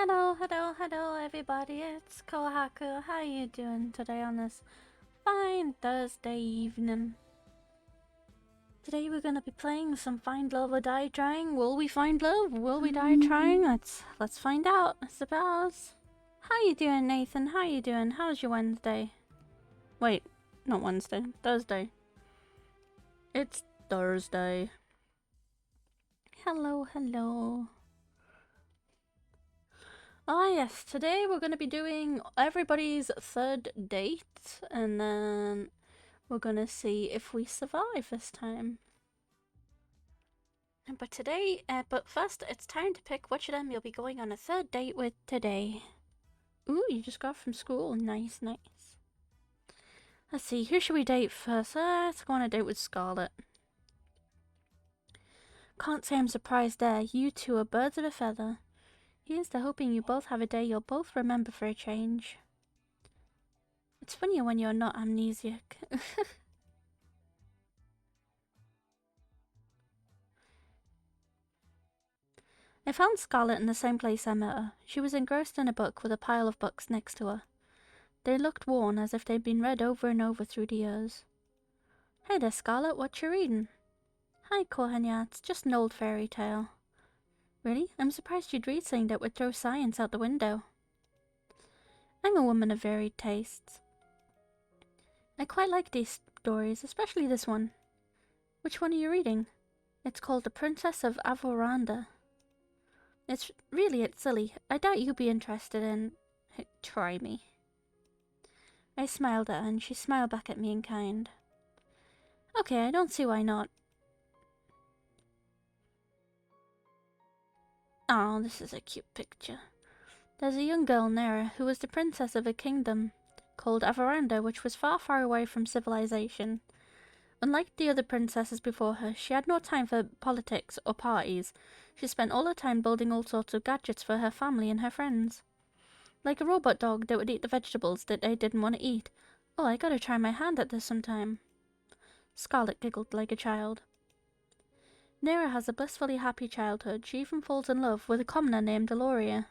Hello everybody, it's Kohaku. How you doing today on this fine Thursday evening? Today we're gonna be playing some Find Love or Die Trying. Will we find love? Will we die trying? Let's find out, I suppose. How you doing, Nathan? How you doing? How's your Wednesday? Wait, not Wednesday, Thursday. It's Thursday. Hello. Ah yes, today we're going to be doing everybody's third date, and then we're going to see if we survive this time. But first it's time to pick which of them you'll be going on a third date with today. Ooh, you just got from school. Nice. Let's see, who should we date first? Let's go on a date with Scarlett. Can't say I'm surprised there. You two are birds of a feather. Here's to hoping you both have a day you'll both remember for a change. It's funnier when you're not amnesiac. I found Scarlett in the same place I met her. She was engrossed in a book with a pile of books next to her. They looked worn, as if they'd been read over and over through the years. Hey there, Scarlett, what you reading? Hi, Kohanya, it's just an old fairy tale. Really? I'm surprised you'd read something that would throw science out the window. I'm a woman of varied tastes. I quite like these stories, especially this one. Which one are you reading? It's called The Princess of Avoranda. It's silly. I doubt you'd be interested in... Try me. I smiled at her, and she smiled back at me in kind. Okay, I don't see why not. Oh, this is a cute picture. There's a young girl near her who was the princess of a kingdom called Avoranda, which was far away from civilization. Unlike the other princesses before her, she had no time for politics or parties. She spent all her time building all sorts of gadgets for her family and her friends. Like a robot dog that would eat the vegetables that they didn't want to eat. Oh, I gotta try my hand at this sometime. Scarlett giggled like a child. Nera has a blissfully happy childhood. She even falls in love with a commoner named Aloria.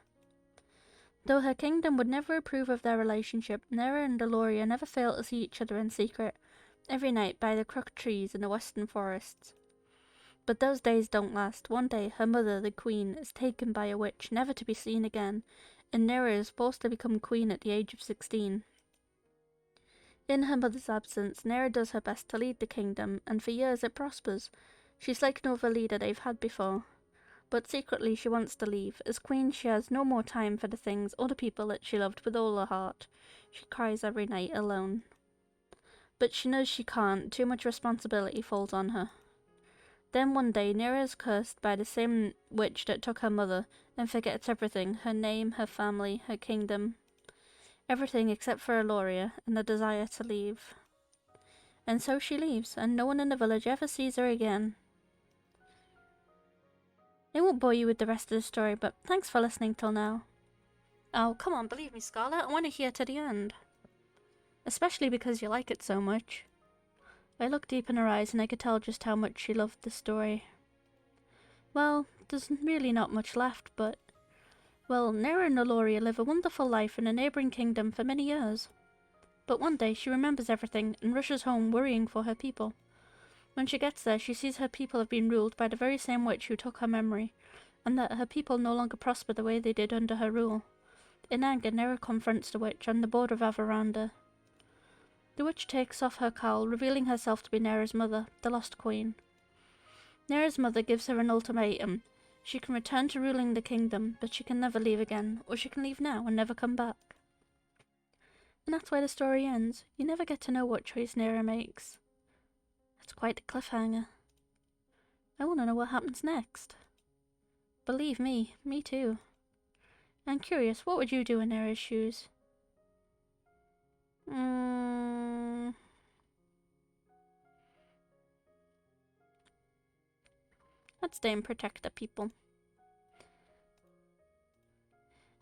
Though her kingdom would never approve of their relationship, Nera and Aloria never fail to see each other in secret, every night by the crooked trees in the western forests. But those days don't last. One day, her mother, the queen, is taken by a witch, never to be seen again, and Nera is forced to become queen at the age of 16. In her mother's absence, Nera does her best to lead the kingdom, and for years it prospers. She's like no other leader they've had before. But secretly she wants to leave. As queen, she has no more time for the things or the people that she loved with all her heart. She cries every night alone. But she knows she can't. Too much responsibility falls on her. Then one day, Nera is cursed by the same witch that took her mother, and forgets everything, her name, her family, her kingdom. Everything except for Aloria, and the desire to leave. And so she leaves, and no one in the village ever sees her again. I won't bore you with the rest of the story, but thanks for listening till now. Oh, come on, believe me, Scarlett, I want to hear to the end. Especially because you like it so much. I looked deep in her eyes and I could tell just how much she loved the story. Well, there's really not much left, but... Well, Nera and Aloria live a wonderful life in a neighbouring kingdom for many years. But one day she remembers everything and rushes home worrying for her people. When she gets there, she sees her people have been ruled by the very same witch who took her memory, and that her people no longer prosper the way they did under her rule. In anger, Nera confronts the witch on the border of Avoranda. The witch takes off her cowl, revealing herself to be Nera's mother, the Lost Queen. Nera's mother gives her an ultimatum. She can return to ruling the kingdom, but she can never leave again, or she can leave now and never come back. And that's where the story ends. You never get to know what choice Nera makes. It's quite a cliffhanger. I want to know what happens next. Believe me too. I'm curious, what would you do in Nera's shoes? Let's stay and protect the people.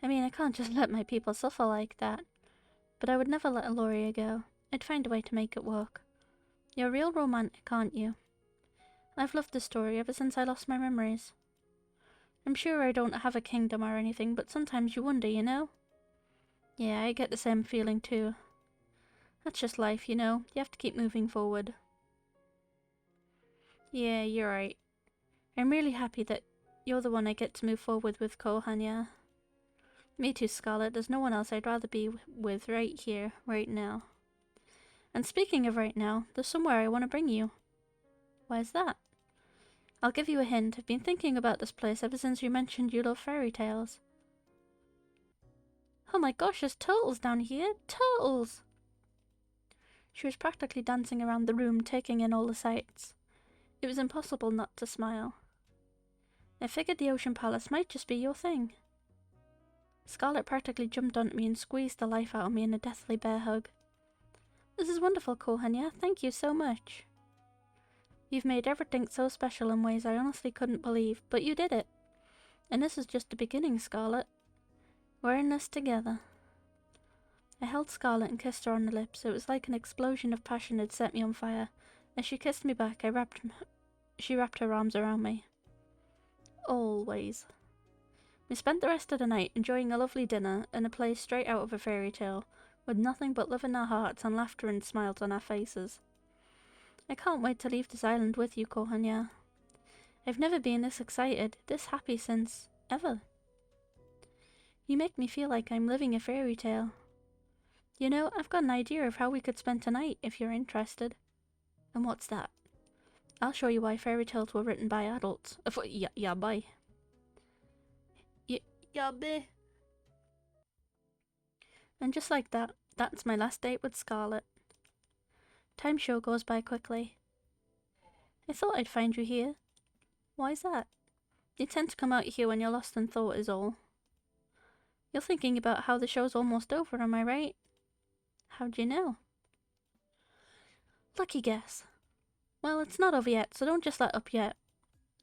I mean, I can't just let my people suffer like that. But I would never let Aloria go. I'd find a way to make it work. You're real romantic, aren't you? I've loved this story ever since I lost my memories. I'm sure I don't have a kingdom or anything, but sometimes you wonder, you know? Yeah, I get the same feeling too. That's just life, you know? You have to keep moving forward. Yeah, you're right. I'm really happy that you're the one I get to move forward with, Kohanya. Me too, Scarlet. There's no one else I'd rather be with right here, right now. And speaking of right now, there's somewhere I want to bring you. Where's that? I'll give you a hint. I've been thinking about this place ever since you mentioned you love fairy tales. Oh my gosh, there's turtles down here! Turtles! She was practically dancing around the room, taking in all the sights. It was impossible not to smile. I figured the Ocean Palace might just be your thing. Scarlet practically jumped onto me and squeezed the life out of me in a deathly bear hug. This is wonderful, Kohanya. Thank you so much. You've made everything so special in ways I honestly couldn't believe, but you did it. And this is just the beginning, Scarlet. We're in this together. I held Scarlet and kissed her on the lips. It was like an explosion of passion had set me on fire. As she kissed me back, she wrapped her arms around me. Always. We spent the rest of the night enjoying a lovely dinner in a place straight out of a fairy tale, with nothing but love in our hearts and laughter and smiles on our faces. I can't wait to leave this island with you, Kohanya. I've never been this excited, this happy since ever. You make me feel like I'm living a fairy tale. You know, I've got an idea of how we could spend tonight if you're interested. And what's that? I'll show you why fairy tales were written by adults. Yeah, bye. Yeah, bye. And just like that, that's my last date with Scarlet. Time sure goes by quickly. I thought I'd find you here. Why's that? You tend to come out here when you're lost in thought is all. You're thinking about how the show's almost over, am I right? How'd you know? Lucky guess. Well, it's not over yet, so don't just let up yet.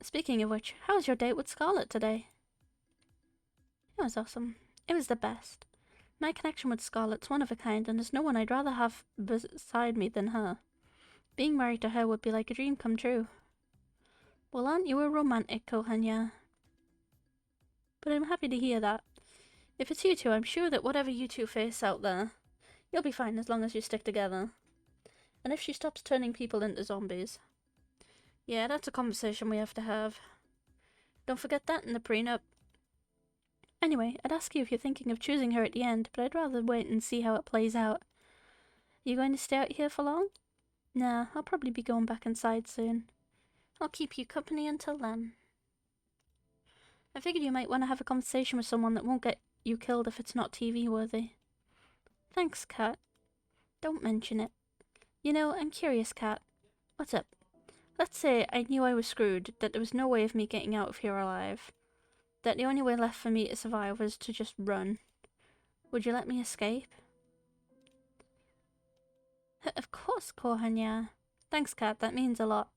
Speaking of which, how was your date with Scarlet today? It was awesome. It was the best. My connection with Scarlet's one of a kind, and there's no one I'd rather have beside me than her. Being married to her would be like a dream come true. Well, aren't you a romantic, Kohanya? But I'm happy to hear that. If it's you two, I'm sure that whatever you two face out there, you'll be fine as long as you stick together. And if she stops turning people into zombies. Yeah, that's a conversation we have to have. Don't forget that in the prenup. Anyway, I'd ask you if you're thinking of choosing her at the end, but I'd rather wait and see how it plays out. You going to stay out here for long? Nah, I'll probably be going back inside soon. I'll keep you company until then. I figured you might want to have a conversation with someone that won't get you killed if it's not TV worthy. Thanks, Kat. Don't mention it. You know, I'm curious, Kat. What's up? Let's say I knew I was screwed, that there was no way of me getting out of here alive. That the only way left for me to survive was to just run. Would you let me escape? Of course, Kohanya. Thanks, Kat, that means a lot.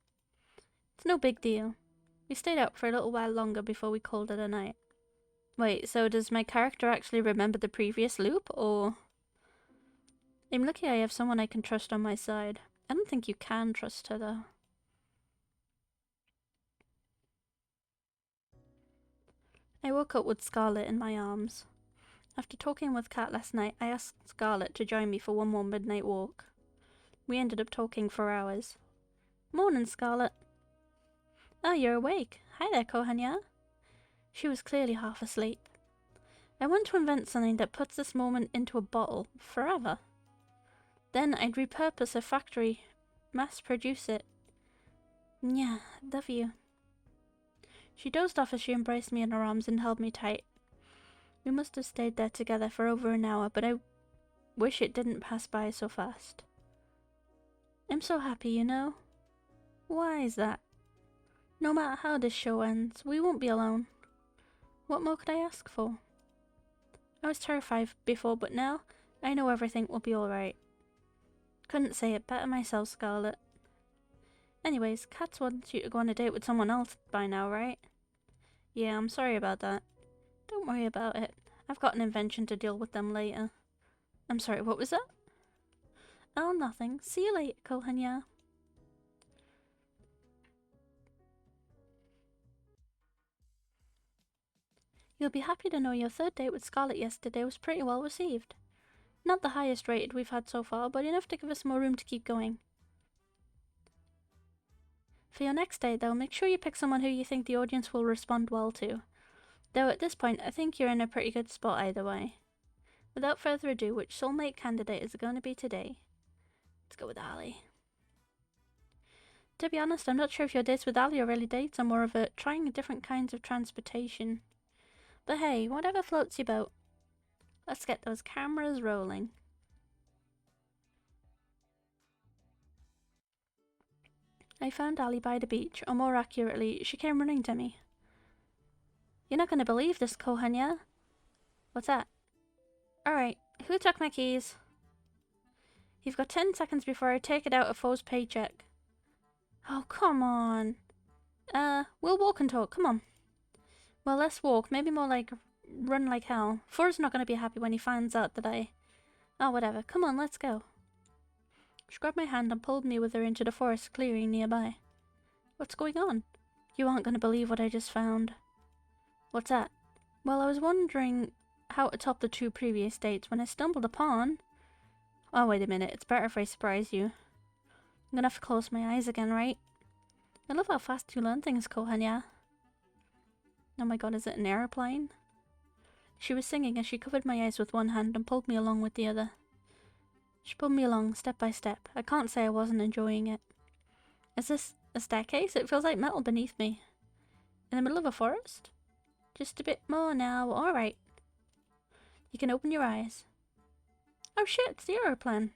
It's no big deal. We stayed out for a little while longer before we called it a night. Wait, so does my character actually remember the previous loop, or...? I'm lucky I have someone I can trust on my side. I don't think you can trust her, though. I woke up with Scarlet in my arms. After talking with Kat last night, I asked Scarlet to join me for one more midnight walk. We ended up talking for hours. Morning, Scarlet. Oh, you're awake. Hi there, Kohanya. She was clearly half asleep. I want to invent something that puts this moment into a bottle, forever. Then I'd repurpose a factory, mass produce it. Yeah, love you. She dozed off as she embraced me in her arms and held me tight. We must have stayed there together for over an hour, but I wish it didn't pass by so fast. I'm so happy, you know. Why is that? No matter how this show ends, we won't be alone. What more could I ask for? I was terrified before, but now I know everything will be alright. Couldn't say it better myself, Scarlet. Anyways, Kat wants you to go on a date with someone else by now, right? Yeah, I'm sorry about that. Don't worry about it. I've got an invention to deal with them later. I'm sorry, what was that? Oh, nothing. See you later, Kohanya. You'll be happy to know your third date with Scarlet yesterday was pretty well received. Not the highest rated we've had so far, but enough to give us more room to keep going. For your next date, though, make sure you pick someone who you think the audience will respond well to. Though at this point, I think you're in a pretty good spot either way. Without further ado, which soulmate candidate is it going to be today? Let's go with Ali. To be honest, I'm not sure if your dates with Ali are really dates or more of a trying different kinds of transportation. But hey, whatever floats your boat. Let's get those cameras rolling. I found Ali by the beach, or more accurately, she came running to me. You're not going to believe this, Kohan, yeah? What's that? Alright, who took my keys? You've got 10 seconds before I take it out of Foe's paycheck. Oh, come on. We'll walk and talk, come on. Well, let's walk, maybe more like run like hell. Foe's not going to be happy when he finds out that I... Oh, whatever, come on, let's go. She grabbed my hand and pulled me with her into the forest clearing nearby. What's going on? You aren't going to believe what I just found. What's that? Well, I was wondering how to top the 2 previous dates when I stumbled upon... Oh, wait a minute, it's better if I surprise you. I'm gonna have to close my eyes again, right? I love how fast you learn things, Kohan, yeah? Oh my god, is it an aeroplane? She was singing as she covered my eyes with one hand and pulled me along with the other. She pulled me along, step by step. I can't say I wasn't enjoying it. Is this a staircase? It feels like metal beneath me. In the middle of a forest? Just a bit more now, alright. You can open your eyes. Oh shit, it's the aeroplane.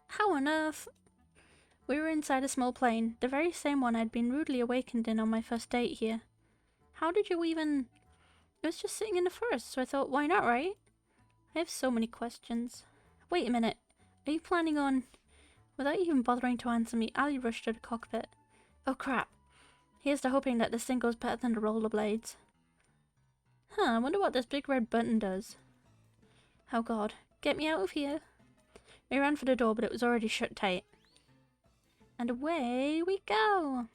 How on earth? We were inside a small plane, the very same one I'd been rudely awakened in on my first date here. How did you even... It was just sitting in the forest, so I thought, why not, right? I have so many questions. Wait a minute. Are you planning on... Without even bothering to answer me, Ali rushed to the cockpit. Oh crap. Here's to hoping that this thing goes better than the rollerblades. Huh, I wonder what this big red button does. Oh god. Get me out of here. I ran for the door, but it was already shut tight. And away we go!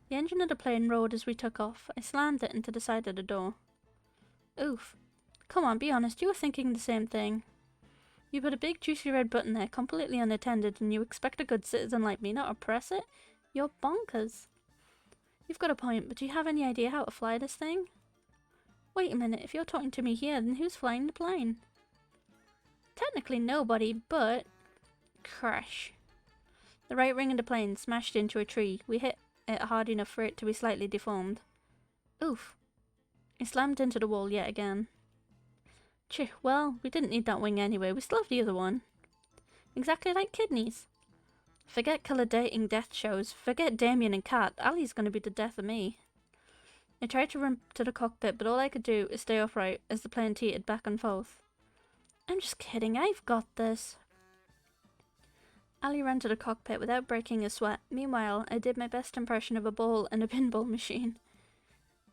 The engine of the plane roared as we took off. I slammed it into the side of the door. Oof. Come on, be honest, you were thinking the same thing. You put a big juicy red button there, completely unattended, and you expect a good citizen like me not to press it? You're bonkers. You've got a point, but do you have any idea how to fly this thing? Wait a minute, if you're talking to me here, then who's flying the plane? Technically nobody, but... Crash. The right wing of the plane smashed into a tree. We hit it hard enough for it to be slightly deformed. Oof. It slammed into the wall yet again. Cheh, well, we didn't need that wing anyway. We still have the other one. Exactly like kidneys. Forget colour dating death shows. Forget Damien and Kat. Ali's gonna be the death of me. I tried to run to the cockpit, but all I could do is stay upright as the plane teetered back and forth. I'm just kidding, I've got this. Ali ran to the cockpit without breaking a sweat. Meanwhile, I did my best impression of a ball in a pinball machine.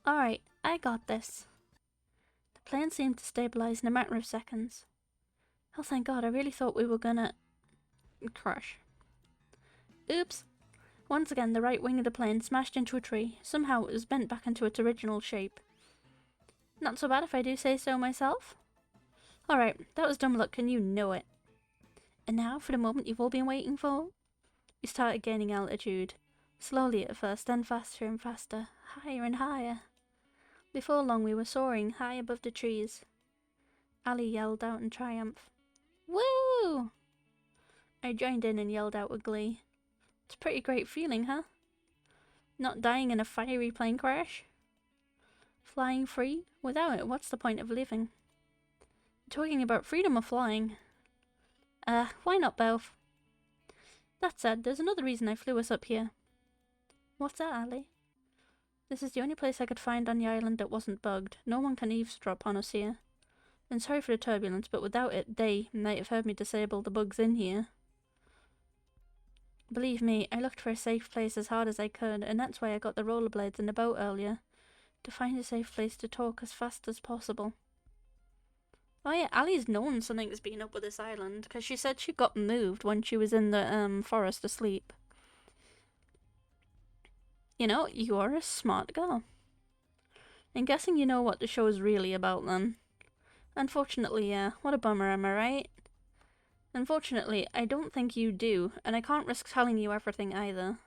Alright, I got this. The plane seemed to stabilize in a matter of seconds. Oh thank god, I really thought we were gonna... crash. Oops. Once again, the right wing of the plane smashed into a tree. Somehow it was bent back into its original shape. Not so bad if I do say so myself. Alright, that was dumb luck and you know it. And now for the moment you've all been waiting for. We started gaining altitude. Slowly at first, then faster and faster, higher and higher. Before long we were soaring high above the trees. Ali yelled out in triumph. Woo! I joined in and yelled out with glee. It's a pretty great feeling, huh? Not dying in a fiery plane crash? Flying free? Without it, what's the point of living? Talking about freedom of flying. Why not both? That said, there's another reason I flew us up here. What's that, Ali? This is the only place I could find on the island that wasn't bugged. No one can eavesdrop on us here. And sorry for the turbulence, but without it, they might have heard me disable the bugs in here. Believe me, I looked for a safe place as hard as I could, and that's why I got the rollerblades in the boat earlier. To find a safe place to talk as fast as possible. Oh yeah, Ali's known something's been up with this island, because she said she got moved when she was in the forest asleep. You know, you're a smart girl. I'm guessing you know what the show is really about then. Unfortunately, yeah. What a bummer, am I right? Unfortunately, I don't think you do, and I can't risk telling you everything either.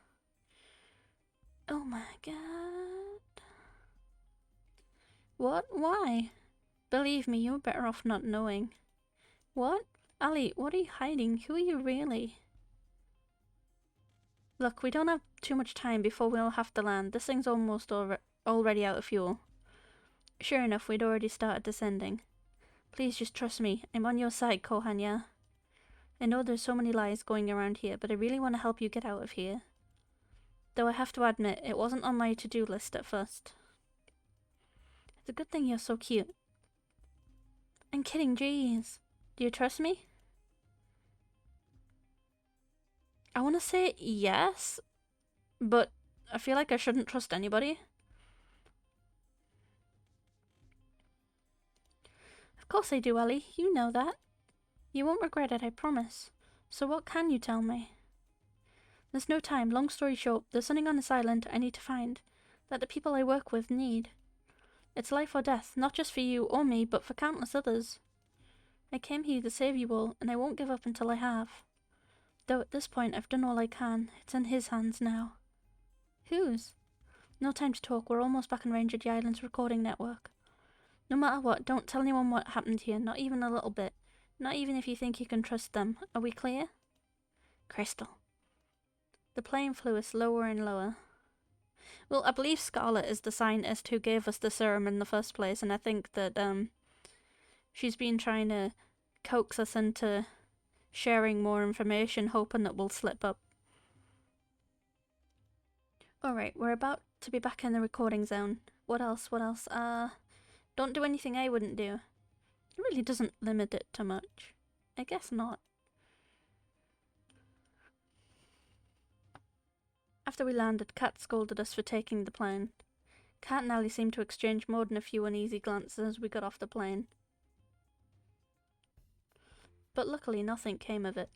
Oh my god. What? Why? Believe me, you're better off not knowing. What? Ali, what are you hiding? Who are you really? Look, we don't have too much time before we'll have to land. This thing's almost already out of fuel. Sure enough, we'd already started descending. Please just trust me. I'm on your side, Kohan, yeah? I know there's so many lies going around here, but I really want to help you get out of here. Though I have to admit, it wasn't on my to-do list at first. It's a good thing you're so cute. I'm kidding, jeez. Do you trust me? I want to say yes, but I feel like I shouldn't trust anybody. Of course I do, Ellie. You know that. You won't regret it, I promise. So what can you tell me? There's no time. Long story short, there's something on this island I need to find, that the people I work with need. It's life or death, not just for you or me, but for countless others. I came here to save you all, and I won't give up until I have. Though at this point I've done all I can. It's in his hands now. Whose? No time to talk. We're almost back in range of the island's recording network. No matter what, don't tell anyone what happened here, not even a little bit. Not even if you think you can trust them. Are we clear? Crystal. The plane flew us lower and lower. Well, I believe Scarlet is the scientist who gave us the serum in the first place, and I think that she's been trying to coax us into sharing more information, hoping that we'll slip up. Alright, we're about to be back in the recording zone. What else? Don't do anything I wouldn't do. It really doesn't limit it too much. I guess not. After we landed, Kat scolded us for taking the plane. Kat and Ally seemed to exchange more than a few uneasy glances as we got off the plane. But luckily nothing came of it.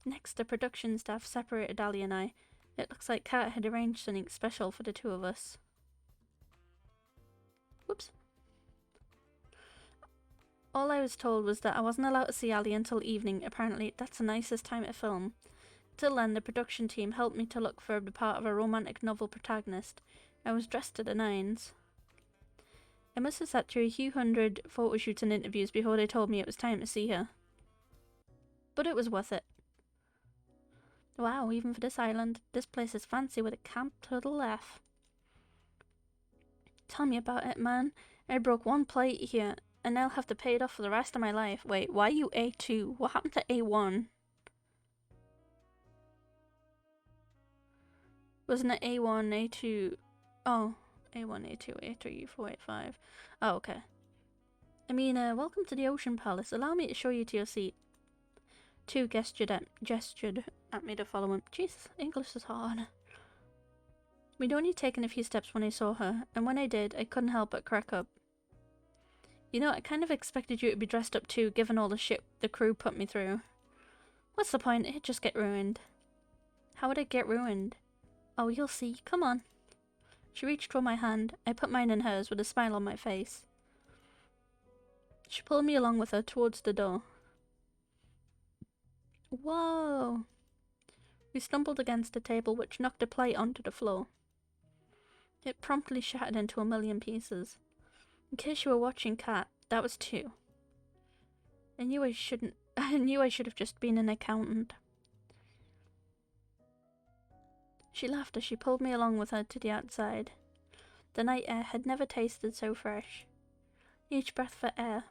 Next, the production staff separated Ally and I. It looks like Kat had arranged something special for the two of us. Whoops. All I was told was that I wasn't allowed to see Ally until evening. Apparently, that's the nicest time to film. Till then, the production team helped me to look for the part of a romantic novel protagonist. I was dressed to the nines. I must have sat through a few hundred photo shoots and interviews before they told me it was time to see her. But it was worth it. Wow, even for this island, this place is fancy with a capital F. Tell me about it, man. I broke one plate here, and I'll have to pay it off for the rest of my life. Wait, why are you A2? What happened to A1? Wasn't it A1, A2? Oh, A1, A2, A3, 4, A5. Oh, okay. I mean, welcome to the Ocean Palace. Allow me to show you to your seat. Two gestured at me to follow him. Jesus, English is hard. We'd only taken a few steps when I saw her, and when I did, I couldn't help but crack up. You know, I kind of expected you to be dressed up too, given all the shit the crew put me through. What's the point? It'd just get ruined. How would it get ruined? Oh, you'll see. Come on. She reached for my hand. I put mine in hers with a smile on my face. She pulled me along with her towards the door. Whoa! We stumbled against a table which knocked a plate onto the floor. It promptly shattered into a million pieces. In case you were watching, Kat, that was 2. I knew I should have just been an accountant. She laughed as she pulled me along with her to the outside. The night air had never tasted so fresh. Each breath of air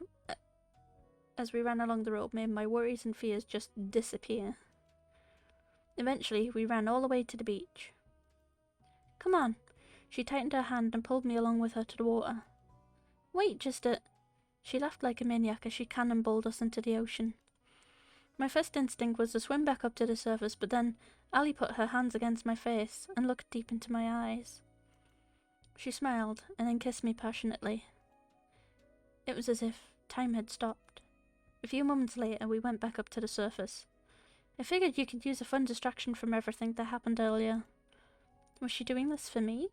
as we ran along the road made my worries and fears just disappear. Eventually, we ran all the way to the beach. Come on. She tightened her hand and pulled me along with her to the water. Wait, just a... She laughed like a maniac as she cannonballed us into the ocean. My first instinct was to swim back up to the surface, but then Ally put her hands against my face and looked deep into my eyes. She smiled and then kissed me passionately. It was as if time had stopped. A few moments later, we went back up to the surface. I figured you could use a fun distraction from everything that happened earlier. Was she doing this for me?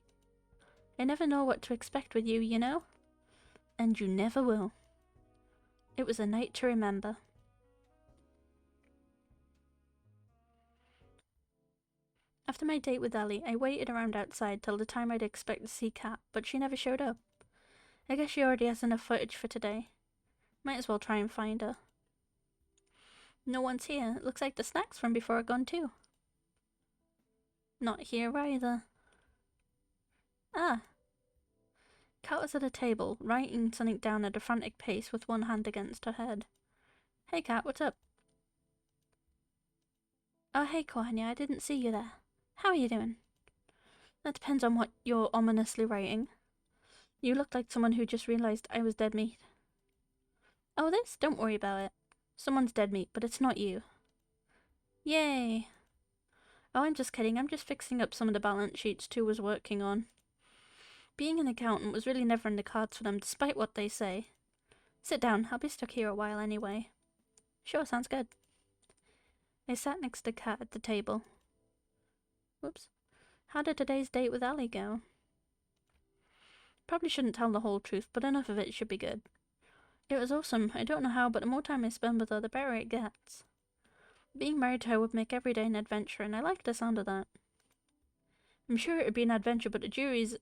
I never know what to expect with you, you know? And you never will. It was a night to remember. After my date with Ellie, I waited around outside till the time I'd expect to see Kat, but she never showed up. I guess she already has enough footage for today. Might as well try and find her. No one's here. It looks like the snacks from before are gone too. Not here either. Ah. Kat was at a table, writing something down at a frantic pace with one hand against her head. Hey Kat, what's up? Oh hey Kohanya, I didn't see you there. How are you doing? That depends on what you're ominously writing. You look like someone who just realised I was dead meat. Oh this? Don't worry about it. Someone's dead meat, but it's not you. Yay! Oh, I'm just kidding. I'm just fixing up some of the balance sheets Tu was working on. Being an accountant was really never in the cards for them, despite what they say. Sit down. I'll be stuck here a while anyway. Sure, sounds good. I sat next to Kat at the table. Whoops. How did today's date with Ali go? Probably shouldn't tell the whole truth, but enough of it should be good. It was awesome. I don't know how, but the more time I spend with her, the better it gets. Being married to her would make every day an adventure, and I like the sound of that. I'm sure it would be an adventure, but the jury's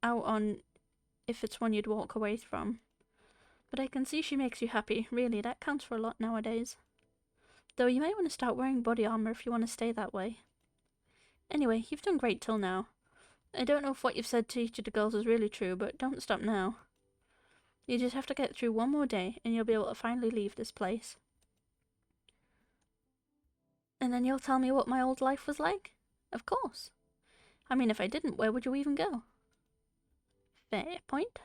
out on if it's one you'd walk away from. But I can see she makes you happy. Really, that counts for a lot nowadays. Though you might want to start wearing body armor if you want to stay that way. Anyway, you've done great till now. I don't know if what you've said to each of the girls is really true, but don't stop now. You just have to get through one more day, and you'll be able to finally leave this place. And then you'll tell me what my old life was like? Of course. I mean, if I didn't, where would you even go? Fair point.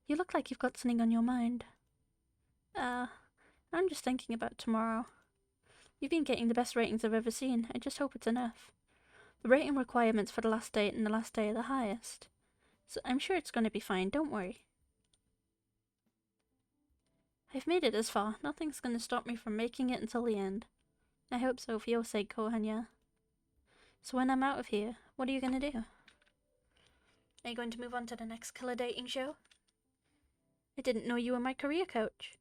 You look like you've got something on your mind. I'm just thinking about tomorrow. You've been getting the best ratings I've ever seen. I just hope it's enough. The rating requirements for the last date and the last day are the highest. So I'm sure it's going to be fine, don't worry. I've made it this far. Nothing's going to stop me from making it until the end. I hope so for your sake, Kohanya. So when I'm out of here, what are you going to do? Are you going to move on to the next killer dating show? I didn't know you were my career coach.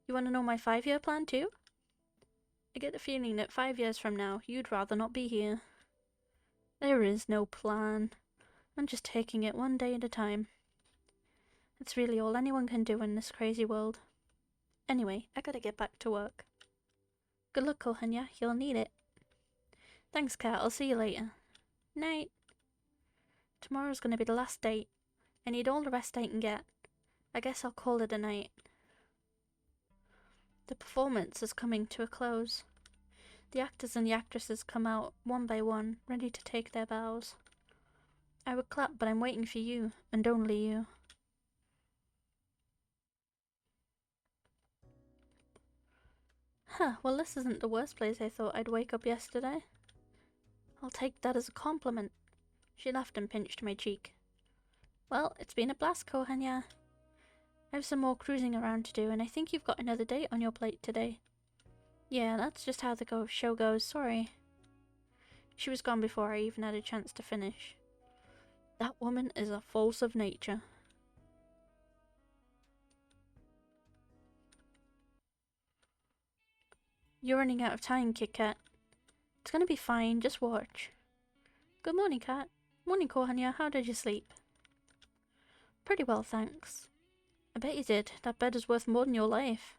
You want to know my 5-year plan too? I get the feeling that 5 years from now, you'd rather not be here. There is no plan. I'm just taking it one day at a time. It's really all anyone can do in this crazy world. Anyway, I gotta get back to work. Good luck, Kohanya. You'll need it. Thanks, Kat. I'll see you later. Night. Tomorrow's gonna be the last date. I need all the rest I can get. I guess I'll call it a night. The performance is coming to a close. The actors and the actresses come out one by one, ready to take their bows. I would clap, but I'm waiting for you, and only you. Huh, well this isn't the worst place I thought I'd wake up yesterday. I'll take that as a compliment. She laughed and pinched my cheek. Well, it's been a blast, Kohanya. I have some more cruising around to do, and I think you've got another date on your plate today. Yeah, that's just how the show goes, sorry. She was gone before I even had a chance to finish. That woman is a force of nature. You're running out of time, Kit Kat. It's gonna be fine, just watch. Good morning, Kat. Morning, Kohanya. How did you sleep? Pretty well, thanks. I bet you did. That bed is worth more than your life.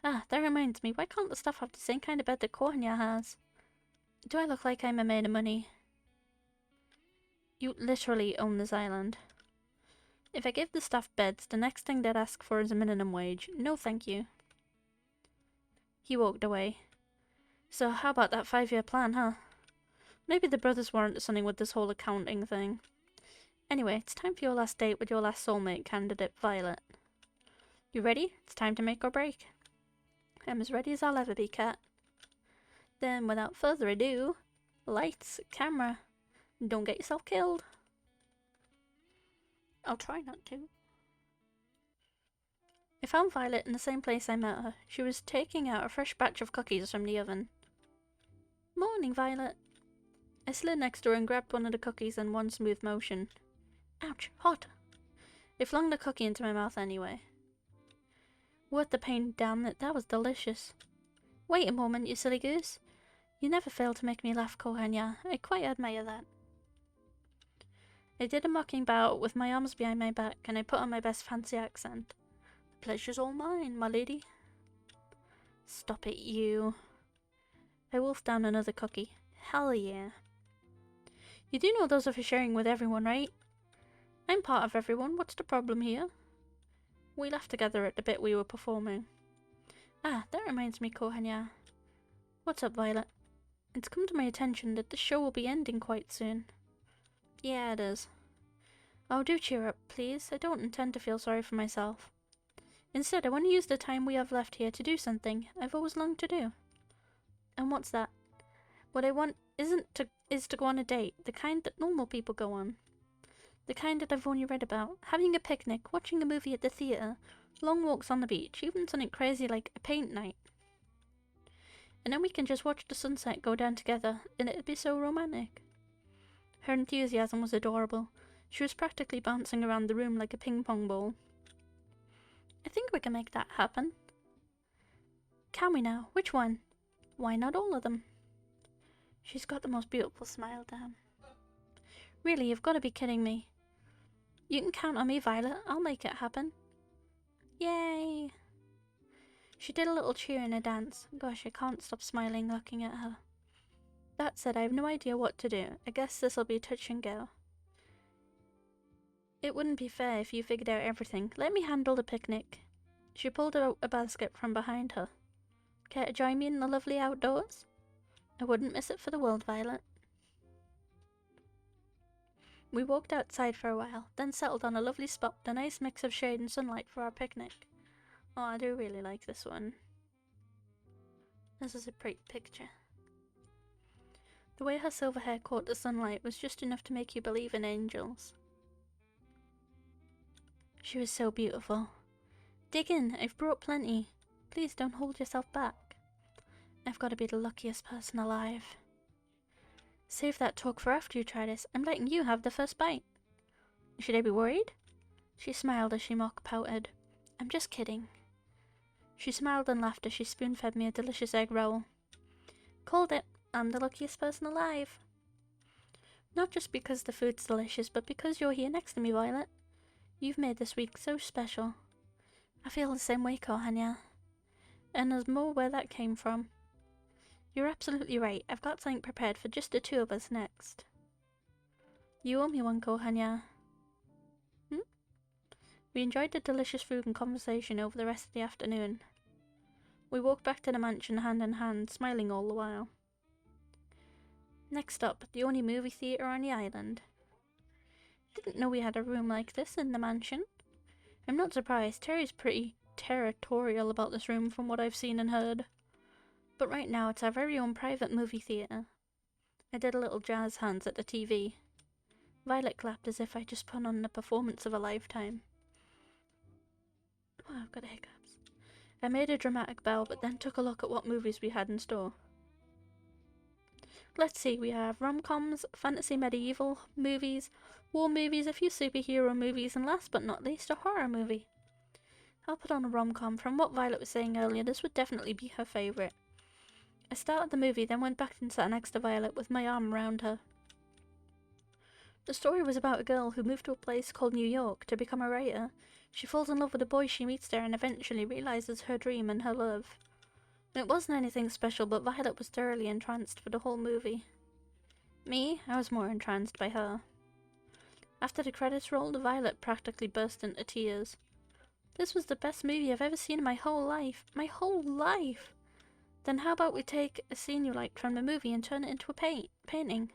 Ah, that reminds me, why can't the staff have the same kind of bed that Kohanya has? Do I look like I'm a maid of money? You literally own this island. If I give the staff beds, the next thing they'd ask for is a minimum wage. No thank you. He walked away. So how about that 5-year plan, huh? Maybe the brothers weren't something with this whole accounting thing. Anyway, it's time for your last date with your last soulmate candidate, Violet. You ready? It's time to make or break. I'm as ready as I'll ever be, Kat. Then, without further ado, lights, camera. Don't get yourself killed. I'll try not to. I found Violet in the same place I met her. She was taking out a fresh batch of cookies from the oven. Morning, Violet. I slid next to her and grabbed one of the cookies in one smooth motion. Ouch, hot! I flung the cookie into my mouth anyway. Worth the pain, damn it, that was delicious. Wait a moment, you silly goose. You never fail to make me laugh, Kohanya. I quite admire that. I did a mocking bow with my arms behind my back, and I put on my best fancy accent. The pleasure's all mine, my lady. Stop it, you. I wolfed down another cookie. Hell yeah. You do know those are for sharing with everyone, right? I'm part of everyone, what's the problem here? We laughed together at the bit we were performing. Ah, that reminds me, Kohanya. What's up, Violet? It's come to my attention that the show will be ending quite soon. Yeah, it is. Oh, do cheer up, please. I don't intend to feel sorry for myself. Instead, I want to use the time we have left here to do something I've always longed to do. And what's that? What I want is to go on a date, the kind that normal people go on. The kind that I've only read about. Having a picnic, watching a movie at the theatre, long walks on the beach, even something crazy like a paint night. And then we can just watch the sunset go down together, and it'd be so romantic. Her enthusiasm was adorable. She was practically bouncing around the room like a ping-pong ball. I think we can make that happen. Can we now? Which one? Why not all of them? She's got the most beautiful smile, damn. Really, you've got to be kidding me. You can count on me, Violet. I'll make it happen. Yay! She did a little cheer in a dance. Gosh, I can't stop smiling looking at her. That said, I have no idea what to do. I guess this'll be touch and go. It wouldn't be fair if you figured out everything. Let me handle the picnic. She pulled out a basket from behind her. Care to join me in the lovely outdoors? I wouldn't miss it for the world, Violet. We walked outside for a while, then settled on a lovely spot with a nice mix of shade and sunlight for our picnic. Oh, I do really like this one. This is a pretty picture. The way her silver hair caught the sunlight was just enough to make you believe in angels. She was so beautiful. Dig in, I've brought plenty. Please don't hold yourself back. I've got to be the luckiest person alive. Save that talk for after you try this. I'm letting you have the first bite. Should I be worried? She smiled as she mock pouted. I'm just kidding. She smiled and laughed as she spoon-fed me a delicious egg roll. Called it. I'm the luckiest person alive. Not just because the food's delicious, but because you're here next to me, Violet. You've made this week so special. I feel the same way, Kohanya. And there's more where that came from. You're absolutely right. I've got something prepared for just the two of us next. You owe me one, Kohanya. We enjoyed the delicious food and conversation over the rest of the afternoon. We walked back to the mansion hand in hand, smiling all the while. Next up, the only movie theatre on the island. Didn't know we had a room like this in the mansion. I'm not surprised. Terry's pretty territorial about this room from what I've seen and heard. But right now it's our very own private movie theatre. I did a little jazz hands at the TV. Violet clapped as if I just put on the performance of a lifetime. Oh, I've got hiccups. I made a dramatic bow, but then took a look at what movies we had in store. Let's see, we have rom-coms, fantasy medieval movies, war movies, a few superhero movies, and last but not least, a horror movie. I'll put on a rom-com. From what Violet was saying earlier, this would definitely be her favourite. I started the movie, then went back and sat next to Violet with my arm around her. The story was about a girl who moved to a place called New York to become a writer. She falls in love with a boy she meets there and eventually realises her dream and her love. It wasn't anything special, but Violet was thoroughly entranced for the whole movie. Me, I was more entranced by her. After the credits rolled, Violet practically burst into tears. This was the best movie I've ever seen in my whole life. My whole life! Then how about we take a scene you liked from the movie and turn it into a painting?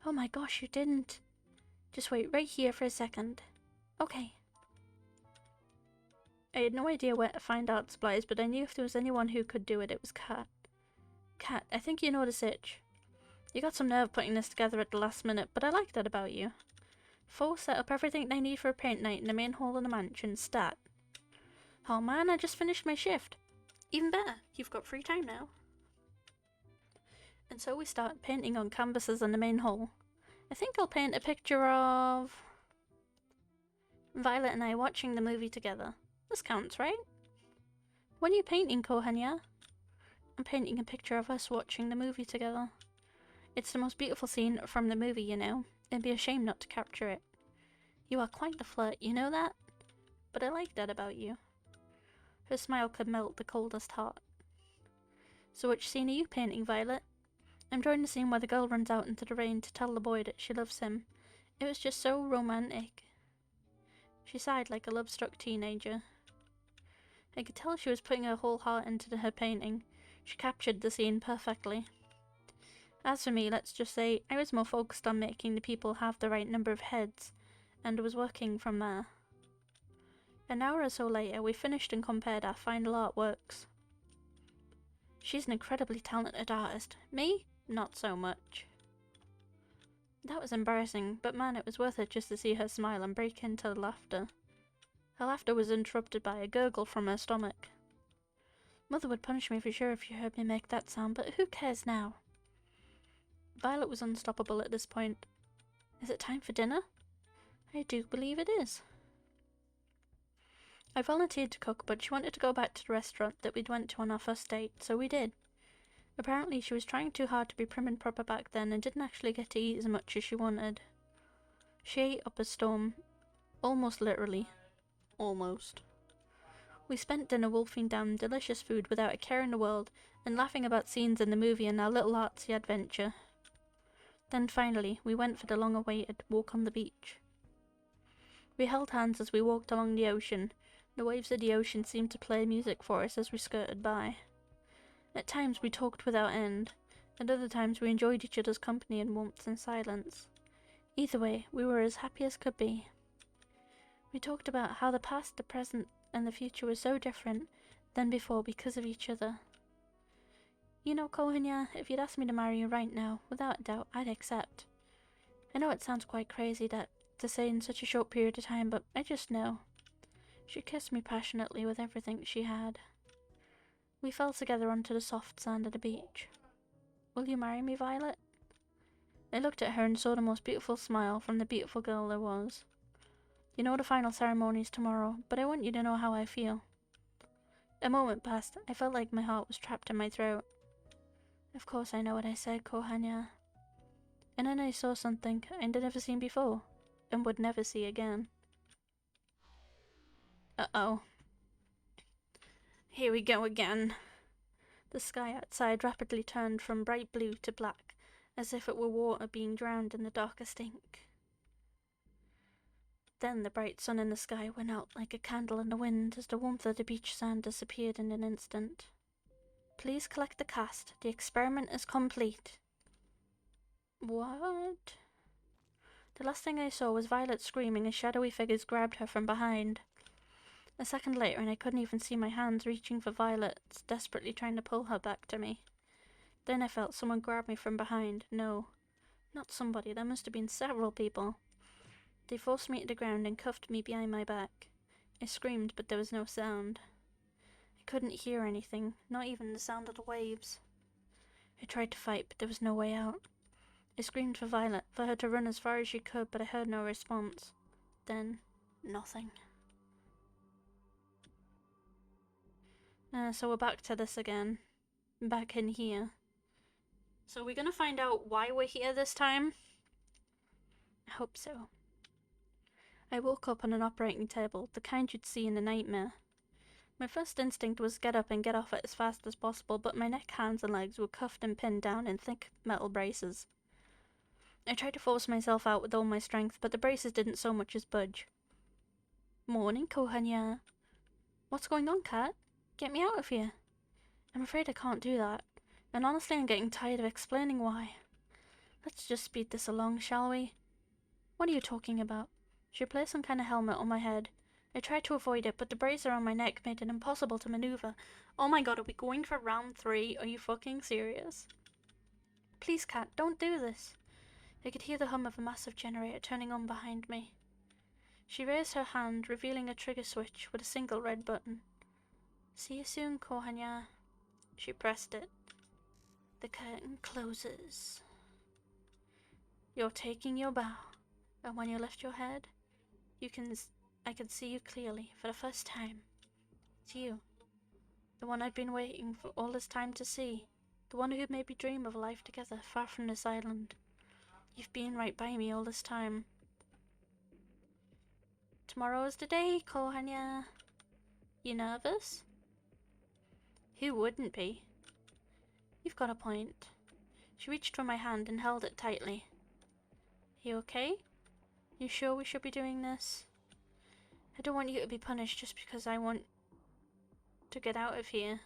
Oh my gosh, you didn't. Just wait right here for a second. Okay. I had no idea where to find art supplies, but I knew if there was anyone who could do it, it was Kat. Kat, I think you know the sitch. You got some nerve putting this together at the last minute, but I like that about you. 4, set up everything they need for a paint night in the main hall of the mansion. Start. Oh man, I just finished my shift. Even better, you've got free time now. And so we start painting on canvases in the main hall. I think I'll paint a picture of Violet and I watching the movie together. This counts, right? What are you painting, Kohanya? I'm painting a picture of us watching the movie together. It's the most beautiful scene from the movie, you know. It'd be a shame not to capture it. You are quite the flirt, you know that? But I like that about you. Her smile could melt the coldest heart. So which scene are you painting, Violet? I'm drawing the scene where the girl runs out into the rain to tell the boy that she loves him. It was just so romantic. She sighed like a love-struck teenager. I could tell she was putting her whole heart into her painting. She captured the scene perfectly. As for me, let's just say I was more focused on making the people have the right number of heads, and was working from there. An hour or so later, we finished and compared our final artworks. She's an incredibly talented artist. Me? Not so much. That was embarrassing, but man, it was worth it just to see her smile and break into laughter. Her laughter was interrupted by a gurgle from her stomach. Mother would punish me for sure if she heard me make that sound, but who cares now? Violet was unstoppable at this point. Is it time for dinner? I do believe it is. I volunteered to cook, but she wanted to go back to the restaurant that we'd went to on our first date, so we did. Apparently she was trying too hard to be prim and proper back then and didn't actually get to eat as much as she wanted. She ate up a storm. Almost literally. Almost. We spent dinner wolfing down delicious food without a care in the world and laughing about scenes in the movie and our little artsy adventure. Then finally, we went for the long-awaited walk on the beach. We held hands as we walked along the ocean. The waves of the ocean seemed to play music for us as we skirted by. At times we talked without end. At other times we enjoyed each other's company in warmth and silence. Either way, we were as happy as could be. We talked about how the past, the present, and the future were so different than before because of each other. You know, Kohanya, if you'd asked me to marry you right now, without a doubt, I'd accept. I know it sounds quite crazy to say in such a short period of time, but I just know. She kissed me passionately with everything she had. We fell together onto the soft sand of the beach. Will you marry me, Violet? I looked at her and saw the most beautiful smile from the beautiful girl there was. You know the final ceremony's tomorrow, but I want you to know how I feel. A moment passed. I felt like my heart was trapped in my throat. Of course I know what I said, Kohanya. And then I saw something I'd never seen before, and would never see again. Uh-oh. Here we go again. The sky outside rapidly turned from bright blue to black, as if it were water being drowned in the darkest ink. Then the bright sun in the sky went out like a candle in the wind as the warmth of the beach sand disappeared in an instant. Please collect the cast. The experiment is complete. What? The last thing I saw was Violet screaming as shadowy figures grabbed her from behind. A second later and I couldn't even see my hands reaching for Violet, desperately trying to pull her back to me. Then I felt someone grab me from behind. No, not somebody. There must have been several people. They forced me to the ground and cuffed me behind my back. I screamed, but there was no sound. I couldn't hear anything, not even the sound of the waves. I tried to fight, but there was no way out. I screamed for Violet, for her to run as far as she could, but I heard no response. Then, nothing. So we're back to this again. Back in here. So we're gonna find out why we're here this time? I hope so. I woke up on an operating table, the kind you'd see in a nightmare. My first instinct was get up and get off it as fast as possible, but my neck, hands and legs were cuffed and pinned down in thick metal braces. I tried to force myself out with all my strength, but the braces didn't so much as budge. Morning, Kohanya. What's going on, Cat? Get me out of here. I'm afraid I can't do that, and honestly I'm getting tired of explaining why. Let's just speed this along, shall we? What are you talking about? She placed some kind of helmet on my head. I tried to avoid it, but the brace around my neck made it impossible to maneuver. Oh my god, are we going for round 3? Are you fucking serious? Please, Cat, don't do this. I could hear the hum of a massive generator turning on behind me. She raised her hand, revealing a trigger switch with a single red button. See you soon, Kohanya. She pressed it. The curtain closes. You're taking your bow, and when you lift your head, I can see you clearly for the first time. It's you. The one I'd been waiting for all this time to see. The one who made me dream of a life together, far from this island. You've been right by me all this time. Tomorrow's the day, Kohanya. You nervous? Who wouldn't be? You've got a point. She reached for my hand and held it tightly. You okay? You sure we should be doing this? I don't want you to be punished just because I want to get out of here.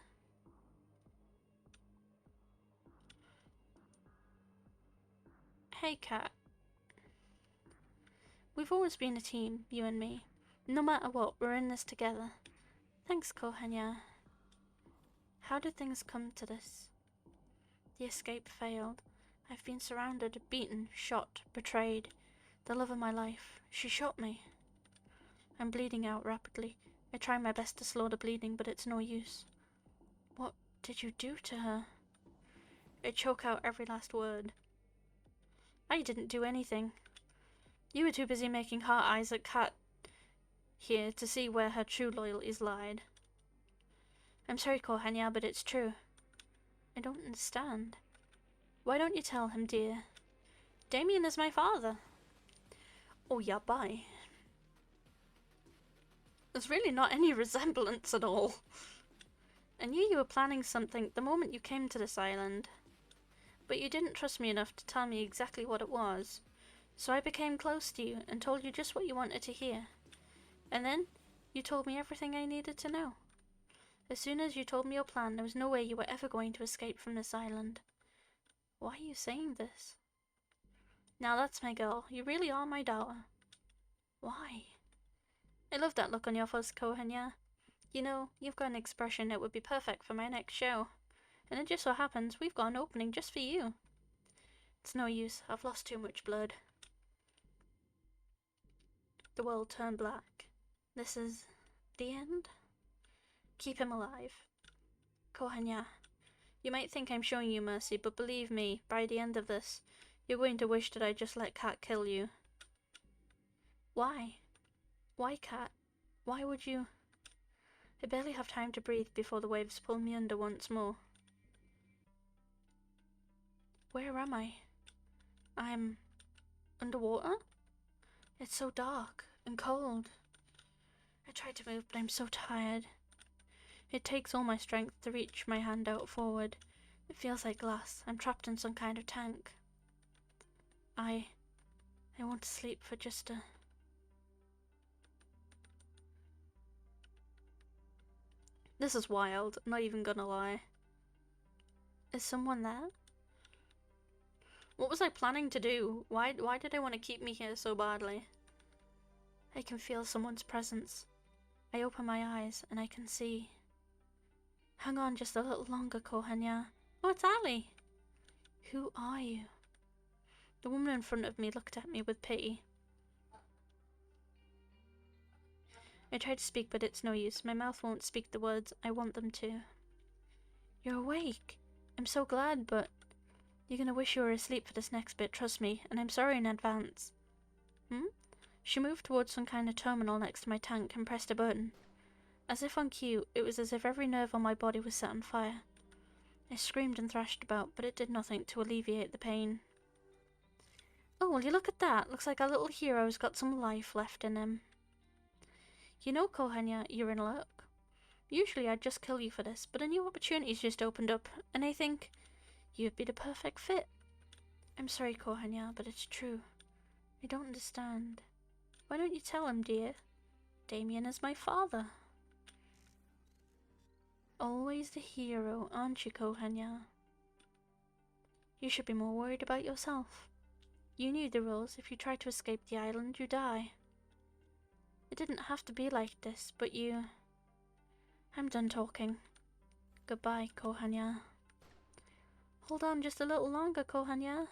Hey, Kat. We've always been a team, you and me. No matter what, we're in this together. Thanks, Kohanya. How did things come to this? The escape failed. I've been surrounded, beaten, shot, betrayed. The love of my life. She shot me. I'm bleeding out rapidly. I try my best to slow the bleeding, but it's no use. What did you do to her? I choke out every last word. I didn't do anything. You were too busy making heart eyes at Kat here to see where her true loyalties lied. I'm sorry, Kohanya, but it's true. I don't understand. Why don't you tell him, dear? Damien is my father. Oh yeah, bye. There's really not any resemblance at all. I knew you were planning something the moment you came to this island. But you didn't trust me enough to tell me exactly what it was. So I became close to you and told you just what you wanted to hear. And then, you told me everything I needed to know. As soon as you told me your plan, there was no way you were ever going to escape from this island. Why are you saying this? Now that's my girl. You really are my daughter. Why? I love that look on your face, Kohanya. You know, you've got an expression that would be perfect for my next show. And it just so happens we've got an opening just for you. It's no use. I've lost too much blood. The world turned black. This is the end? Keep him alive. Kohanya, you might think I'm showing you mercy, but believe me, by the end of this, you're going to wish that I just let Kat kill you. Why? Why, Kat? Why would you? I barely have time to breathe before the waves pull me under once more. Where am I? I'm underwater? It's so dark and cold. I tried to move, but I'm so tired. It takes all my strength to reach my hand out forward. It feels like glass. I'm trapped in some kind of tank. I want to sleep for just a... This is wild, I'm not even gonna lie. Is someone there? What was I planning to do? Why did they want to keep me here so badly? I can feel someone's presence. I open my eyes and I can see... Hang on just a little longer, Kohanya. Oh, it's Ali! Who are you? The woman in front of me looked at me with pity. I tried to speak, but it's no use. My mouth won't speak the words I want them to. You're awake. I'm so glad, but... You're gonna wish you were asleep for this next bit, trust me, and I'm sorry in advance. She moved towards some kind of terminal next to my tank and pressed a button. As if on cue, it was as if every nerve on my body was set on fire. I screamed and thrashed about, but it did nothing to alleviate the pain. Oh, will you look at that? Looks like our little hero's got some life left in him. You know, Kohanya, you're in luck. Usually I'd just kill you for this, but a new opportunity's just opened up, and I think you'd be the perfect fit. I'm sorry, Kohanya, but it's true. I don't understand. Why don't you tell him, dear? Damien is my father. Always the hero, aren't you, Kohanya? You should be more worried about yourself. You knew the rules. If you try to escape the island, you die. It didn't have to be like this, but you... I'm done talking. Goodbye, Kohanya. Hold on just a little longer, Kohanya.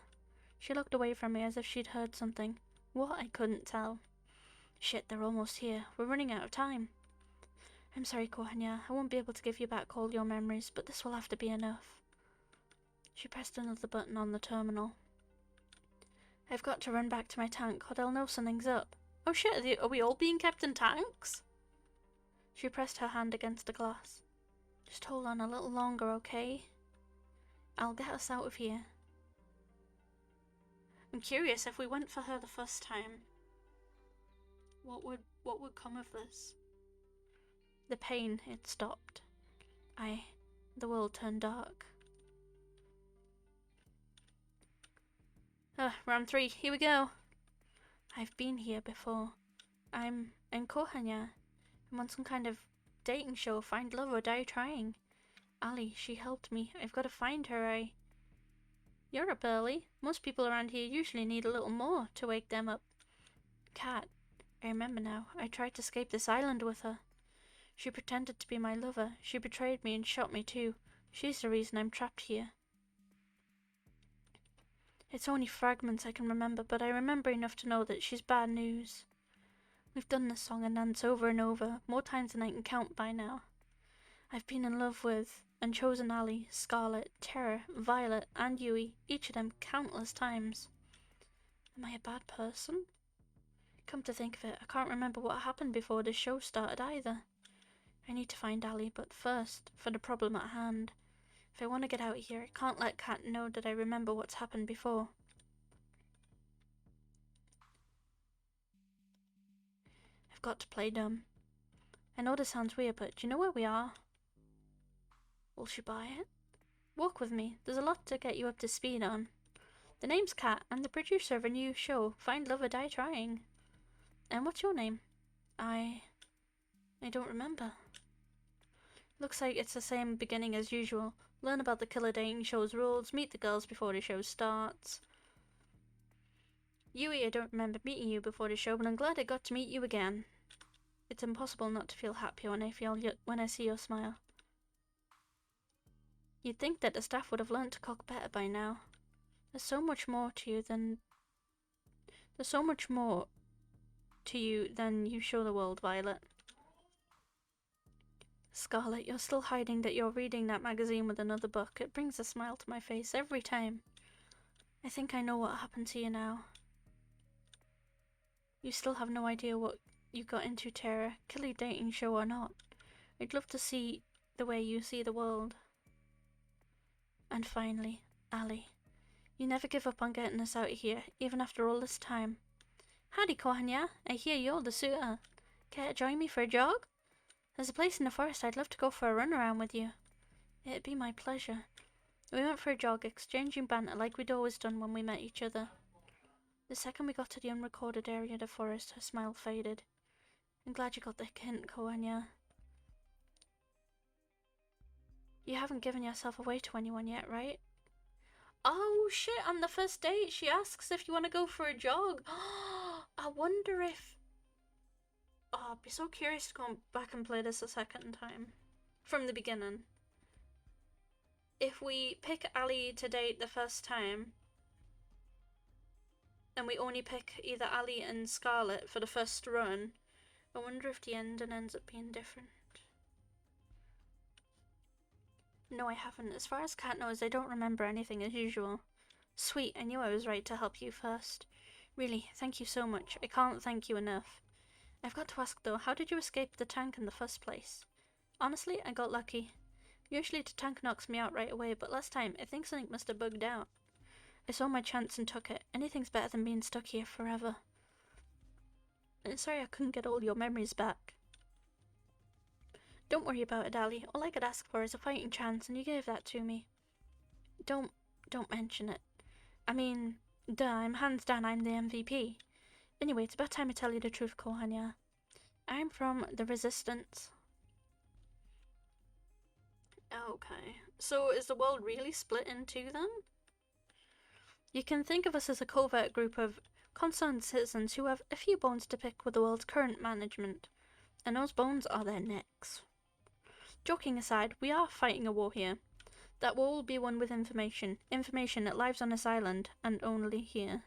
She looked away from me as if she'd heard something. What, I couldn't tell. Shit, they're almost here. We're running out of time. I'm sorry, Kohanya. I won't be able to give you back all your memories, but this will have to be enough. She pressed another button on the terminal. I've got to run back to my tank or they'll know something's up. Oh shit, are we all being kept in tanks? She pressed her hand against the glass. Just hold on a little longer, okay? I'll get us out of here. I'm curious, if we went for her the first time, what would come of this? The pain, it stopped. The world turned dark. Round 3, here we go. I've been here before. I'm Kohanya. I'm on some kind of dating show, find love or die trying. Ali, she helped me. I've got to find her. You're up early. Most people around here usually need a little more to wake them up. Kat, I remember now. I tried to escape this island with her. She pretended to be my lover. She betrayed me and shot me too. She's the reason I'm trapped here. It's only fragments I can remember, but I remember enough to know that she's bad news. We've done this song and dance over and over, more times than I can count by now. I've been in love with and chosen Ali, Scarlet, Terra, Violet, and Yui, each of them countless times. Am I a bad person? Come to think of it, I can't remember what happened before this show started either. I need to find Ali, but first, for the problem at hand. If I want to get out of here, I can't let Kat know that I remember what's happened before. I've got to play dumb. I know this sounds weird, but do you know where we are? Will she buy it? Walk with me. There's a lot to get you up to speed on. The name's Kat. I'm the producer of a new show, Find Love or Die Trying. And what's your name? I don't remember. Looks like it's the same beginning as usual. Learn about the killer dating show's rules, meet the girls before the show starts. Yui, I don't remember meeting you before the show, but I'm glad I got to meet you again. It's impossible not to feel happy when I see your smile. You'd think that the staff would have learned to cook better by now. There's so much more to you than you show the world, Violet. Scarlet, you're still hiding that you're reading that magazine with another book. It brings a smile to my face every time. I think I know what happened to you now. You still have no idea what you got into, Terra, killer dating show or not. I'd love to see the way you see the world. And finally, Ali. You never give up on getting us out of here, even after all this time. Howdy, Kohanya. I hear you're the suitor. Care to join me for a jog? There's a place in the forest I'd love to go for a run around with you. It'd be my pleasure. We went for a jog, exchanging banter like we'd always done when we met each other. The second we got to the unrecorded area of the forest, her smile faded. I'm glad you got the hint, Kohanya. You haven't given yourself away to anyone yet, right? Oh shit, on the first date she asks if you want to go for a jog. I wonder if... Oh, I'd be so curious to go back and play this a second time. From the beginning. If we pick Ali to date the first time, and we only pick either Ali and Scarlet for the first run, I wonder if the ending ends up being different. No, I haven't. As far as Kat knows, I don't remember anything as usual. Sweet, I knew I was right to help you first. Really, thank you so much. I can't thank you enough. I've got to ask though, how did you escape the tank in the first place? Honestly, I got lucky. Usually the tank knocks me out right away, but last time, I think something must have bugged out. I saw my chance and took it. Anything's better than being stuck here forever. I'm sorry I couldn't get all your memories back. Don't worry about it, Ali. All I could ask for is a fighting chance, and you gave that to me. Don't mention it. I mean, duh, I'm hands down, I'm the MVP. Anyway, it's about time I tell you the truth, Kohanya. I'm from the Resistance. Okay, so is the world really split in two then? You can think of us as a covert group of concerned citizens who have a few bones to pick with the world's current management, and those bones are their necks. Joking aside, we are fighting a war here. That war will be won with information. Information that lives on this island and only here.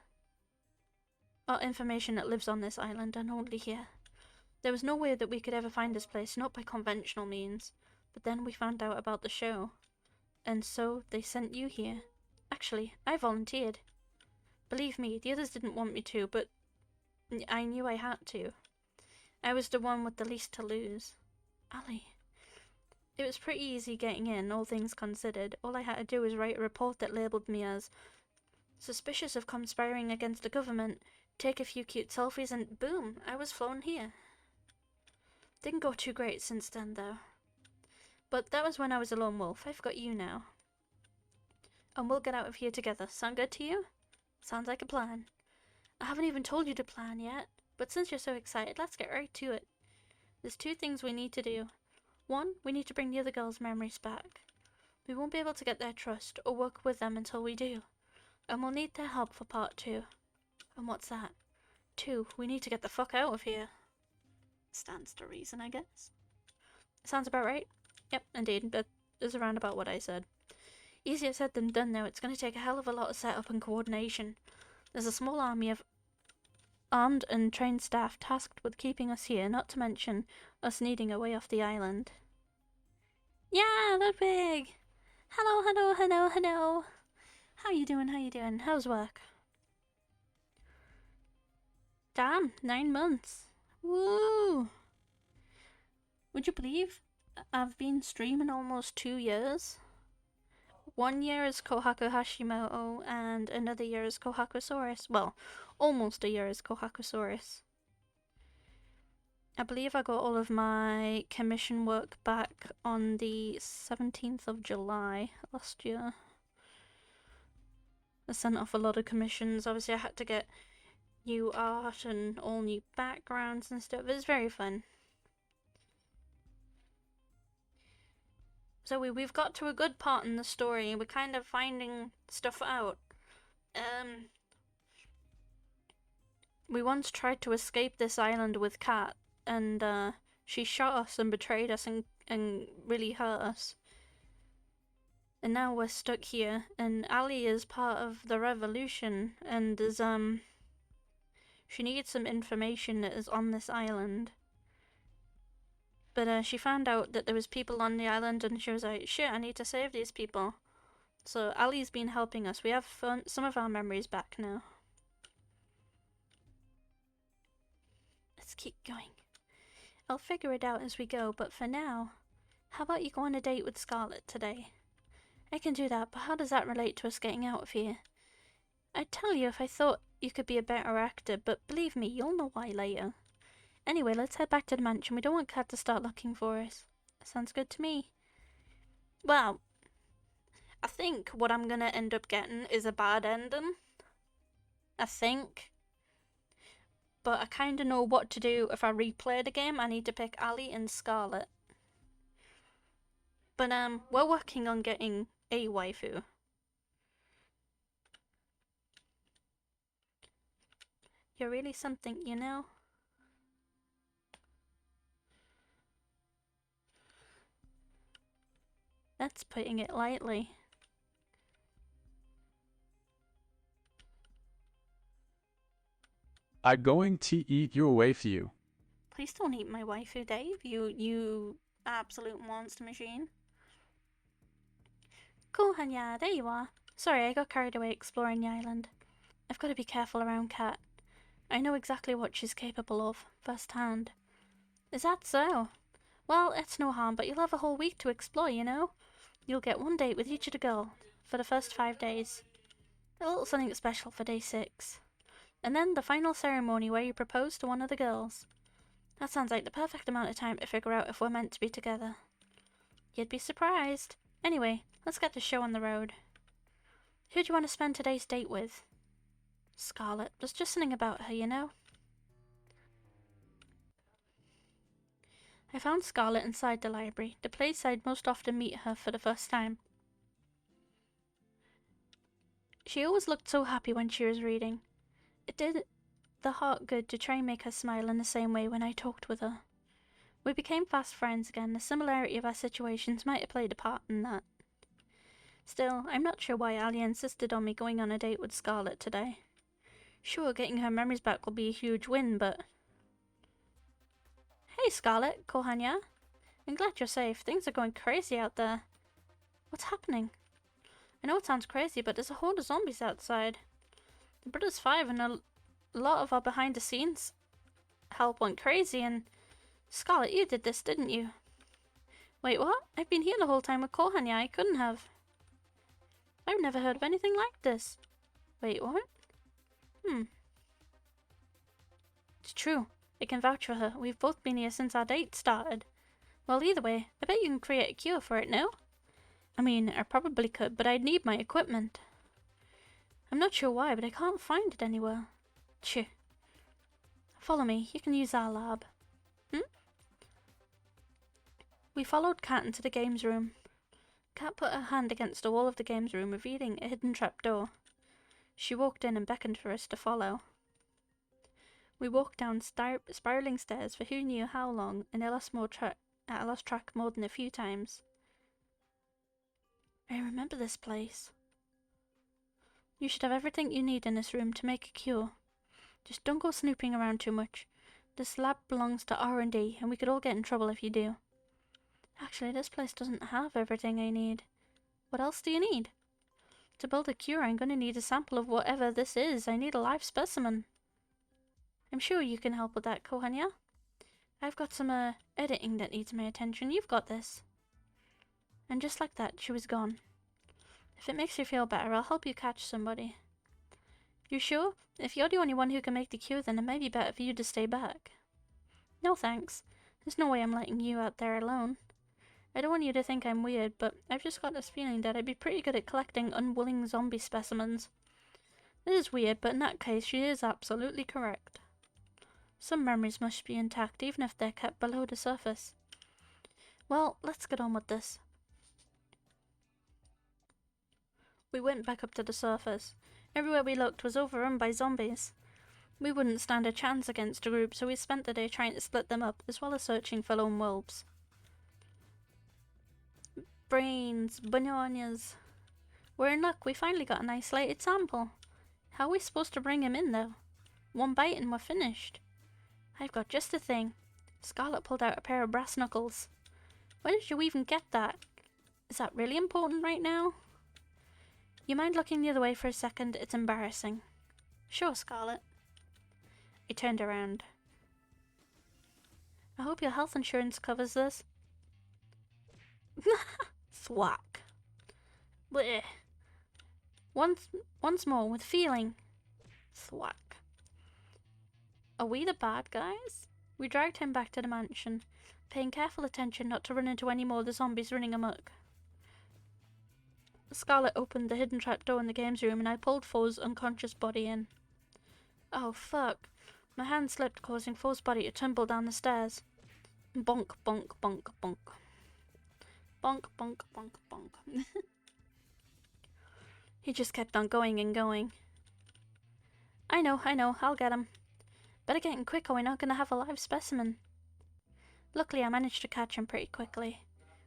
Or information that lives on this island and only here. There was no way that we could ever find this place, not by conventional means. But then we found out about the show. And so they sent you here. Actually, I volunteered. Believe me, the others didn't want me to, but I knew I had to. I was the one with the least to lose. Ali. It was pretty easy getting in, all things considered. All I had to do was write a report that labelled me as suspicious of conspiring against the government, take a few cute selfies, and boom, I was flown here. Didn't go too great since then, though. But that was when I was a lone wolf. I've got you now. And we'll get out of here together. Sound good to you? Sounds like a plan. I haven't even told you the plan yet, but since you're so excited, let's get right to it. There's 2 things we need to do. 1, we need to bring the other girls' memories back. We won't be able to get their trust or work with them until we do. And we'll need their help for part 2. And what's that? 2, we need to get the fuck out of here. Stands to reason, I guess. Sounds about right? Yep, indeed, that is around about what I said. Easier said than done, though. It's going to take a hell of a lot of setup and coordination. There's a small army of armed and trained staff tasked with keeping us here, not to mention us needing a way off the island. Yeah, Ludwig! Hello, hello, hello, hello! How you doing, how you doing? How's work? Damn, 9 months. Woo! Would you believe I've been streaming almost 2 years? 1 year as Kohaku Hashimoto and another year as Kohaku-Saurus. Well, almost a year as Kohaku-Saurus. I believe I got all of my commission work back on the 17th of July last year. I sent off a lot of commissions. Obviously I had to get new art and all new backgrounds and stuff. It was very fun. So we've got to a good part in the story. We're kind of finding stuff out. We once tried to escape this island with Kat, and she shot us and betrayed us and really hurt us. And now we're stuck here, and Ali is part of the revolution, and is she needs some information that is on this island. But she found out that there was people on the island, and she was like, shit, I need to save these people. So Ali's been helping us. We have some of our memories back now. Let's keep going. I'll figure it out as we go, but for now, how about you go on a date with Scarlet today? I can do that, but how does that relate to us getting out of here? I'd tell you if I thought you could be a better actor, but believe me, you'll know why later. Anyway, let's head back to the mansion. We don't want Kat to start looking for us. Sounds good to me. Well, I think what I'm gonna end up getting is a bad ending. I think. But I kinda know what to do if I replay the game. I need to pick Ali and Scarlet. But we're working on getting a waifu. You're really something, you know? That's putting it lightly. I'm going to eat your waifu. Please don't eat my waifu, Dave. You absolute monster machine. Cool, Hanya, there you are. Sorry, I got carried away exploring the island. I've got to be careful around Kat. I know exactly what she's capable of, firsthand. Is that so? Well, it's no harm, but you'll have a whole week to explore, you know? You'll get 1 date with each of the girls for the first 5 days. A little something special for day 6. And then the final ceremony where you propose to one of the girls. That sounds like the perfect amount of time to figure out if we're meant to be together. You'd be surprised. Anyway, let's get the show on the road. Who do you want to spend today's date with? Scarlet. There's just something about her, you know? I found Scarlet inside the library, the place I'd most often meet her for the first time. She always looked so happy when she was reading. It did the heart good to try and make her smile in the same way when I talked with her. We became fast friends again. The similarity of our situations might have played a part in that. Still, I'm not sure why Ali insisted on me going on a date with Scarlet today. Sure, getting her memories back will be a huge win, but... Hey Scarlet, Kohanya. I'm glad you're safe. Things are going crazy out there. What's happening? I know it sounds crazy, but there's a horde of zombies outside. The Brothers 5 and a lot of our behind the scenes help went crazy, and Scarlet, you did this, didn't you? Wait, what? I've been here the whole time with Kohanya. I couldn't have. I've never heard of anything like this. Wait, what? It's true. I can vouch for her. We've both been here since our date started. Well, either way, I bet you can create a cure for it, no? I mean, I probably could, but I'd need my equipment. I'm not sure why, but I can't find it anywhere. Tch. Follow me. You can use our lab. We followed Kat into the games room. Kat put her hand against the wall of the games room, revealing a hidden trapdoor. She walked in and beckoned for us to follow. We walked down spiraling stairs for who knew how long, and I lost track more than a few times. I remember this place. You should have everything you need in this room to make a cure. Just don't go snooping around too much. This lab belongs to R&D, and we could all get in trouble if you do. Actually, this place doesn't have everything I need. What else do you need? To build a cure, I'm going to need a sample of whatever this is. I need a live specimen. I'm sure you can help with that, Kohanya. I've got some editing that needs my attention. You've got this. And just like that, she was gone. If it makes you feel better, I'll help you catch somebody. You sure? If you're the only one who can make the cure, then it may be better for you to stay back. No thanks. There's no way I'm letting you out there alone. I don't want you to think I'm weird, but I've just got this feeling that I'd be pretty good at collecting unwilling zombie specimens. It is weird, but in that case, she is absolutely correct. Some memories must be intact, even if they're kept below the surface. Well, let's get on with this. We went back up to the surface. Everywhere we looked was overrun by zombies. We wouldn't stand a chance against a group, so we spent the day trying to split them up, as well as searching for lone wolves. Brains, bananas. We're in luck, we finally got an isolated sample. How are we supposed to bring him in, though? One bite and we're finished. I've got just the thing. Scarlet pulled out a pair of brass knuckles. Where did you even get that? Is that really important right now? You mind looking the other way for a second? It's embarrassing. Sure, Scarlet. I turned around. I hope your health insurance covers this. Thwack. Blech. Once more, with feeling. Thwack. Are we the bad guys? We dragged him back to the mansion, paying careful attention not to run into any more of the zombies running amok. Scarlet opened the hidden trapdoor in the games room and I pulled Foe's unconscious body in. Oh fuck. My hand slipped, causing Foe's body to tumble down the stairs. Bonk, bonk, bonk, bonk. Bonk, bonk, bonk, bonk. He just kept on going and going. I know, I'll get him. Better get in quick or we're not going to have a live specimen. Luckily, I managed to catch him pretty quickly.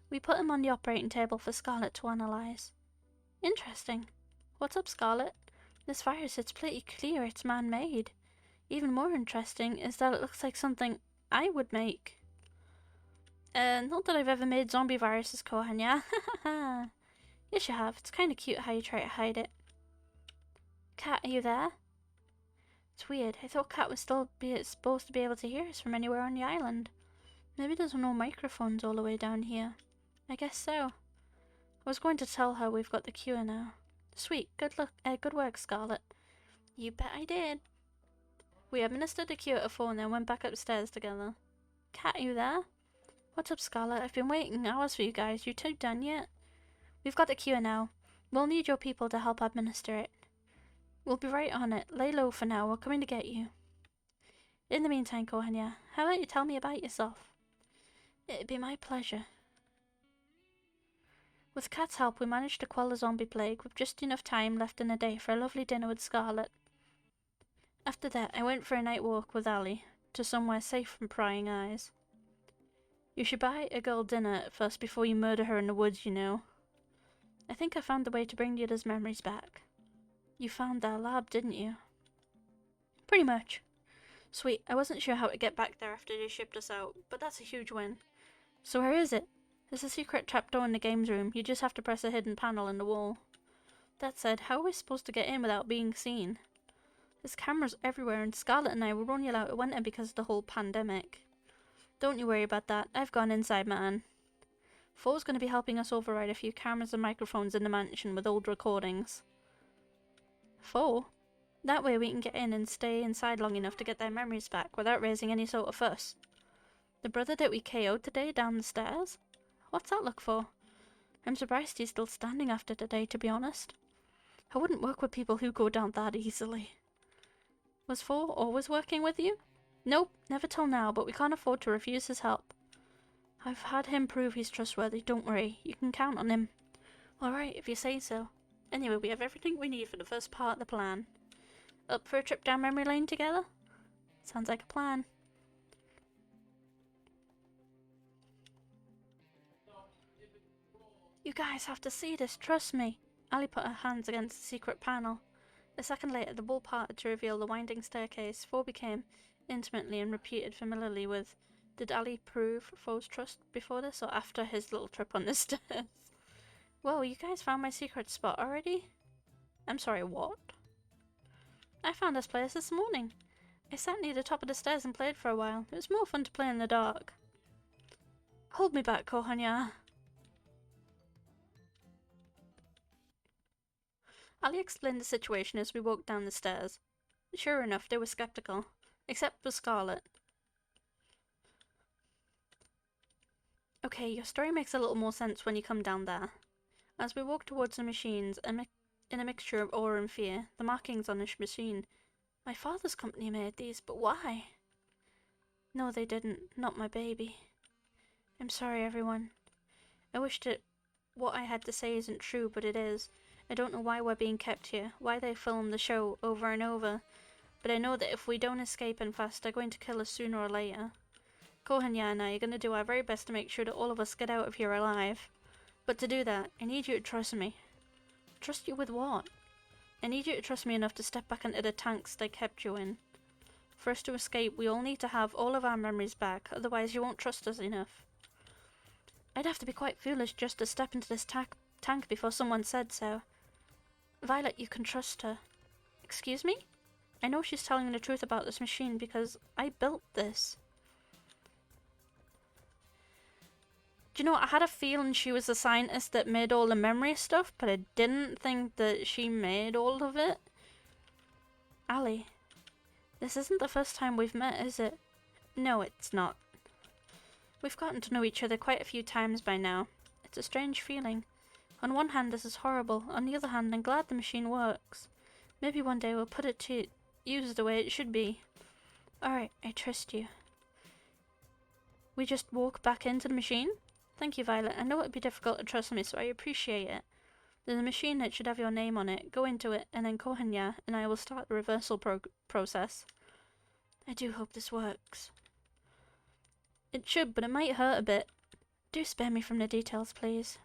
We put him on the operating table for Scarlet to analyze. Interesting. What's up, Scarlet? This virus, it's pretty clear it's man-made. Even more interesting is that it looks like something I would make. Not that I've ever made zombie viruses, Kohanya. Yes, you have. It's kind of cute how you try to hide it. Kat, are you there? It's weird. I thought Kat was still supposed to be able to hear us from anywhere on the island. Maybe there's no microphones all the way down here. I guess so. I was going to tell her we've got the cure now. Sweet. Good work, Scarlet. You bet I did. We administered the cure to Foe and then went back upstairs together. Kat, are you there? What's up, Scarlet? I've been waiting hours for you guys. You two done yet? We've got the cure now. We'll need your people to help administer it. We'll be right on it. Lay low for now. We're coming to get you. In the meantime, Kohanya, how about you tell me about yourself? It'd be my pleasure. With Kat's help, we managed to quell the zombie plague with just enough time left in the day for a lovely dinner with Scarlet. After that, I went for a night walk with Ali, to somewhere safe from prying eyes. You should buy a girl dinner first before you murder her in the woods, you know. I think I found the way to bring the others' memories back. You found their lab, didn't you? Pretty much. Sweet, I wasn't sure how to get back there after they shipped us out, but that's a huge win. So where is it? There's a secret trapdoor in the games room. You just have to press a hidden panel in the wall. That said, how are we supposed to get in without being seen? There's cameras everywhere, and Scarlet and I were only allowed to enter because of the whole pandemic. Don't you worry about that. I've gone inside, man. Four's going to be helping us override a few cameras and microphones in the mansion with old recordings. Four? That way we can get in and stay inside long enough to get their memories back without raising any sort of fuss. The brother that we KO'd today down the stairs? What's that look for? I'm surprised he's still standing after today, to be honest. I wouldn't work with people who go down that easily. Was Four always working with you? Nope, never till now, but we can't afford to refuse his help. I've had him prove he's trustworthy, don't worry. You can count on him. Alright, if you say so. Anyway, we have everything we need for the first part of the plan. Up for a trip down memory lane together? Sounds like a plan. You guys have to see this, trust me. Ali put her hands against the secret panel. A second later, the wall parted to reveal the winding staircase. Four became intimately and repeated familiarly with. Did Ali prove Foe's trust before this or after his little trip on the stairs? Whoa, you guys found my secret spot already? I'm sorry, what? I found this place this morning. I sat near the top of the stairs and played for a while. It was more fun to play in the dark. Hold me back, Kohanya. Ali explained the situation as we walked down the stairs. Sure enough, they were skeptical. Except for Scarlet. Okay, your story makes a little more sense when you come down there. As we walked towards the machines, in a mixture of awe and fear, the markings on each machine. My father's company made these, but why? No, they didn't. Not my baby. I'm sorry, everyone. I wish that what I had to say isn't true, but it is. I don't know why we're being kept here, why they film the show over and over, but I know that if we don't escape and fast, they're going to kill us sooner or later. Kohanya and I are going to do our very best to make sure that all of us get out of here alive. But to do that, I need you to trust me. Trust you with what? I need you to trust me enough to step back into the tanks they kept you in. For us to escape, we all need to have all of our memories back, otherwise you won't trust us enough. I'd have to be quite foolish just to step into this tank before someone said so. Violet, you can trust her. Excuse me? I know she's telling the truth about this machine because I built this. Do you know what? I had a feeling she was the scientist that made all the memory stuff, but I didn't think that she made all of it. Ali, this isn't the first time we've met, is it? No, it's not. We've gotten to know each other quite a few times by now. It's a strange feeling. On one hand, this is horrible. On the other hand, I'm glad the machine works. Maybe one day we'll put it to use the way it should be. Alright, I trust you. We just walk back into the machine? Thank you, Violet. I know it'd be difficult to trust me, so I appreciate it. There's a machine that should have your name on it. Go into it, and then Kohanya and I will start the reversal process. I do hope this works. It should, but it might hurt a bit. Do spare me from the details, please.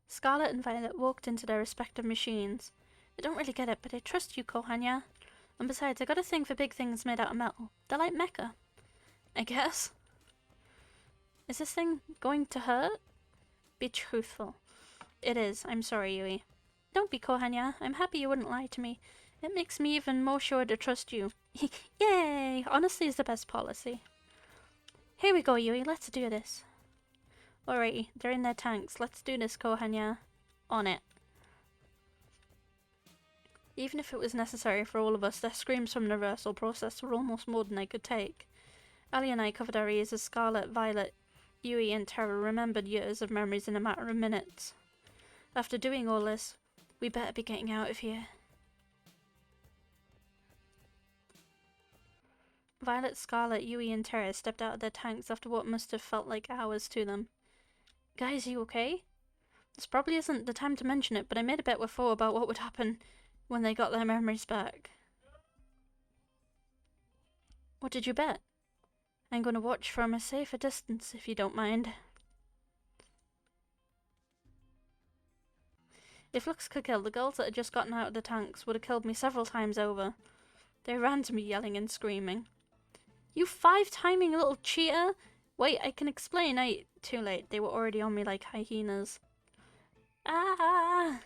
Scarlet and Violet walked into their respective machines. I don't really get it, but I trust you, Kohanya. And besides, I got a thing for big things made out of metal. They're like mecha. I guess. Is this thing going to hurt? Be truthful. It is. I'm sorry, Yui. Don't be, Kohanya. I'm happy you wouldn't lie to me. It makes me even more sure to trust you. Yay! Honesty is the best policy. Here we go, Yui. Let's do this. Alrighty, they're in their tanks. Let's do this, Kohanya. On it. Even if it was necessary for all of us, their screams from the reversal process were almost more than I could take. Ali and I covered our ears as Scarlet, Violet, Yui and Terra remembered years of memories in a matter of minutes. After doing all this, we better be getting out of here. Violet, Scarlet, Yui and Terra stepped out of their tanks after what must have felt like hours to them. Guys, you okay? This probably isn't the time to mention it, but I made a bet with Four about what would happen when they got their memories back. What did you bet? I'm going to watch from a safer distance, if you don't mind. If looks could kill, the girls that had just gotten out of the tanks would have killed me several times over. They ran to me yelling and screaming. You 5-timing little cheater! Wait, I can explain. Too late. They were already on me like hyenas. Ah!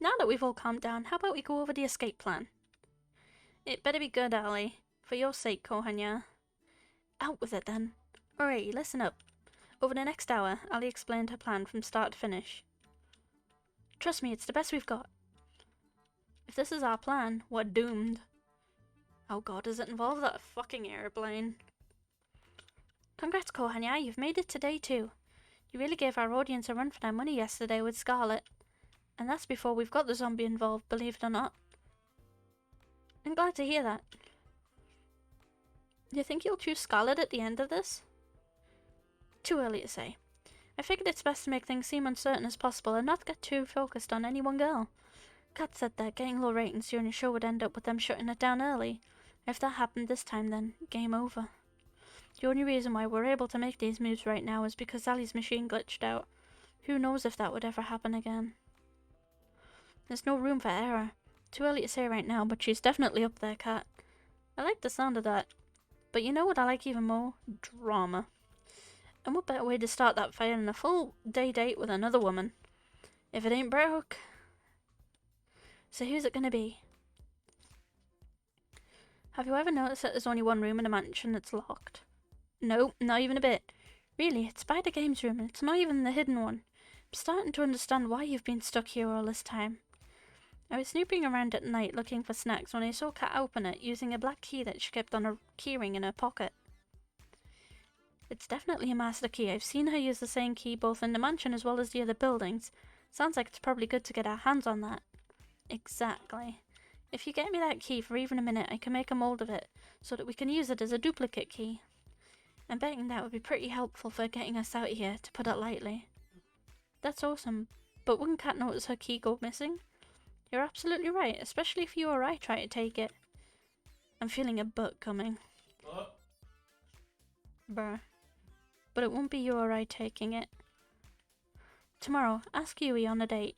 Now that we've all calmed down, how about we go over the escape plan? It better be good, Ali. For your sake, Kohanya. Out with it, then. Alright, listen up. Over the next hour, Ali explained her plan from start to finish. Trust me, it's the best we've got. If this is our plan, we're doomed. Oh god, does it involve that fucking airplane? Congrats, Kohanya, you've made it today too. You really gave our audience a run for their money yesterday with Scarlet. And that's before we've got the zombie involved, believe it or not. I'm glad to hear that. You think you'll choose Scarlet at the end of this? Too early to say. I figured it's best to make things seem uncertain as possible and not get too focused on any one girl. Kat said that getting low ratings during a show would end up with them shutting it down early. If that happened this time, then game over. The only reason why we're able to make these moves right now is because Sally's machine glitched out. Who knows if that would ever happen again. There's no room for error. Too early to say right now, but she's definitely up there, Kat. I like the sound of that. But you know what I like even more? Drama. And what better way to start that fight than a full day date with another woman? If it ain't broke. So who's it gonna be? Have you ever noticed that there's only one room in a mansion that's locked? No, not even a bit. Really, it's by the games room and it's not even the hidden one. I'm starting to understand why you've been stuck here all this time. I was snooping around at night looking for snacks when I saw Kat open it using a black key that she kept on a keyring in her pocket. It's definitely a master key. I've seen her use the same key both in the mansion as well as the other buildings. Sounds like it's probably good to get our hands on that. Exactly. If you get me that key for even a minute, I can make a mold of it, so that we can use it as a duplicate key. I'm betting that would be pretty helpful for getting us out of here, to put it lightly. That's awesome, but wouldn't Kat notice her key go missing? You're absolutely right, especially if you or I try to take it. I'm feeling a butt coming. Bruh. But it won't be you or I taking it. Tomorrow, ask Yui on a date.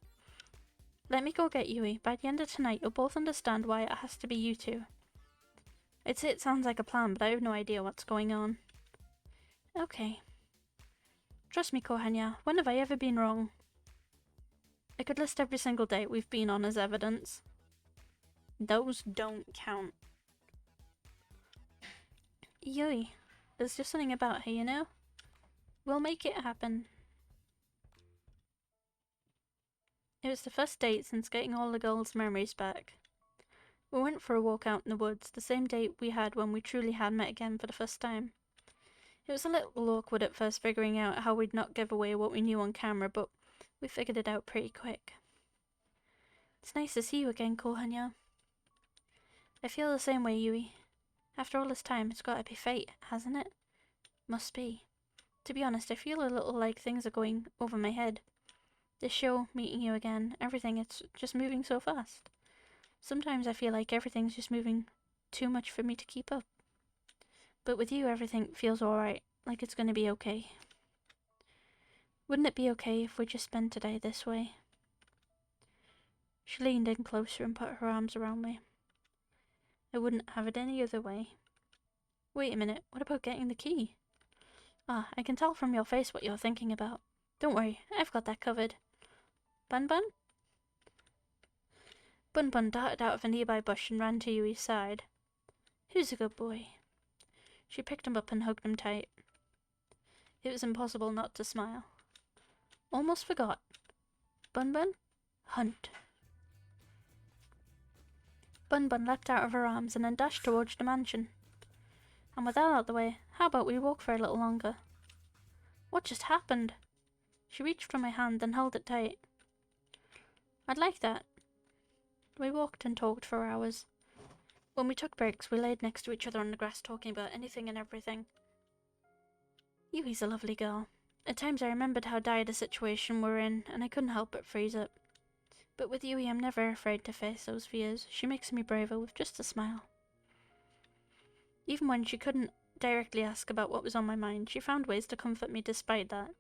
Let me go get Yui. By the end of tonight, you'll both understand why it has to be you two. I'd say it sounds like a plan, but I have no idea what's going on. Okay. Trust me, Kohanya, when have I ever been wrong? I could list every single date we've been on as evidence. Those don't count. Yui, there's just something about her, you know? We'll make it happen. It was the first date since getting all the girls' memories back. We went for a walk out in the woods, the same date we had when we truly had met again for the first time. It was a little awkward at first figuring out how we'd not give away what we knew on camera, but we figured it out pretty quick. It's nice to see you again, Kohanya. I feel the same way, Yui. After all this time, it's gotta be fate, hasn't it? Must be. To be honest, I feel a little like things are going over my head. This show, meeting you again, everything, it's just moving so fast. Sometimes I feel like everything's just moving too much for me to keep up. But with you, everything feels alright, like it's gonna be okay. Wouldn't it be okay if we just spent today this way? She leaned in closer and put her arms around me. I wouldn't have it any other way. Wait a minute, what about getting the key? Ah, I can tell from your face what you're thinking about. Don't worry, I've got that covered. Bun Bun? Bun Bun darted out of a nearby bush and ran to Yui's side. Who's a good boy? She picked him up and hugged him tight. It was impossible not to smile. Almost forgot. Bun Bun? Hunt. Bun Bun leapt out of her arms and then dashed towards the mansion. And with that out of the way, how about we walk for a little longer? What just happened? She reached for my hand and held it tight. I'd like that. We walked and talked for hours. When we took breaks, we laid next to each other on the grass talking about anything and everything. Yui's a lovely girl. At times I remembered how dire the situation we're in, and I couldn't help but freeze up. But with Yui, I'm never afraid to face those fears. She makes me braver with just a smile. Even when she couldn't directly ask about what was on my mind, she found ways to comfort me despite that.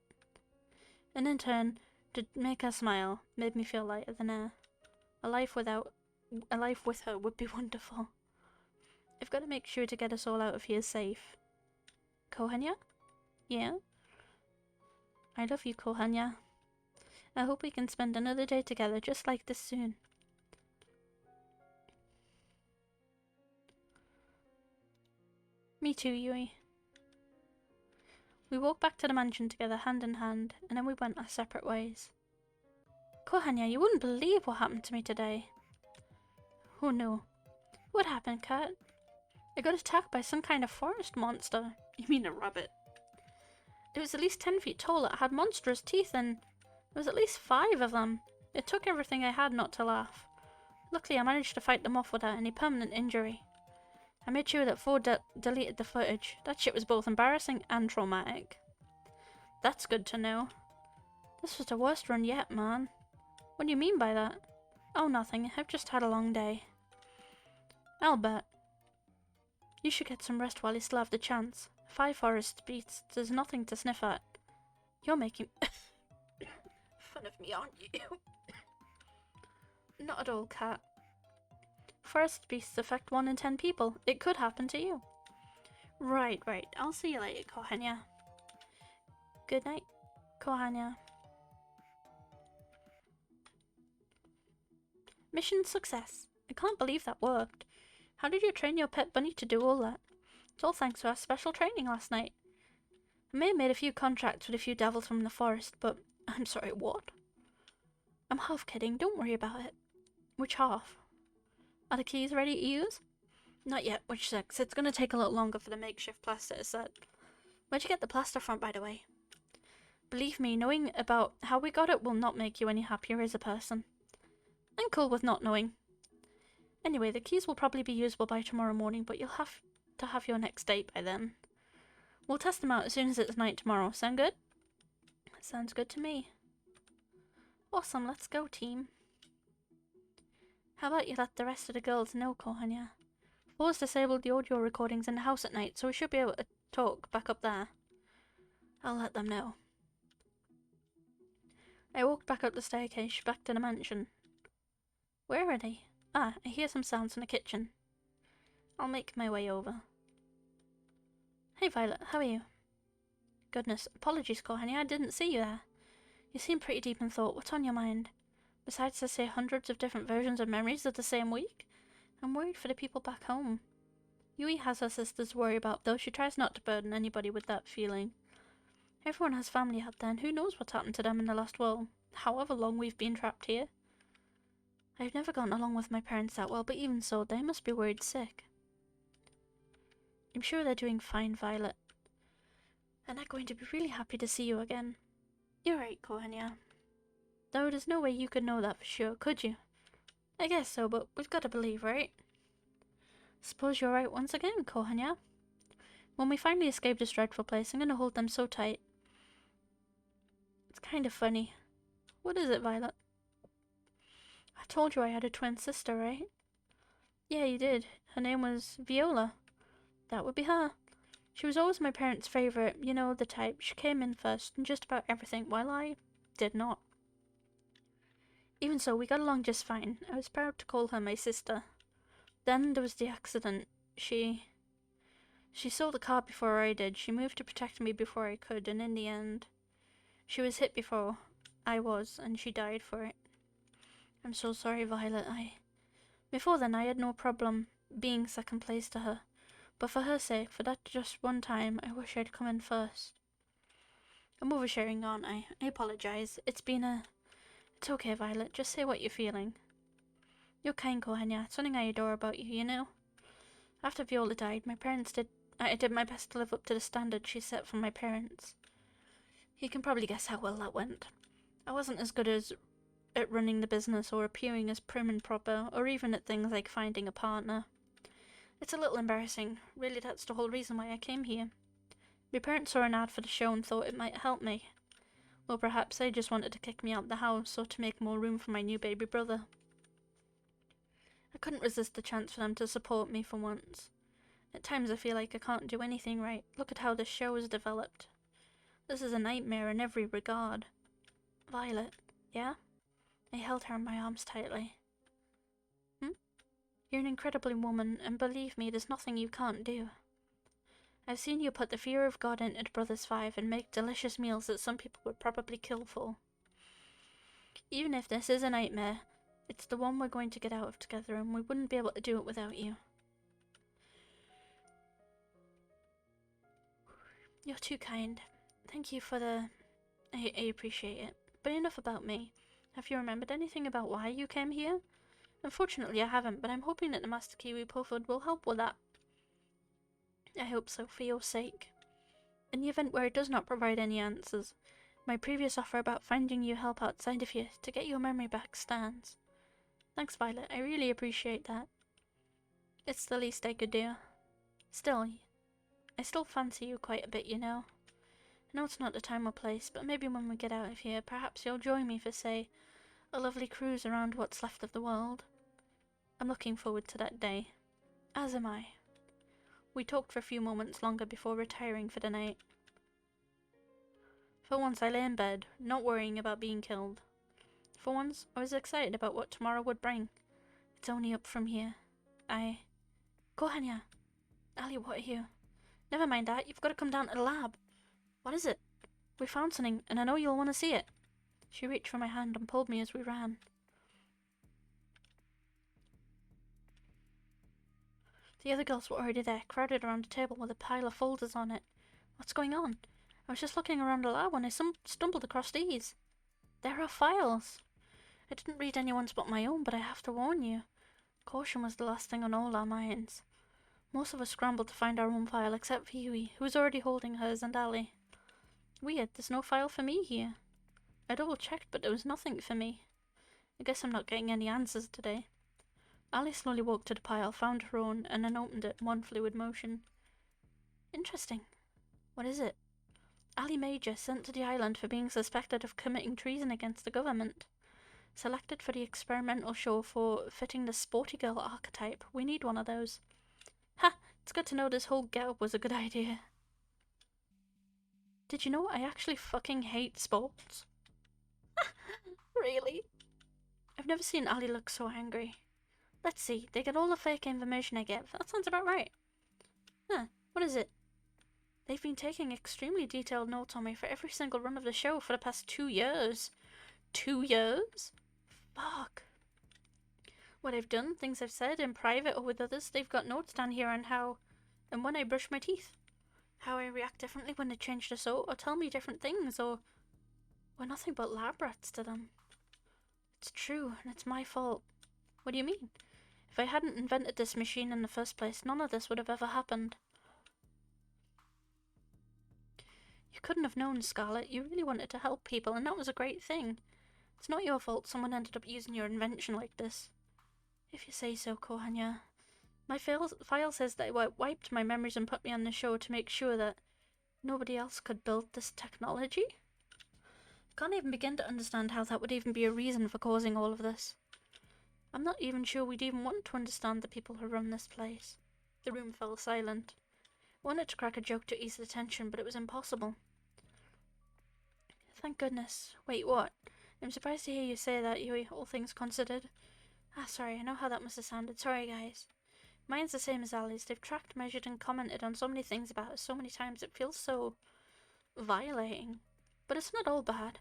And in turn, to make her smile made me feel lighter than air. A life with her would be wonderful. I've got to make sure to get us all out of here safe. Kohanya? Yeah? I love you, Kohanya. I hope we can spend another day together just like this soon. Me too, Yui. We walked back to the mansion together, hand in hand, and then we went our separate ways. Kohanya, you wouldn't believe what happened to me today. Oh no. What happened, Kat? I got attacked by some kind of forest monster. You mean a rabbit? It was at least 10 feet tall, it had monstrous teeth, and there was at least 5 of them. It took everything I had not to laugh. Luckily, I managed to fight them off without any permanent injury. I made sure that 4 deleted the footage. That shit was both embarrassing and traumatic. That's good to know. This was the worst run yet, man. What do you mean by that? Oh, nothing. I've just had a long day. I'll bet. You should get some rest while you still have the chance. 5 forest beasts is nothing to sniff at. You're making fun of me, aren't you? Not at all, Kat. Forest beasts affect 1 in 10 people. It could happen to you. Right. I'll see you later, Kohanya. Good night, Kohanya. Mission success. I can't believe that worked. How did you train your pet bunny to do all that? It's all thanks to our special training last night. I may have made a few contracts with a few devils from the forest, but I'm sorry, what? I'm half kidding, don't worry about it. Which half? Are the keys ready to use? Not yet, which sucks. It's gonna take a little longer for the makeshift plaster set. Where'd you get the plaster from, by the way? Believe me, knowing about how we got it will not make you any happier as a person. I'm cool with not knowing. Anyway, the keys will probably be usable by tomorrow morning, but you'll have to have your next date by then. We'll test them out as soon as it's night tomorrow. Sound good? Sounds good to me. Awesome, let's go, team. How about you let the rest of the girls know, Kohanya? 4's disabled the audio recordings in the house at night, so we should be able to talk back up there. I'll let them know. I walked back up the staircase, back to the mansion. Where are they? Ah, I hear some sounds in the kitchen. I'll make my way over. Hey Violet, how are you? Goodness, apologies, Kohanya, I didn't see you there. You seem pretty deep in thought. What's on your mind? Besides, I say hundreds of different versions of memories of the same week. I'm worried for the people back home. Yui has her sisters to worry about, though she tries not to burden anybody with that feeling. Everyone has family out there, and who knows what's happened to them in the last world, however long we've been trapped here. I've never gotten along with my parents that well, but even so, they must be worried sick. I'm sure they're doing fine, Violet. And they're going to be really happy to see you again. You're right, Kohanya. Though there's no way you could know that for sure, could you? I guess so, but we've got to believe, right? Suppose you're right once again, Kohanya. When we finally escape this dreadful place, I'm going to hold them so tight. It's kind of funny. What is it, Violet? I told you I had a twin sister, right? Yeah, you did. Her name was Viola. That would be her. She was always my parents' favourite, you know, the type. She came in first in just about everything, while I did not. Even so, we got along just fine. I was proud to call her my sister. Then there was the accident. She sold the car before I did. She moved to protect me before I could, and in the end, she was hit before I was, and she died for it. I'm so sorry, Violet. Before then, I had no problem being second place to her. But for her sake, for that just one time, I wish I'd come in first. I'm oversharing, aren't I? I apologise. It's okay, Violet. Just say what you're feeling. You're kind, Kohanya. It's something I adore about you, you know? After Viola died, I did my best to live up to the standard she set for my parents. You can probably guess how well that went. I wasn't as good at running the business or appearing as prim and proper, or even at things like finding a partner. It's a little embarrassing. Really, that's the whole reason why I came here. My parents saw an ad for the show and thought it might help me. Or perhaps they just wanted to kick me out of the house or to make more room for my new baby brother. I couldn't resist the chance for them to support me for once. At times I feel like I can't do anything right. Look at how this show has developed. This is a nightmare in every regard. Violet, yeah? I held her in my arms tightly. You're an incredible woman, and believe me, there's nothing you can't do. I've seen you put the fear of God into Brothers 5 and make delicious meals that some people would probably kill for. Even if this is a nightmare, it's the one we're going to get out of together, and we wouldn't be able to do it without you. You're too kind. Thank you for the... I appreciate it. But enough about me. Have you remembered anything about why you came here? Unfortunately, I haven't, but I'm hoping that the Master Kiwi Pufford will help with that. I hope so, for your sake. In the event where it does not provide any answers, my previous offer about finding you help outside of here to get your memory back stands. Thanks, Violet. I really appreciate that. It's the least I could do. Still, I still fancy you quite a bit, you know. I know it's not the time or place, but maybe when we get out of here, perhaps you'll join me for, say, a lovely cruise around what's left of the world. I'm looking forward to that day. As am I. We talked for a few moments longer before retiring for the night. For once I lay in bed, not worrying about being killed. For once, I was excited about what tomorrow would bring. It's only up from here. Kohanya! Ali, what are you? Never mind that, you've got to come down to the lab. What is it? We found something, and I know you'll want to see it. She reached for my hand and pulled me as we ran. The other girls were already there, crowded around a table with a pile of folders on it. What's going on? I was just looking around the lab when I stumbled across these. There are files. I didn't read anyone's but my own, but I have to warn you. Caution was the last thing on all our minds. Most of us scrambled to find our own file, except for Yui, who was already holding hers, and Ali. Weird, there's no file for me here. I double-checked, but there was nothing for me. I guess I'm not getting any answers today. Ali slowly walked to the pile, found her own, and then opened it in one fluid motion. Interesting. What is it? Ali Major, sent to the island for being suspected of committing treason against the government. Selected for the experimental show for fitting the sporty girl archetype. We need one of those. Ha! It's good to know this whole get-up was a good idea. Did you know I actually fucking hate sports? Really? I've never seen Ali look so angry. Let's see, they get all the fake information I get. That sounds about right. Huh, what is it? They've been taking extremely detailed notes on me for every single run of the show for the past 2 years. 2 years? Fuck. What I've done, things I've said in private or with others, they've got notes down here on how and when I brush my teeth. How I react differently when they change the soap or tell me different things, or we're nothing but lab rats to them. It's true, and it's my fault. What do you mean? If I hadn't invented this machine in the first place, none of this would have ever happened. You couldn't have known, Scarlet. You really wanted to help people, and that was a great thing. It's not your fault someone ended up using your invention like this. If you say so, Kohanya. My file says that I wiped my memories and put me on the show to make sure that nobody else could build this technology? I can't even begin to understand how that would even be a reason for causing all of this. I'm not even sure we'd even want to understand the people who run this place. The room fell silent. I wanted to crack a joke to ease the tension, but it was impossible. Thank goodness. Wait, what? I'm surprised to hear you say that, Yui, all things considered. Sorry, I know how that must have sounded. Sorry, guys. Mine's the same as Ali's. They've tracked, measured, and commented on so many things about us so many times it feels so violating. But it's not all bad.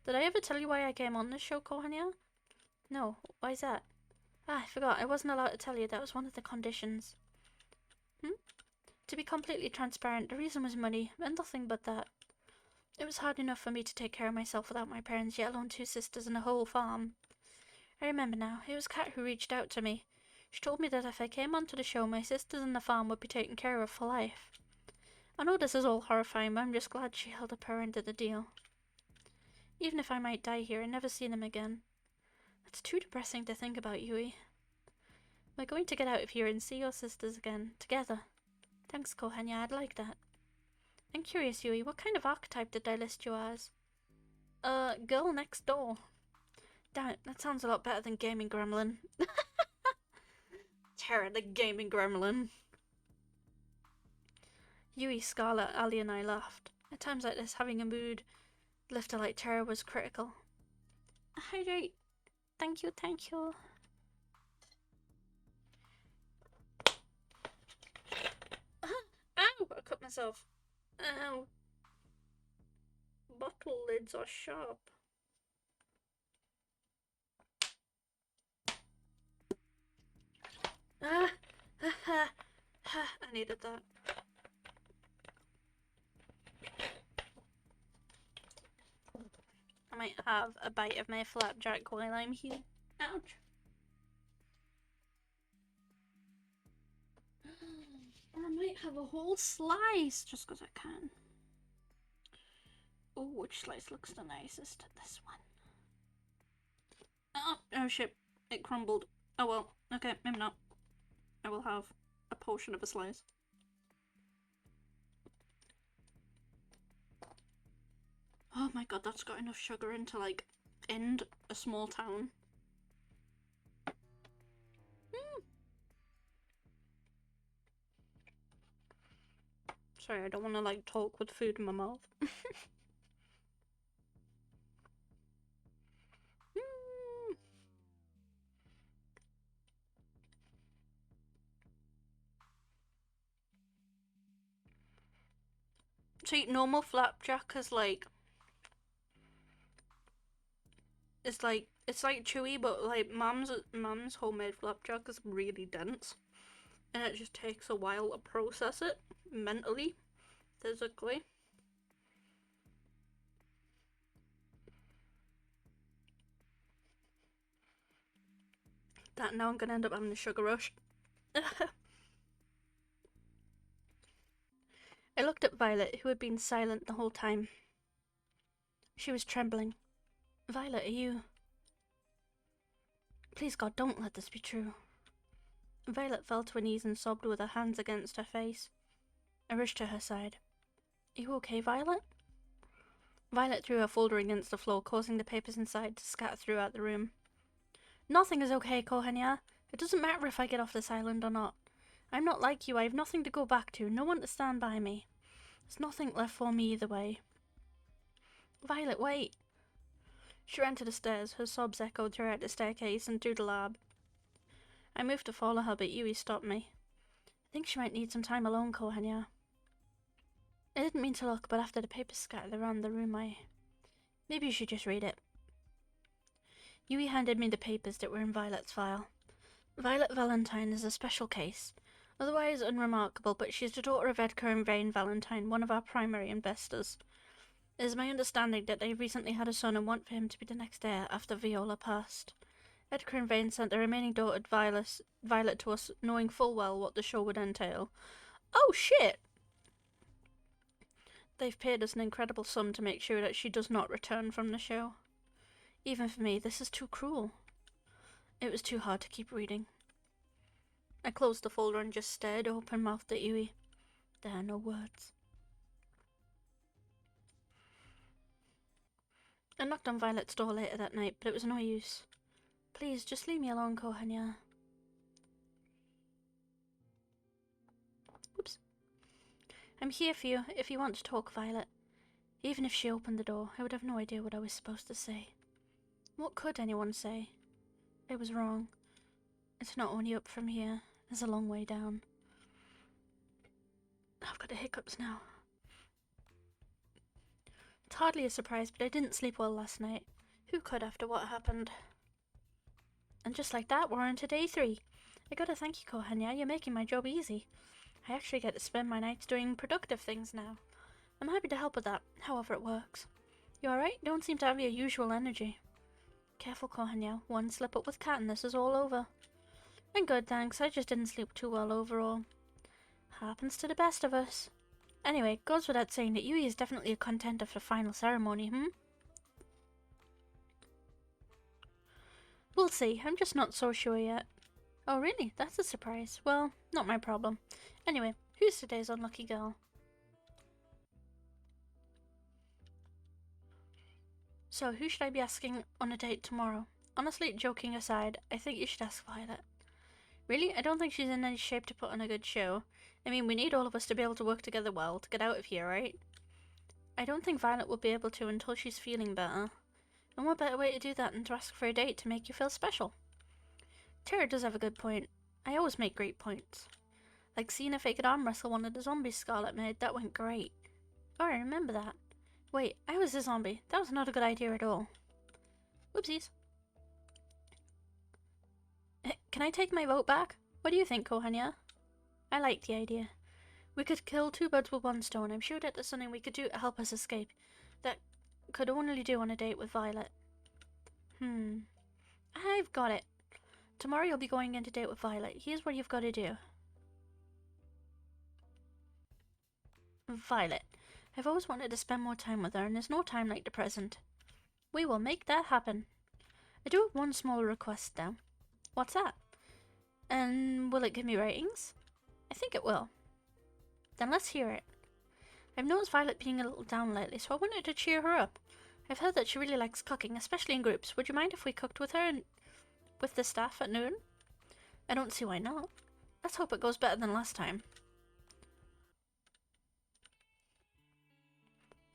Did I ever tell you why I came on this show, Kohanya? No. Why's that? I forgot. I wasn't allowed to tell you. That was one of the conditions. To be completely transparent, the reason was money, and nothing but that. It was hard enough for me to take care of myself without my parents, yet alone 2 sisters and a whole farm. I remember now. It was Kat who reached out to me. She told me that if I came onto the show, my sisters and the farm would be taken care of for life. I know this is all horrifying, but I'm just glad she held up her end of the deal. Even if I might die here and never see them again. It's too depressing to think about, Yui. We're going to get out of here and see your sisters again, together. Thanks, Kohanya, I'd like that. I'm curious, Yui, what kind of archetype did I list you as? Girl next door. Damn it, that sounds a lot better than Gaming Gremlin. Terror, the Gaming Gremlin. Yui, Scarlet, Ali and I laughed. At times like this, having a mood lifter like Terror was critical. Hydrate. Thank you, thank you. Ow! Ow, I cut myself. Ow. Bottle lids are sharp. Ah! I needed that. I might have a bite of my flapjack while I'm here. Ouch. Or I might have a whole slice just because I can. Oh, which slice looks the nicest? This one. Oh shit. It crumbled. Oh well. Okay, maybe not. I will have a portion of a slice. Oh my god, that's got enough sugar in to like end a small town. Sorry, I don't want to like talk with food in my mouth. See, normal flapjack is like it's like chewy, but like mum's homemade flapjack is really dense, and it just takes a while to process it mentally, physically. That now I'm gonna end up having a sugar rush. I looked at Violet, who had been silent the whole time. She was trembling. Violet, are you... Please God, don't let this be true. Violet fell to her knees and sobbed with her hands against her face. I rushed to her side. Are you okay, Violet? Violet threw her folder against the floor, causing the papers inside to scatter throughout the room. Nothing is okay, Kohanya. It doesn't matter if I get off this island or not. I'm not like you. I have nothing to go back to, no one to stand by me. There's nothing left for me either way. Violet, wait. She ran to the stairs. Her sobs echoed throughout the staircase and through the lab. I moved to follow her, but Yui stopped me. I think she might need some time alone, Kohanya. I didn't mean to look, but after the papers scattered around the room, Maybe you should just read it. Yui handed me the papers that were in Violet's file. Violet Valentine is a special case. Otherwise unremarkable, but she is the daughter of Edgar and Vane Valentine, one of our primary investors. It is my understanding that they recently had a son and want for him to be the next heir after Viola passed. Edgar and Vane sent the remaining daughter Violet to us, knowing full well what the show would entail. Oh shit! They've paid us an incredible sum to make sure that she does not return from the show. Even for me, this is too cruel. It was too hard to keep reading. I closed the folder and just stared open-mouthed at Yui. There are no words. I knocked on Violet's door later that night, but it was no use. Please, just leave me alone, Kohanya. Whoops. I'm here for you, if you want to talk, Violet. Even if she opened the door, I would have no idea what I was supposed to say. What could anyone say? I was wrong. It's not only up from here. There's a long way down. I've got the hiccups now. It's hardly a surprise, but I didn't sleep well last night. Who could after what happened? And just like that, we're on to day 3. I gotta thank you, Kohanya. You're making my job easy. I actually get to spend my nights doing productive things now. I'm happy to help with that, however it works. You alright? Don't seem to have your usual energy. Careful, Kohanya. One slip up with Cat and this is all over. I'm good, thanks. I just didn't sleep too well overall. Happens to the best of us. Anyway, goes without saying that Yui is definitely a contender for the final ceremony, We'll see. I'm just not so sure yet. Oh, really? That's a surprise. Well, not my problem. Anyway, who's today's unlucky girl? So, who should I be asking on a date tomorrow? Honestly, joking aside, I think you should ask Violet. Really? I don't think she's in any shape to put on a good show. I mean, we need all of us to be able to work together well to get out of here, right? I don't think Violet will be able to until she's feeling better. And what better way to do that than to ask for a date to make you feel special? Tara does have a good point. I always make great points. Like seeing if I could arm wrestle one of the zombies Scarlet made. That went great. Oh, I remember that. Wait, I was a zombie. That was not a good idea at all. Whoopsies. Can I take my vote back? What do you think, Kohanya? I like the idea. We could kill 2 birds with 1 stone. I'm sure that there's something we could do to help us escape. That could only do on a date with Violet. I've got it. Tomorrow you'll be going on a date with Violet. Here's what you've got to do. Violet. I've always wanted to spend more time with her, and there's no time like the present. We will make that happen. I do have one small request, though. What's that? And will it give me ratings? I think it will. Then let's hear it. I've noticed Violet being a little down lately, so I wanted to cheer her up. I've heard that she really likes cooking, especially in groups. Would you mind if we cooked with her and with the staff at noon? I don't see why not. Let's hope it goes better than last time.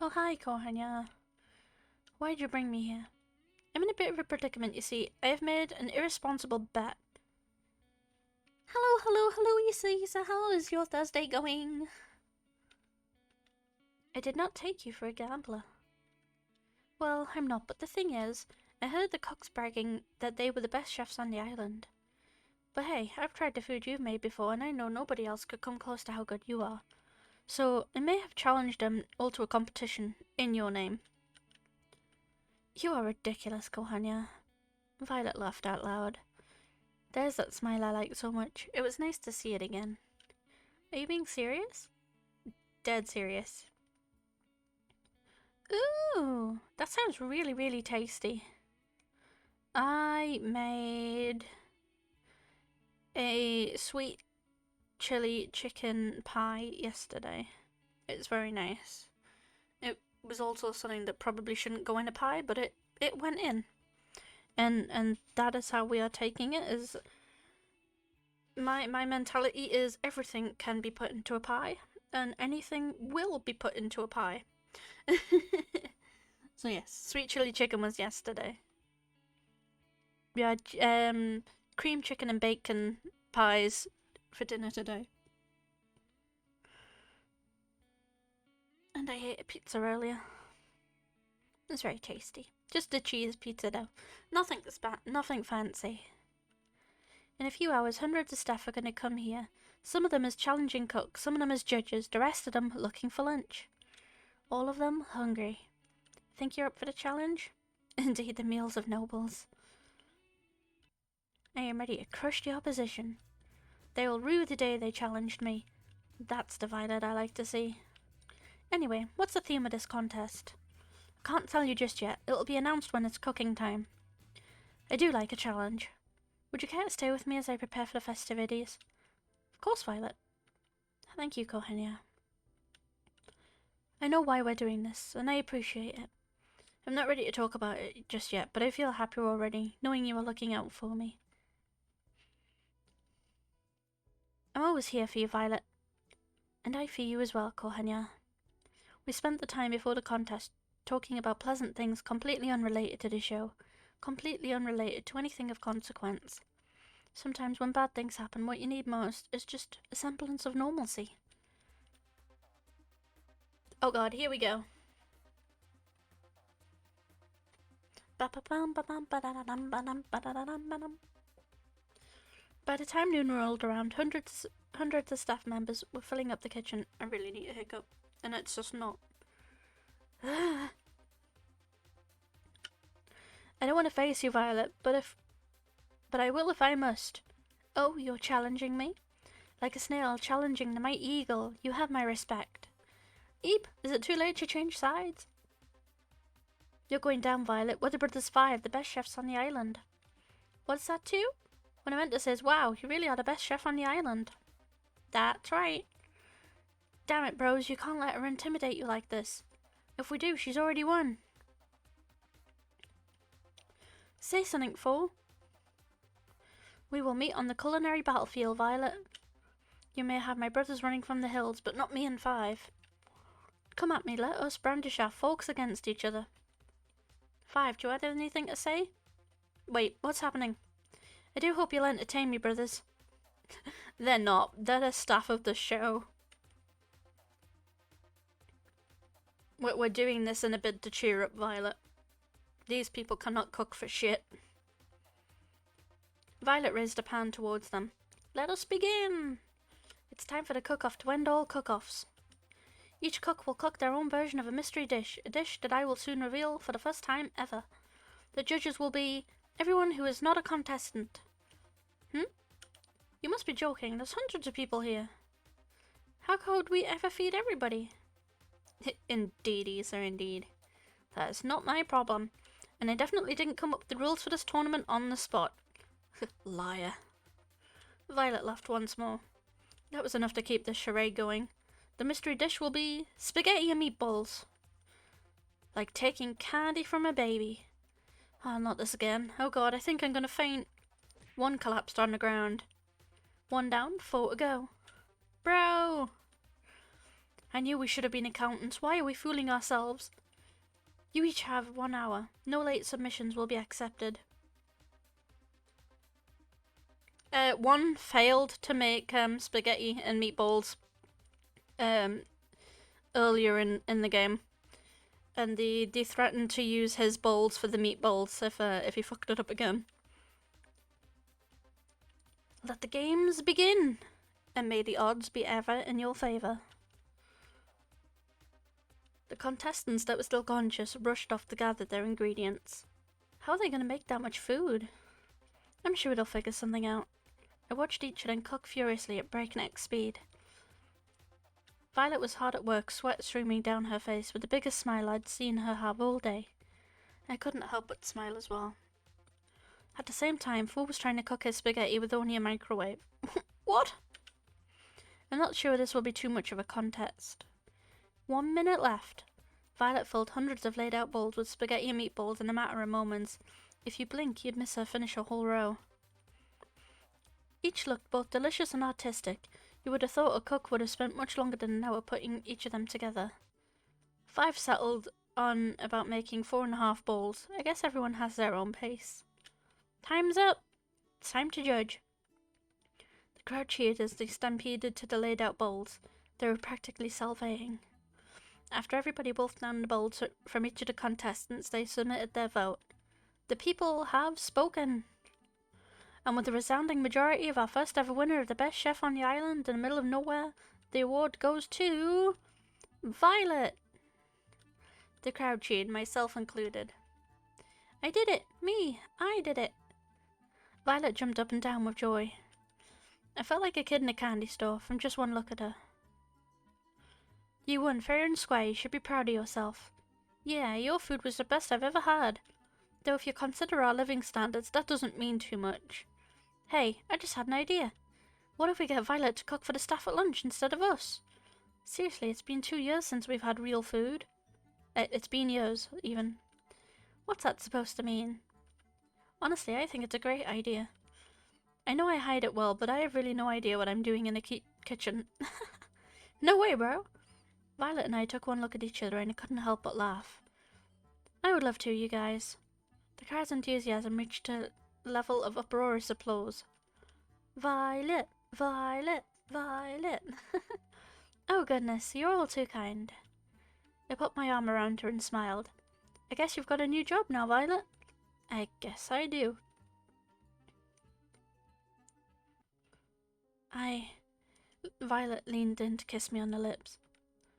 Oh, hi, Kohanya. Why'd you bring me here? I'm in a bit of a predicament, you see. I have made an irresponsible bet. Hello, Isa. How is your Thursday going? I did not take you for a gambler. Well, I'm not, but the thing is, I heard the cooks bragging that they were the best chefs on the island. But hey, I've tried the food you've made before, and I know nobody else could come close to how good you are. So, I may have challenged them all to a competition in your name. You are ridiculous, Kohanya. Violet laughed out loud. There's that smile I like so much. It was nice to see it again. Are you being serious? Dead serious. Ooh, that sounds really, really tasty. I made a sweet chili chicken pie yesterday. It's very nice. It was also something that probably shouldn't go in a pie, but it went in. And that is how we are taking it. Is my mentality is everything can be put into a pie, and anything will be put into a pie. So yes, sweet chili chicken was yesterday. We had cream chicken and bacon pies for dinner today. And I ate a pizza earlier. It was very tasty. Just a cheese pizza though. Nothing fancy. In a few hours, hundreds of staff are going to come here. Some of them as challenging cooks, some of them as judges, the rest of them looking for lunch. All of them hungry. Think you're up for the challenge? Indeed, the meals of nobles. I am ready to crush the opposition. They will rue the day they challenged me. That's the Violet I like to see. Anyway, what's the theme of this contest? I can't tell you just yet. It'll be announced when it's cooking time. I do like a challenge. Would you care to stay with me as I prepare for the festivities? Of course, Violet. Thank you, Kohanya. I know why we're doing this, and I appreciate it. I'm not ready to talk about it just yet, but I feel happier already, knowing you are looking out for me. I'm always here for you, Violet. And I for you as well, Kohanya. We spent the time before the contest talking about pleasant things completely unrelated to the show, completely unrelated to anything of consequence. Sometimes when bad things happen, what you need most is just a semblance of normalcy. Oh god, here we go. By the time noon rolled around, hundreds of staff members were filling up the kitchen. I really need a hiccup, and it's just not. I don't want to face you, Violet, but I will if I must. Oh, you're challenging me? Like a snail challenging the mighty eagle, you have my respect. Eep, is it too late to change sides? You're going down, Violet. We're the Brothers 5, the best chefs on the island. What's that too? What I meant to say is, wow, you really are the best chef on the island. That's right. Damn it, bros, you can't let her intimidate you like this. If we do, she's already won. Say something, fool. We will meet on the culinary battlefield, Violet. You may have my brothers running from the hills, but not me and 5. Come at me, let us brandish our forks against each other. 5, do you have anything to say? Wait, what's happening? I do hope you'll entertain me, brothers. They're not. They're the staff of the show. We're doing this in a bid to cheer up Violet. These people cannot cook for shit. Violet raised a pan towards them. Let us begin! It's time for the cook-off to end all cook-offs. Each cook will cook their own version of a mystery dish, a dish that I will soon reveal for the first time ever. The judges will be everyone who is not a contestant. You must be joking. There's hundreds of people here. How could we ever feed everybody? Indeedy, sir, indeed. That is not my problem. And I definitely didn't come up with the rules for this tournament on the spot. Liar. Violet laughed once more. That was enough to keep this charade going. The mystery dish will be spaghetti and meatballs. Like taking candy from a baby. Oh, not this again. Oh god, I think I'm gonna faint. One collapsed on the ground. One down, 4 to go. Bro! I knew we should have been accountants. Why are we fooling ourselves? You each have 1 hour. No late submissions will be accepted. One failed to make spaghetti and meatballs earlier in the game. And they threatened to use his bowls for the meatballs if he fucked it up again. Let the games begin, and may the odds be ever in your favour. The contestants that were still conscious rushed off to gather their ingredients. How are they going to make that much food? I'm sure they'll figure something out. I watched each of them cook furiously at breakneck speed. Violet was hard at work, sweat streaming down her face with the biggest smile I'd seen her have all day. I couldn't help but smile as well. At the same time, Fool was trying to cook his spaghetti with only a microwave. What? I'm not sure this will be too much of a contest. 1 minute left. Violet filled hundreds of laid out bowls with spaghetti and meatballs in a matter of moments. If you blink, you'd miss her finish a whole row. Each looked both delicious and artistic. You would have thought a cook would have spent much longer than an hour putting each of them together. 5 settled on about making 4.5 bowls. I guess everyone has their own pace. Time's up! It's time to judge. The crowd cheered as they stampeded to the laid out bowls. They were practically salivating. After everybody wolfed down the bowls from each of the contestants, they submitted their vote. The people have spoken. And with the resounding majority of our first ever winner of the best chef on the island in the middle of nowhere, the award goes to Violet. The crowd cheered, myself included. I did it! Me! I did it! Violet jumped up and down with joy. I felt like a kid in a candy store from just one look at her. You won fair and square. You should be proud of yourself. Yeah, your food was the best I've ever had. Though if you consider our living standards, that doesn't mean too much. Hey, I just had an idea. What if we get Violet to cook for the staff at lunch instead of us? Seriously, it's been 2 years since we've had real food. It's been years, even. What's that supposed to mean? Honestly, I think it's a great idea. I know I hide it well, but I have really no idea what I'm doing in the kitchen. No way, bro! Violet and I took one look at each other and I couldn't help but laugh. I would love to, you guys. The crowd's enthusiasm reached a level of uproarious applause. Violet! Violet! Violet! Oh goodness, you're all too kind. I put my arm around her and smiled. I guess you've got a new job now, Violet? I guess I do. Violet leaned in to kiss me on the lips.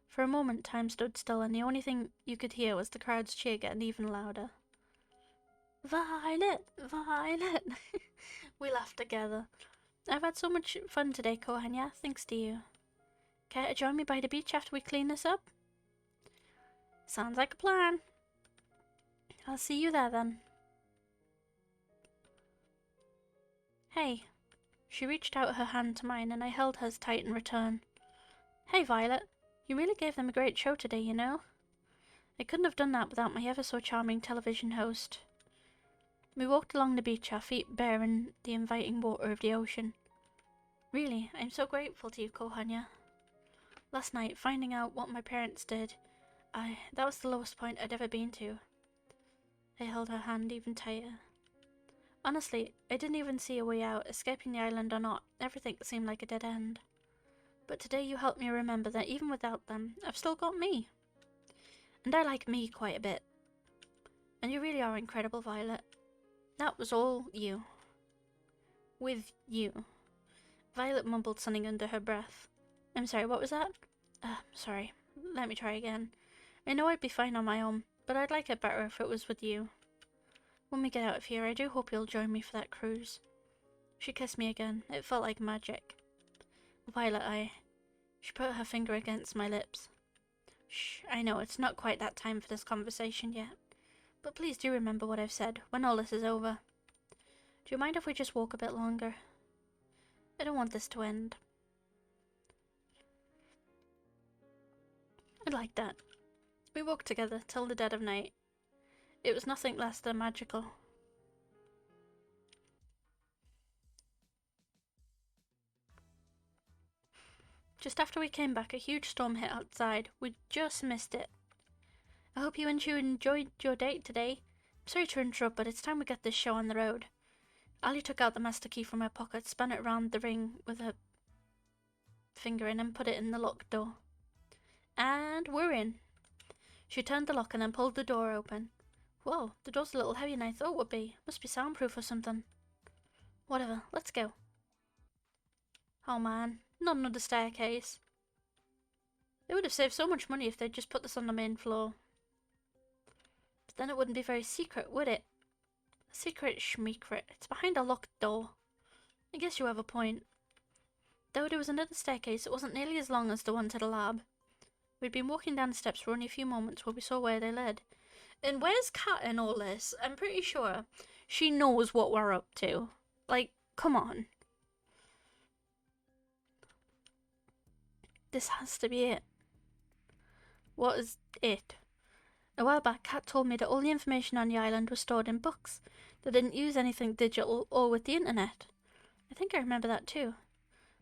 For a moment, time stood still, and the only thing you could hear was the crowd's cheer getting even louder. Violet! Violet! We laughed together. I've had so much fun today, Kohanya, thanks to you. Care to join me by the beach after we clean this up? Sounds like a plan. I'll see you there then. Hey. She reached out her hand to mine and I held hers tight in return. Hey, Violet. You really gave them a great show today, you know? I couldn't have done that without my ever-so-charming television host. We walked along the beach, our feet bare in the inviting water of the ocean. Really, I'm so grateful to you, Kohanya. Last night, finding out what my parents did, that was the lowest point I'd ever been to. I held her hand even tighter. Honestly, I didn't even see a way out, escaping the island or not. Everything seemed like a dead end. But today you helped me remember that even without them, I've still got me. And I like me quite a bit. And you really are incredible, Violet. That was all you. With you. Violet mumbled something under her breath. I'm sorry, what was that? Sorry. Let me try again. I know I'd be fine on my own, but I'd like it better if it was with you. When we get out of here, I do hope you'll join me for that cruise. She kissed me again. It felt like magic. Violet, She put her finger against my lips. Shh, I know it's not quite that time for this conversation yet. But please do remember what I've said when all this is over. Do you mind if we just walk a bit longer? I don't want this to end. I like that. We walked together till the dead of night. It was nothing less than magical. Just after we came back, a huge storm hit outside. We just missed it. I hope you and you enjoyed your date today. I'm sorry to interrupt, but it's time we get this show on the road. Ali took out the master key from her pocket, spun it around the ring with her finger in and put it in the locked door. And we're in. She turned the lock and then pulled the door open. Whoa, the door's a little heavier than I thought it would be. Must be soundproof or something. Whatever, let's go. Oh man, not another staircase. They would have saved so much money if they'd just put this on the main floor. But then it wouldn't be very secret, would it? Secret schmeecret. It's behind a locked door. I guess you have a point. Though there was another staircase, it wasn't nearly as long as the one to the lab. We'd been walking down the steps for only a few moments when we saw where they led. And where's Kat in all this? I'm pretty sure she knows what we're up to. Like, come on. This has to be it. What is it? A while back, Kat told me that all the information on the island was stored in books. They didn't use anything digital or with the internet. I think I remember that too.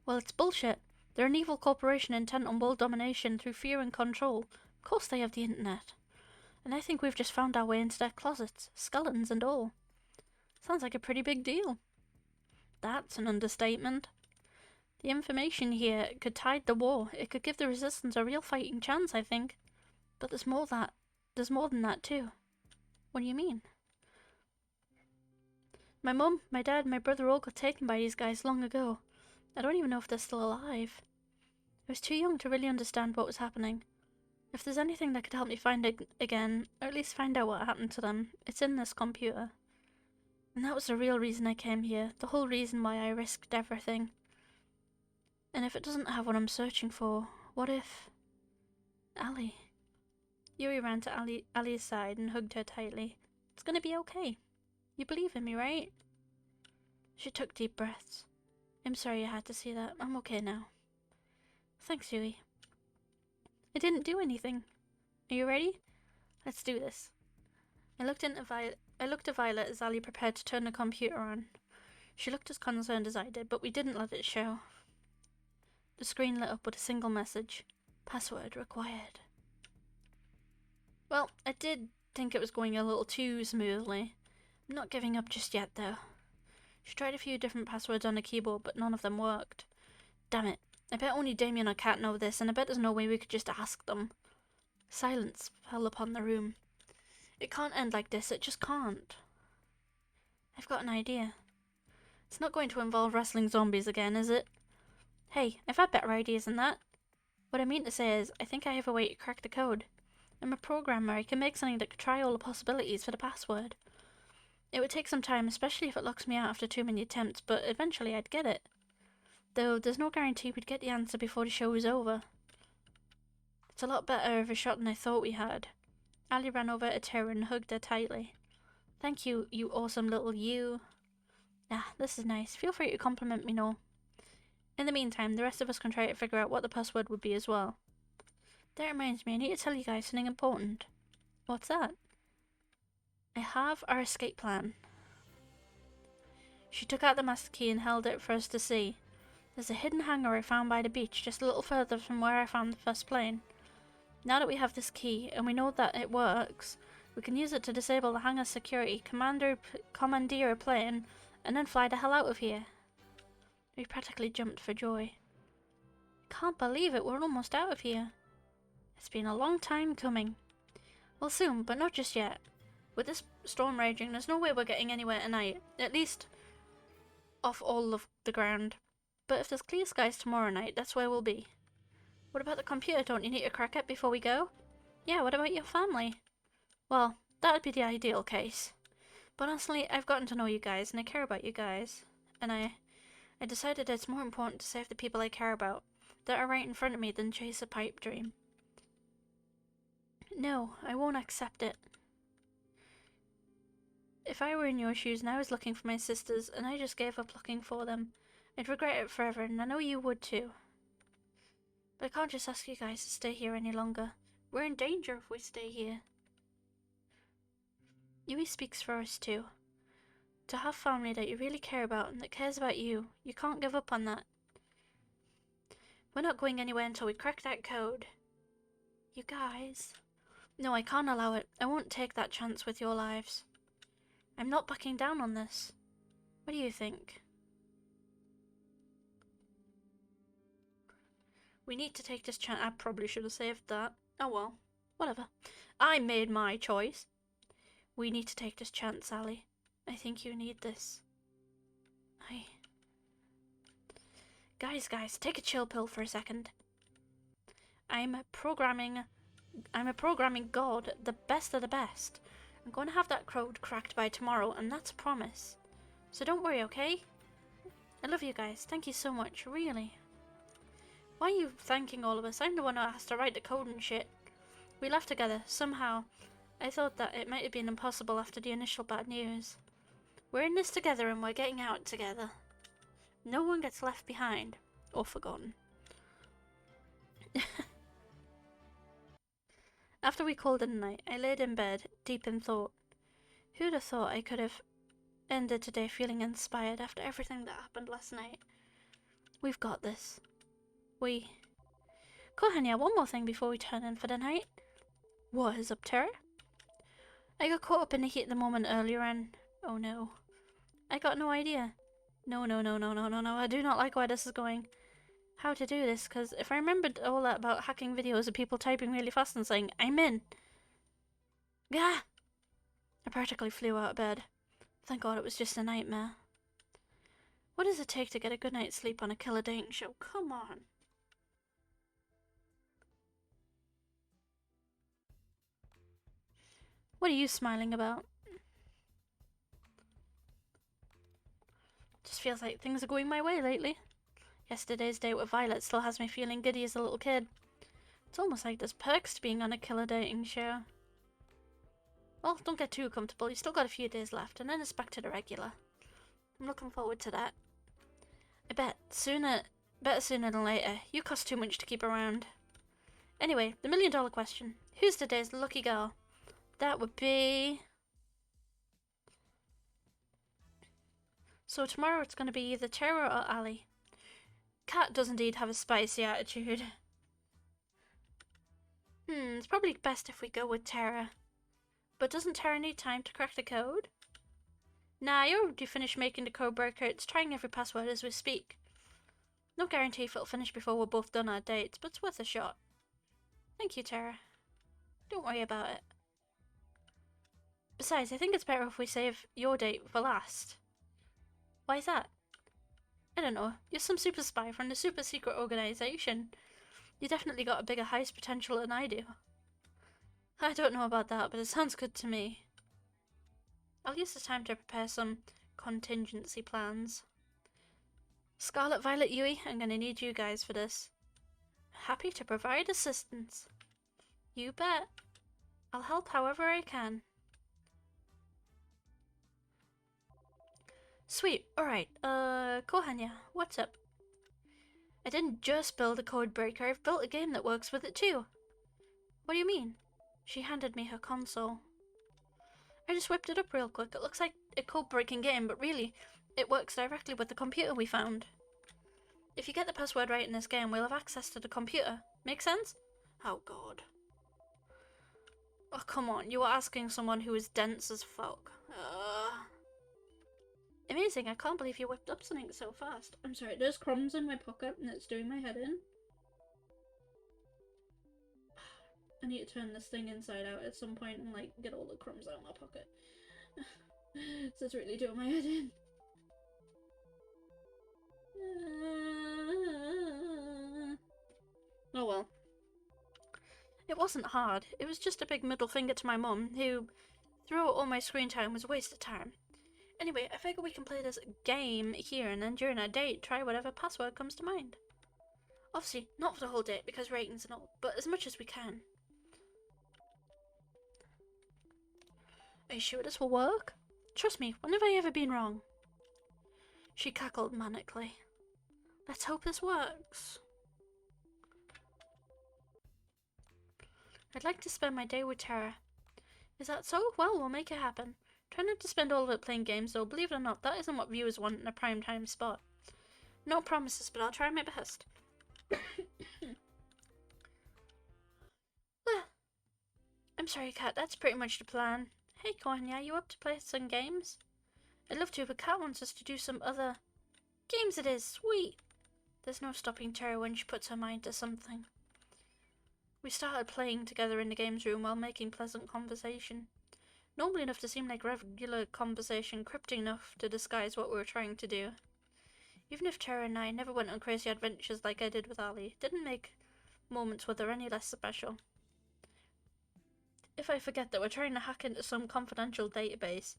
Well, it's bullshit. They're an evil corporation intent on world domination through fear and control. Of course they have the internet. And I think we've just found our way into their closets, skeletons and all. Sounds like a pretty big deal. That's an understatement. The information here could tide the war. It could give the resistance a real fighting chance, I think. But there's more than that too. What do you mean? My mum, my dad, my brother all got taken by these guys long ago. I don't even know if they're still alive. I was too young to really understand what was happening. If there's anything that could help me find it again, or at least find out what happened to them, it's in this computer. And that was the real reason I came here, the whole reason why I risked everything. And if it doesn't have what I'm searching for, what if... Ali. Yuri ran to Ali's side and hugged her tightly. It's gonna be okay. You believe in me, right? She took deep breaths. I'm sorry you had to see that. I'm okay now. Thanks, Yui. I didn't do anything. Are you ready? Let's do this. I looked at Violet as Ali prepared to turn the computer on. She looked as concerned as I did, but we didn't let it show. The screen lit up with a single message. Password required. Well, I did think it was going a little too smoothly. I'm not giving up just yet, though. She tried a few different passwords on the keyboard, but none of them worked. Damn it. I bet only Damien or Kat know this, and I bet there's no way we could just ask them. Silence fell upon the room. It can't end like this, it just can't. I've got an idea. It's not going to involve wrestling zombies again, is it? Hey, I've had better ideas than that. What I mean to say is, I think I have a way to crack the code. I'm a programmer, I can make something that could try all the possibilities for the password. It would take some time, especially if it locks me out after too many attempts, but eventually I'd get it. Though there's no guarantee we'd get the answer before the show was over. It's a lot better of a shot than I thought we had. Ali ran over to Tara and hugged her tightly. Thank you, you awesome little you. Ah, this is nice. Feel free to compliment me, no. In the meantime, the rest of us can try to figure out what the password would be as well. That reminds me, I need to tell you guys something important. What's that? I have our escape plan. She took out the master key and held it for us to see. There's a hidden hangar I found by the beach, just a little further from where I found the first plane. Now that we have this key, and we know that it works, We can use it to disable the hangar security, commandeer a plane, and then fly the hell out of here. We practically jumped for joy. Can't believe it, we're almost out of here. It's been a long time coming. Well, soon, but not just yet. With this storm raging, there's no way we're getting anywhere tonight. At least off all of the ground. But if there's clear skies tomorrow night, that's where we'll be. What about the computer? Don't you need to crack it before we go? Yeah, what about your family? Well, that would be the ideal case. But honestly, I've gotten to know you guys, and I care about you guys. And I decided that it's more important to save the people I care about, that are right in front of me, than chase a pipe dream. No, I won't accept it. If I were in your shoes and I was looking for my sisters, and I just gave up looking for them, I'd regret it forever, and I know you would too. But I can't just ask you guys to stay here any longer. We're in danger if we stay here. Yui speaks for us too. To have family that you really care about and that cares about you, you can't give up on that. We're not going anywhere until we crack that code. You guys... No, I can't allow it. I won't take that chance with your lives. I'm not backing down on this. What do you think? We need to take this chance. I probably should have saved that. Oh well, whatever. I made my choice. We need to take this chance, Sally. I think you need this. Guys, take a chill pill for a second. I'm a programming god, the best of the best. I'm going to have that code cracked by tomorrow, and that's a promise. So don't worry, okay? I love you guys. Thank you so much, really. Why are you thanking all of us? I'm the one who has to write the code and shit. We left together, somehow. I thought that it might have been impossible after the initial bad news. We're in this together and we're getting out together. No one gets left behind. Or forgotten. After we called it a night, I laid in bed, deep in thought. Who'd have thought I could have ended today feeling inspired after everything that happened last night? We've got this. Kohanya, one more thing before we turn in for the night. What is up, Tara? I got caught up in the heat of the moment earlier and... Oh no. I got no idea. No, I do not like where this is going. How to do this, because if I remembered all that about hacking videos of people typing really fast and saying, I'm in. Gah! I practically flew out of bed. Thank God it was just a nightmare. What does it take to get a good night's sleep on a killer dating show? Come on. What are you smiling about? Just feels like things are going my way lately. Yesterday's date with Violet still has me feeling giddy as a little kid. It's almost like there's perks to being on a killer dating show. Well, don't get too comfortable. You still got a few days left, and then it's back to the regular. I'm looking forward to that. I bet better sooner than later. You cost too much to keep around. Anyway, the $1,000,000 question. Who's today's lucky girl? That would be... So tomorrow it's going to be either Tara or Ali. Cat does indeed have a spicy attitude. It's probably best if we go with Tara. But doesn't Tara need time to crack the code? Nah, I already finished making the code breaker. It's trying every password as we speak. No guarantee if it'll finish before we're both done our dates, but it's worth a shot. Thank you, Tara. Don't worry about it. Besides, I think it's better if we save your date for last. Why is that? I don't know. You're some super spy from the super secret organization. You definitely got a bigger heist potential than I do. I don't know about that, but it sounds good to me. I'll use the time to prepare some contingency plans. Scarlet, Violet, Yui, I'm gonna need you guys for this. Happy to provide assistance. You bet. I'll help however I can. Sweet, alright, Kohanya, what's up? I didn't just build a code breaker, I've built a game that works with it too. What do you mean? She handed me her console. I just whipped it up real quick. It looks like a code-breaking game, but really, it works directly with the computer we found. If you get the password right in this game, we'll have access to the computer. Make sense? Oh god. Oh, come on, you were asking someone who is dense as fuck. Amazing, I can't believe you whipped up something so fast. I'm sorry, there's crumbs in my pocket and it's doing my head in. I need to turn this thing inside out at some point and like get all the crumbs out of my pocket. So it's really doing my head in. Oh well. It wasn't hard. It was just a big middle finger to my mum, who throughout all my screen time was a waste of time. Anyway, I figure we can play this game here and then during our date try whatever password comes to mind. Obviously, not for the whole date because ratings and all, but as much as we can. Are you sure this will work? Trust me, when have I ever been wrong? She cackled manically. Let's hope this works. I'd like to spend my day with Tara. Is that so? Well, we'll make it happen. Try not to spend all of it playing games, though. Believe it or not, that isn't what viewers want in a primetime spot. No promises, but I'll try my best. I'm sorry, Kat. That's pretty much the plan. Hey, Konya, you up to play some games? I'd love to, but Kat wants us to do some other... Games it is! Sweet! There's no stopping Tara when she puts her mind to something. We started playing together in the games room while making pleasant conversation. Normal enough to seem like regular conversation, cryptic enough to disguise what we were trying to do. Even if Tara and I never went on crazy adventures like I did with Ali, it didn't make moments with her any less special. If I forget that we're trying to hack into some confidential database,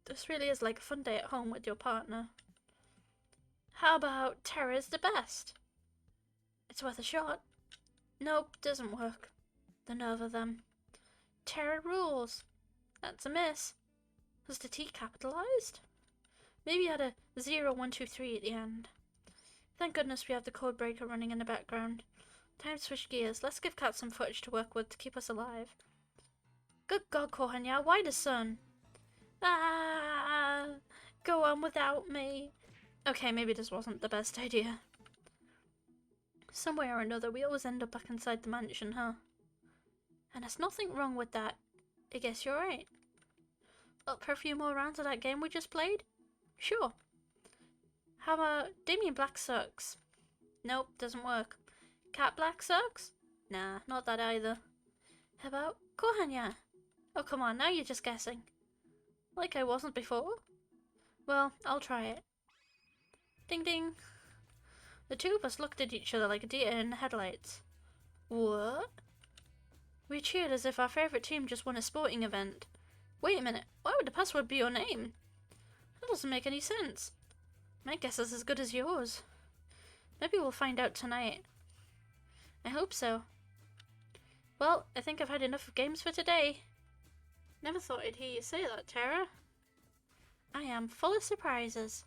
this really is like a fun day at home with your partner. How about Tara's the best? It's worth a shot. Nope, doesn't work. The nerve of them. Tara rules. That's a miss. Was the T capitalized? Maybe had a 0123 at the end. Thank goodness we have the code breaker running in the background. Time to switch gears. Let's give Kat some footage to work with to keep us alive. Good God, Kohanya, why the sun? Ah, go on without me. Okay, maybe this wasn't the best idea. Some way or another, we always end up back inside the mansion, huh? And there's nothing wrong with that. I guess you're right. Up for a few more rounds of that game we just played? Sure. How about Damien Black Sucks? Nope, doesn't work. Cat Black Sucks? Nah, not that either. How about Kohanya? Oh, come on, now you're just guessing. Like I wasn't before? Well, I'll try it. Ding ding. The two of us looked at each other like a deer in the headlights. What? We cheered as if our favourite team just won a sporting event. Wait a minute, why would the password be your name? That doesn't make any sense. My guess is as good as yours. Maybe we'll find out tonight. I hope so. Well, I think I've had enough of games for today. Never thought I'd hear you say that, Tara. I am full of surprises.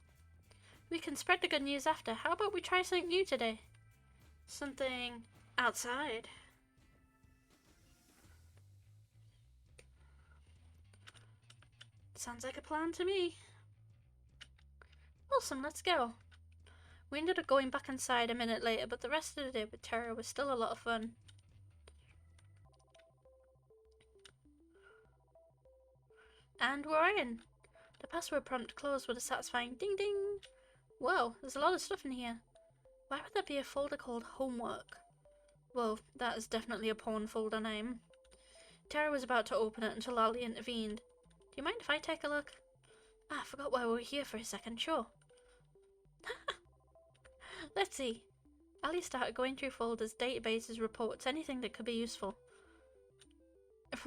We can spread the good news after. How about we try something new today? Something outside. Sounds like a plan to me. Awesome, let's go. We ended up going back inside a minute later, but the rest of the day with Tara was still a lot of fun. And we're in. The password prompt closed with a satisfying ding ding. Whoa, there's a lot of stuff in here. Why would there be a folder called Homework? Well, that is definitely a porn folder name. Tara was about to open it until Ali intervened. Do you mind if I take a look? Ah, I forgot why we were here for a second, sure. Let's see. Ali started going through folders, databases, reports, anything that could be useful.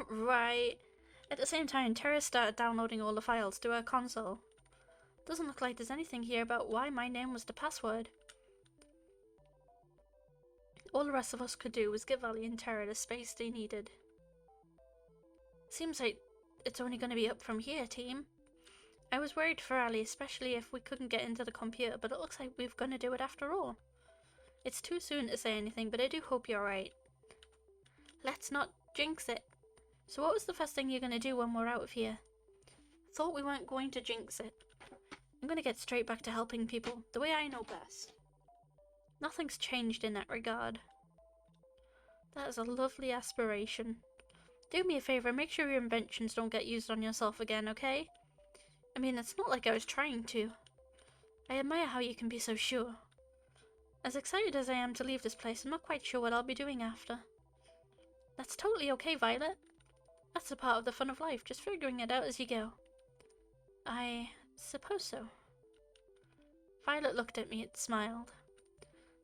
Right. At the same time, Tara started downloading all the files to her console. Doesn't look like there's anything here about why my name was the password. All the rest of us could do was give Ali and Tara the space they needed. Seems like it's only going to be up from here, team. I was worried for Ali, especially if we couldn't get into the computer, but it looks like we're going to do it after all. It's too soon to say anything, but I do hope you're right. Let's not jinx it. So what was the first thing you're going to do when we're out of here? Thought we weren't going to jinx it. I'm going to get straight back to helping people, the way I know best. Nothing's changed in that regard. That is a lovely aspiration. Do me a favor, make sure your inventions don't get used on yourself again, okay? I mean, it's not like I was trying to. I admire how you can be so sure. As excited as I am to leave this place, I'm not quite sure what I'll be doing after. That's totally okay, Violet. That's a part of the fun of life, just figuring it out as you go. I suppose so. Violet looked at me and smiled.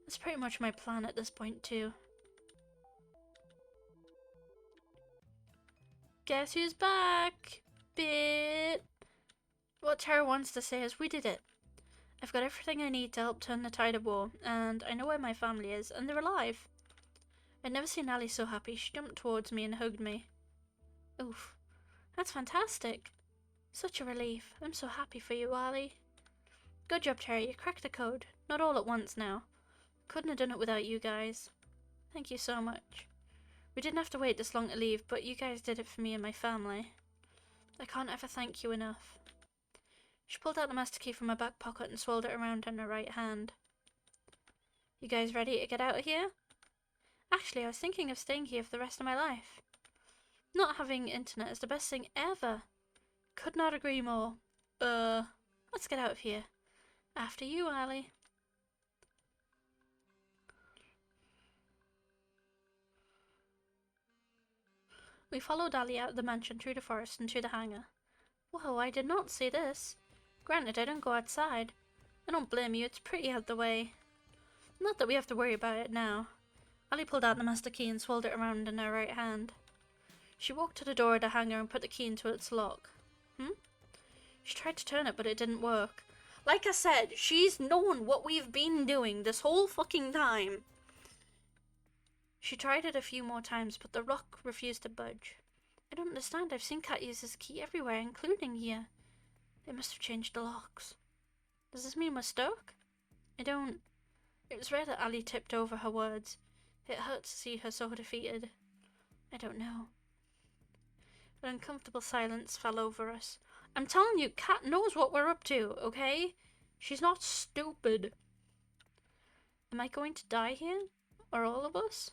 That's pretty much my plan at this point, too. Guess who's back? Bit. What Tara wants to say is we did it. I've got everything I need to help turn the tide of war, and I know where my family is, and they're alive. I'd never seen Ali so happy. She jumped towards me and hugged me. Oof. That's fantastic. Such a relief. I'm so happy for you, Ali. Good job, Terry. You cracked the code. Not all at once now. Couldn't have done it without you guys. Thank you so much. We didn't have to wait this long to leave, but you guys did it for me and my family. I can't ever thank you enough. She pulled out the master key from her back pocket and swirled it around in her right hand. You guys ready to get out of here? Actually, I was thinking of staying here for the rest of my life. Not having internet is the best thing ever. Could not agree more. Let's get out of here. After you, Ali. We followed Ali out of the mansion through the forest and to the hangar. Whoa, I did not see this. Granted, I don't go outside. I don't blame you, it's pretty out the way. Not that we have to worry about it now. Ali pulled out the master key and swirled it around in her right hand. She walked to the door of the hangar and put the key into its lock. She tried to turn it, but it didn't work. Like I said, she's known what we've been doing this whole fucking time. She tried it a few more times, but the lock refused to budge. I don't understand. I've seen Kat use this key everywhere, including here. They must have changed the locks. Does this mean we're stuck? I don't... It was rare that Ali tipped over her words. It hurt to see her so defeated. I don't know. An uncomfortable silence fell over us. I'm telling you, Kat knows what we're up to, okay? She's not stupid. Am I going to die here? Or all of us?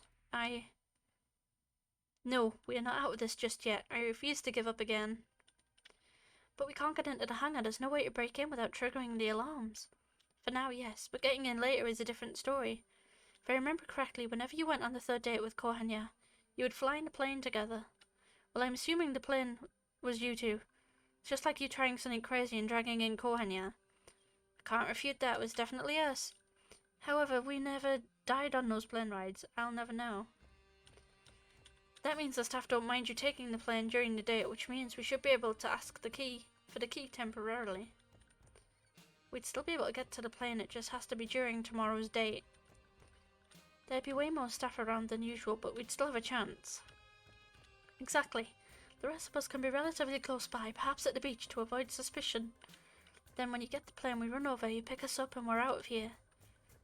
No, we are not out of this just yet. I refuse to give up again. But we can't get into the hangar. There's no way to break in without triggering the alarms. For now, yes, but getting in later is a different story. If I remember correctly, whenever you went on the third date with Kohanya, you would fly in a plane together. Well, I'm assuming the plane was you two. It's just like you trying something crazy and dragging in Kohanya. I can't refute that. It was definitely us. However, we never died on those plane rides. I'll never know. That means the staff don't mind you taking the plane during the date, which means we should be able to ask for the key temporarily. We'd still be able to get to the plane, it just has to be during tomorrow's date. There'd be way more staff around than usual, but we'd still have a chance. Exactly. The rest of us can be relatively close by, perhaps at the beach, to avoid suspicion. Then when you get the plane, we run over, you pick us up, and we're out of here.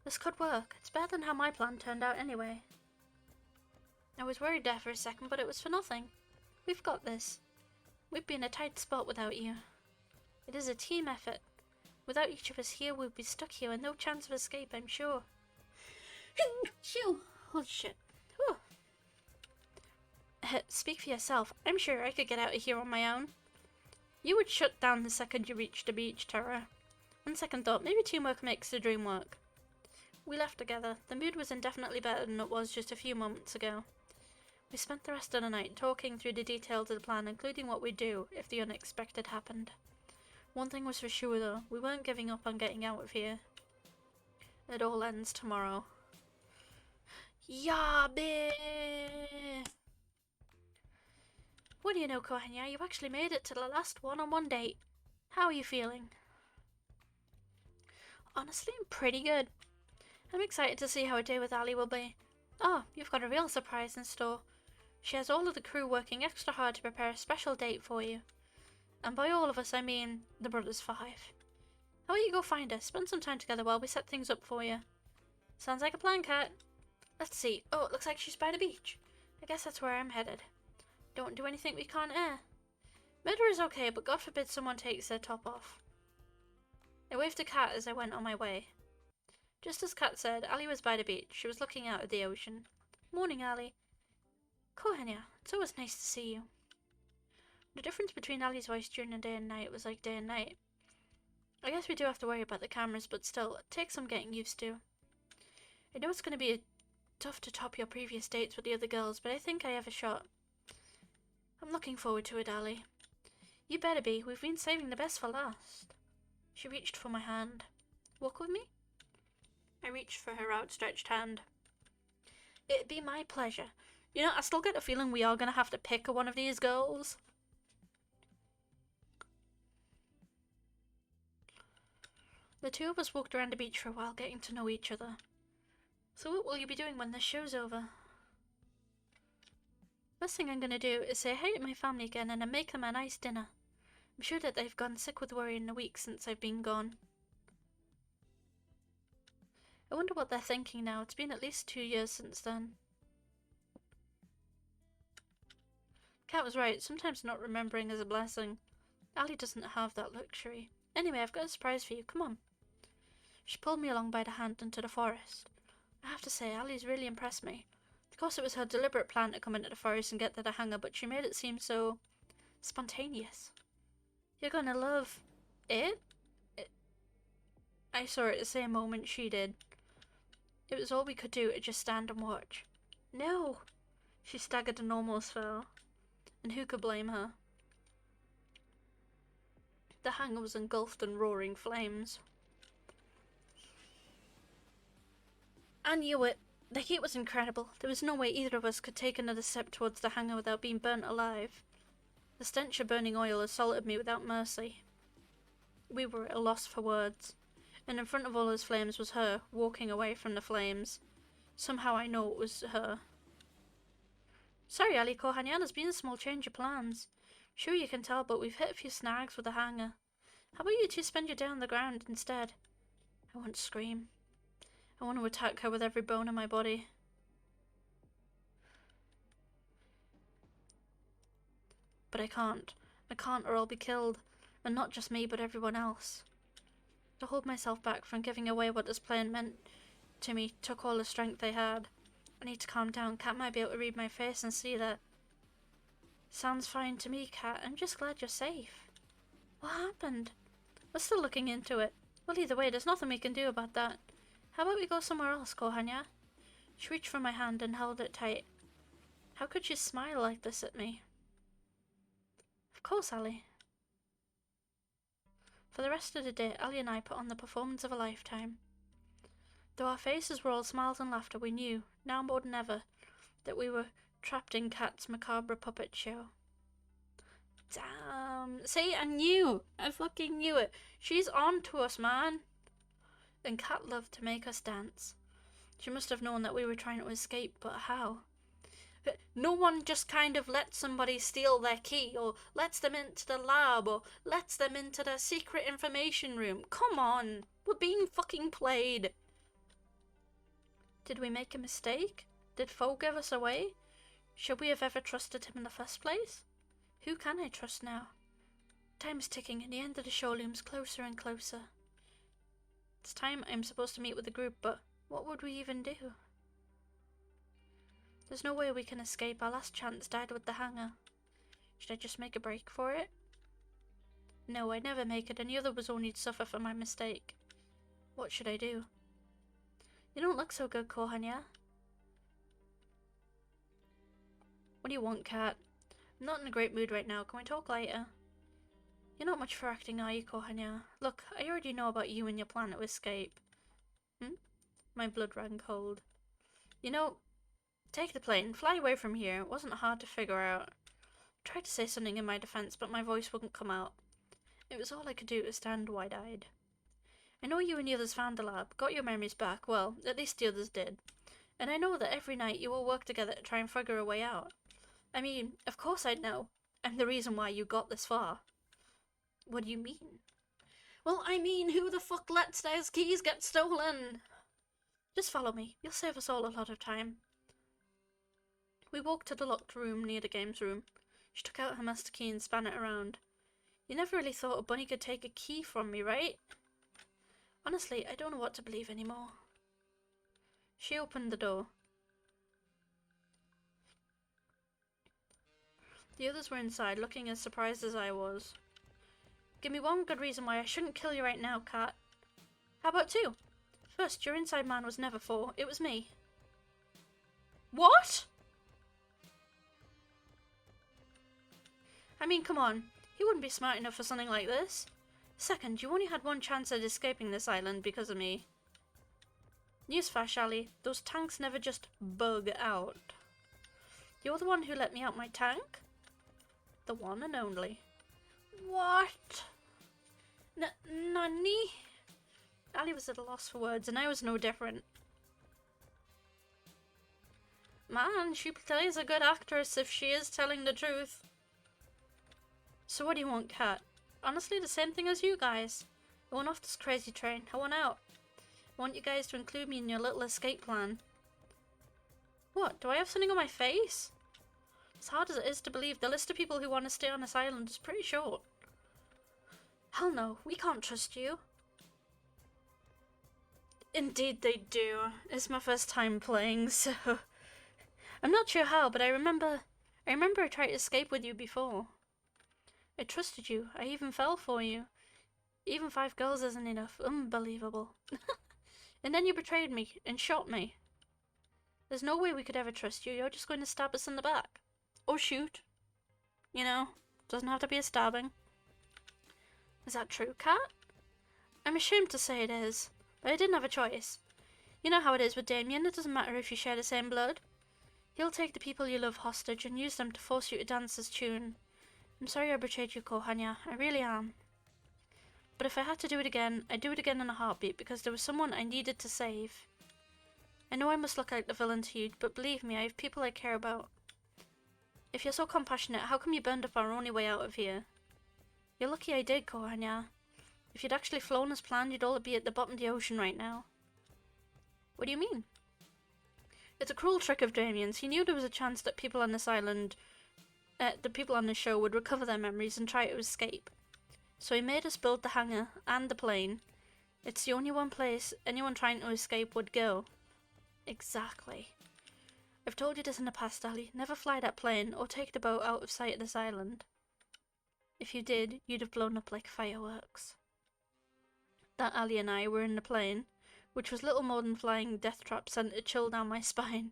This could work. It's better than how my plan turned out anyway. I was worried there for a second, but it was for nothing. We've got this. We'd be in a tight spot without you. It is a team effort. Without each of us here, we'd be stuck here with no chance of escape, I'm sure. Phew! Oh shit. Whew. Speak for yourself. I'm sure I could get out of here on my own. You would shut down the second you reached the beach, Tara. On second thought, maybe teamwork makes the dream work. We left together. The mood was indefinitely better than it was just a few moments ago. We spent the rest of the night talking through the details of the plan, including what we'd do if the unexpected happened. One thing was for sure though, we weren't giving up on getting out of here. It all ends tomorrow. Yabe! What do you know, Kohanya? You actually made it to the last one-on-one date. How are you feeling? Honestly, I'm pretty good. I'm excited to see how a day with Ali will be. Oh, you've got a real surprise in store. She has all of the crew working extra hard to prepare a special date for you. And by all of us, I mean the Brothers 5. How about you go find her? Spend some time together while we set things up for you. Sounds like a plan, Kat. Let's see. Oh, it looks like she's by the beach. I guess that's where I'm headed. Don't do anything we can't air. Murder is okay, but God forbid someone takes their top off. I waved to Kat as I went on my way. Just as Kat said, Ali was by the beach. She was looking out at the ocean. Morning, Ali. Kohanya, It's always nice to see you. The difference between Ali's voice during the day and night was like day and night. I guess we do have to worry about the cameras, but still, it takes some getting used to. I know it's going to be tough to top your previous dates with the other girls, but I think I have a shot. I'm looking forward to it, Ali. You better be. We've been saving the best for last. She reached for my hand. Walk with me? I reached for her outstretched hand. It'd be my pleasure. You know, I still get a feeling we are going to have to pick one of these girls. The two of us walked around the beach for a while, getting to know each other. So what will you be doing when this show's over? First thing I'm going to do is say hi to my family again and then make them a nice dinner. I'm sure that they've gone sick with worry in the week since I've been gone. I wonder what they're thinking now. It's been at least 2 years since then. Kat was right. Sometimes not remembering is a blessing. Ali doesn't have that luxury. Anyway, I've got a surprise for you. Come on. She pulled me along by the hand into the forest. I have to say, Ali's really impressed me. Of course, it was her deliberate plan to come into the forest and get to the hangar, but she made it seem so spontaneous. You're gonna love it? I saw it the same moment she did. It was all we could do to just stand and watch. No! She staggered and almost fell. And who could blame her? The hangar was engulfed in roaring flames. I knew it. The heat was incredible. There was no way either of us could take another step towards the hangar without being burnt alive. The stench of burning oil assaulted me without mercy. We were at a loss for words. And in front of all those flames was her, walking away from the flames. Somehow I know it was her. Sorry, Ali Kohanya, there's been a small change of plans. Sure you can tell, but we've hit a few snags with the hangar. How about you two spend your day on the ground instead? I want to scream. I want to attack her with every bone in my body. But I can't. I can't or I'll be killed. And not just me, but everyone else. To hold myself back from giving away what this plan meant to me took all the strength I had. I need to calm down. Kat might be able to read my face and see that. Sounds fine to me, Kat. I'm just glad you're safe. What happened? We're still looking into it. Well, either way, there's nothing we can do about that. How about we go somewhere else, Kohanya? She reached for my hand and held it tight. How could she smile like this at me? Of course, Ali. For the rest of the day, Ali and I put on the performance of a lifetime. Though our faces were all smiles and laughter, we knew, now more than ever, that we were trapped in Kat's macabre puppet show. Damn. See, I knew. I fucking knew it. She's on to us, man. And Kat loved to make us dance. She must have known that we were trying to escape, but how? No one just kind of lets somebody steal their key, or lets them into the lab, or lets them into their secret information room. Come on. We're being fucking played. Did we make a mistake? Did Foe give us away? Should we have ever trusted him in the first place? Who can I trust now? Time is ticking and the end of the show looms closer and closer. It's time I'm supposed to meet with the group, but what would we even do? There's no way we can escape. Our last chance died with the hangar. Should I just make a break for it? No, I'd never make it. Any other was only to suffer for my mistake. What should I do? You don't look so good, Kohanya. What do you want, Kat? I'm not in a great mood right now. Can we talk later? You're not much for acting, are you, Kohanya? Look, I already know about you and your plan to escape. My blood ran cold. You know, take the plane. Fly away from here. It wasn't hard to figure out. I tried to say something in my defense, but my voice wouldn't come out. It was all I could do to stand wide-eyed. I know you and the others found the lab, got your memories back. Well, at least the others did. And I know that every night you all work together to try and figure a way out. I mean, of course I'd know. I'm the reason why you got this far. What do you mean? Well, I mean, who the fuck lets their keys get stolen? Just follow me. You'll save us all a lot of time. We walked to the locked room near the games room. She took out her master key and span it around. You never really thought a bunny could take a key from me, right? Honestly, I don't know what to believe anymore. She opened the door. The others were inside, looking as surprised as I was. Give me one good reason why I shouldn't kill you right now, Cat. How about two? First, your inside man was never four. It was me. What? I mean, come on. He wouldn't be smart enough for something like this. Second, you only had one chance at escaping this island because of me. Newsflash, Ali. Those tanks never just bug out. You're the one who let me out my tank? The one and only. What? Nani? Ali was at a loss for words, and I was no different. Man, she plays a good actress if she is telling the truth. So what do you want, Cat? Honestly, the same thing as you guys. I want off this crazy train. I want out. I want you guys to include me in your little escape plan. What, do I have something on my face? As hard as it is to believe, the list of people who want to stay on this island is pretty short. Hell no, we can't trust you. Indeed they do. It's my first time playing, so... I'm not sure how, but I remember I tried to escape with you before. I trusted you. I even fell for you. Even 5 girls isn't enough. Unbelievable. And then you betrayed me and shot me. There's no way we could ever trust you. You're just going to stab us in the back. Or shoot. You know, doesn't have to be a stabbing. Is that true, Cat? I'm ashamed to say it is, but I didn't have a choice. You know how it is with Damien. It doesn't matter if you share the same blood. He'll take the people you love hostage and use them to force you to dance his tune. I'm sorry I betrayed you, Kohanya. I really am. But if I had to do it again, I'd do it again in a heartbeat because there was someone I needed to save. I know I must look like the villain to you, but believe me, I have people I care about. If you're so compassionate, how come you burned up our only way out of here? You're lucky I did, Kohanya. If you'd actually flown as planned, you'd all be at the bottom of the ocean right now. What do you mean? It's a cruel trick of Damien's. He knew there was a chance that people on this island, the people on the show would recover their memories and try to escape. So he made us build the hangar and the plane. It's the only one place anyone trying to escape would go. Exactly. I've told you this in the past, Ali. Never fly that plane or take the boat out of sight of this island. If you did, you'd have blown up like fireworks. That Ali and I were in the plane, which was little more than flying death trap, sent a chill down my spine.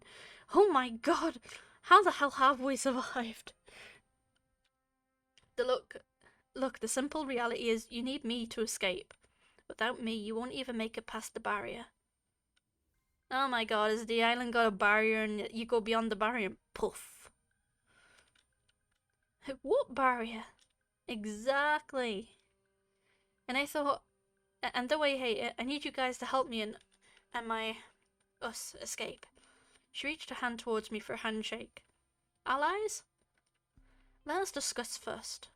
Oh my god! How the hell have we survived? Look, the simple reality is you need me to escape. Without me, you won't even make it past the barrier. Oh my god, has the island got a barrier and you go beyond the barrier and poof. What barrier? Exactly. And I thought, and though I hate it, I need you guys to help me and us escape. She reached her hand towards me for a handshake. Allies? Let us discuss first.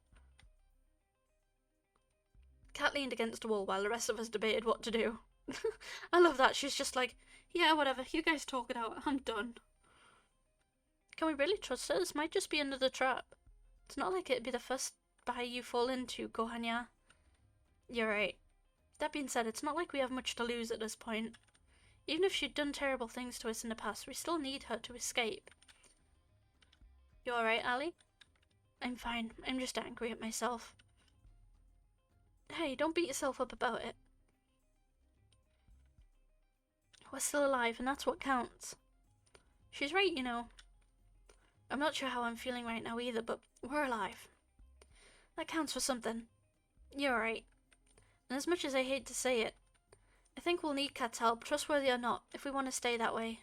Kat leaned against the wall while the rest of us debated what to do. I love that. She's just like, yeah, whatever, you guys talk it out. I'm done. Can we really trust her? This might just be another trap. It's not like it'd be the first buy you fall into, Kohanya. You're right. That being said, it's not like we have much to lose at this point. Even if she'd done terrible things to us in the past, we still need her to escape. You alright, Ali? I'm fine. I'm just angry at myself. Hey, don't beat yourself up about it. We're still alive, and that's what counts. She's right, you know. I'm not sure how I'm feeling right now either, but we're alive. That counts for something. You're right. And as much as I hate to say it, I think we'll need Kat's help, trustworthy or not, if we want to stay that way.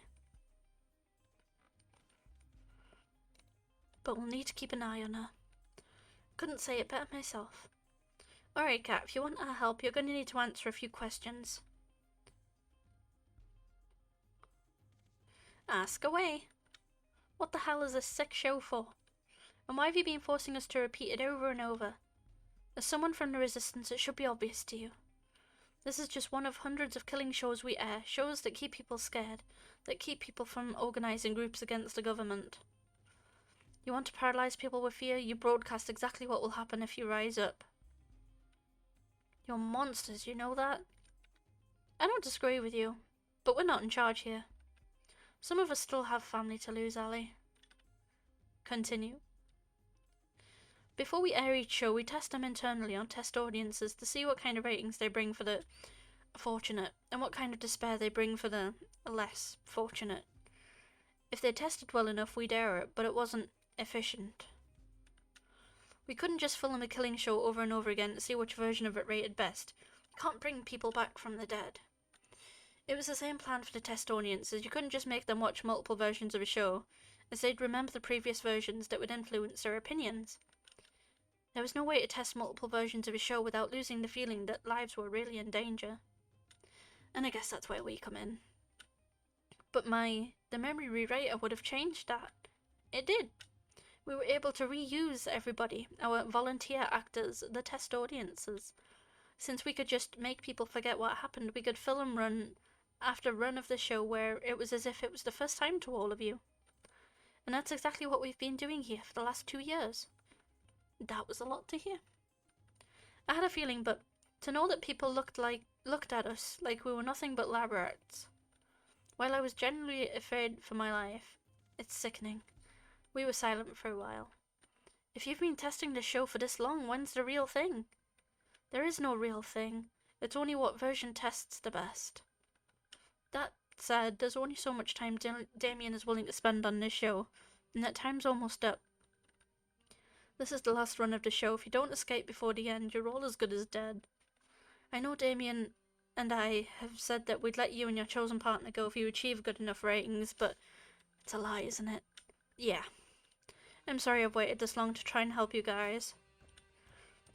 But we'll need to keep an eye on her. Couldn't say it better myself. Alright, Kat, if you want our help, you're going to need to answer a few questions. Ask away. What the hell is this sick show for? And why have you been forcing us to repeat it over and over? As someone from the Resistance, it should be obvious to you. This is just one of hundreds of killing shows we air, shows that keep people scared, that keep people from organising groups against the government. You want to paralyse people with fear? You broadcast exactly what will happen if you rise up. You're monsters, you know that? I don't disagree with you, but we're not in charge here. Some of us still have family to lose, Ali. Continue. Before we air each show, we test them internally on test audiences to see what kind of ratings they bring for the fortunate and what kind of despair they bring for the less fortunate. If they tested well enough, we'd air it, but it wasn't efficient. We couldn't just film a killing show over and over again to see which version of it rated best. You can't bring people back from the dead. It was the same plan for the test audiences. You couldn't just make them watch multiple versions of a show, as they'd remember the previous versions that would influence their opinions. There was no way to test multiple versions of a show without losing the feeling that lives were really in danger. And I guess that's where we come in. But the memory rewriter would have changed that. It did. We were able to reuse everybody, our volunteer actors, the test audiences. Since we could just make people forget what happened, we could film run after run of the show where it was as if it was the first time to all of you. And that's exactly what we've been doing here for the last 2 years. That was a lot to hear. I had a feeling, but to know that people looked at us like we were nothing but lab rats, while I was genuinely afraid for my life, it's sickening. We were silent for a while. If you've been testing this show for this long, when's the real thing? There is no real thing. It's only what version tests the best. That said, there's only so much time Damien is willing to spend on this show, and that time's almost up. This is the last run of the show. If you don't escape before the end, you're all as good as dead. I know Damien and I have said that we'd let you and your chosen partner go if you achieve good enough ratings, but it's a lie, isn't it? Yeah. I'm sorry I've waited this long to try and help you guys.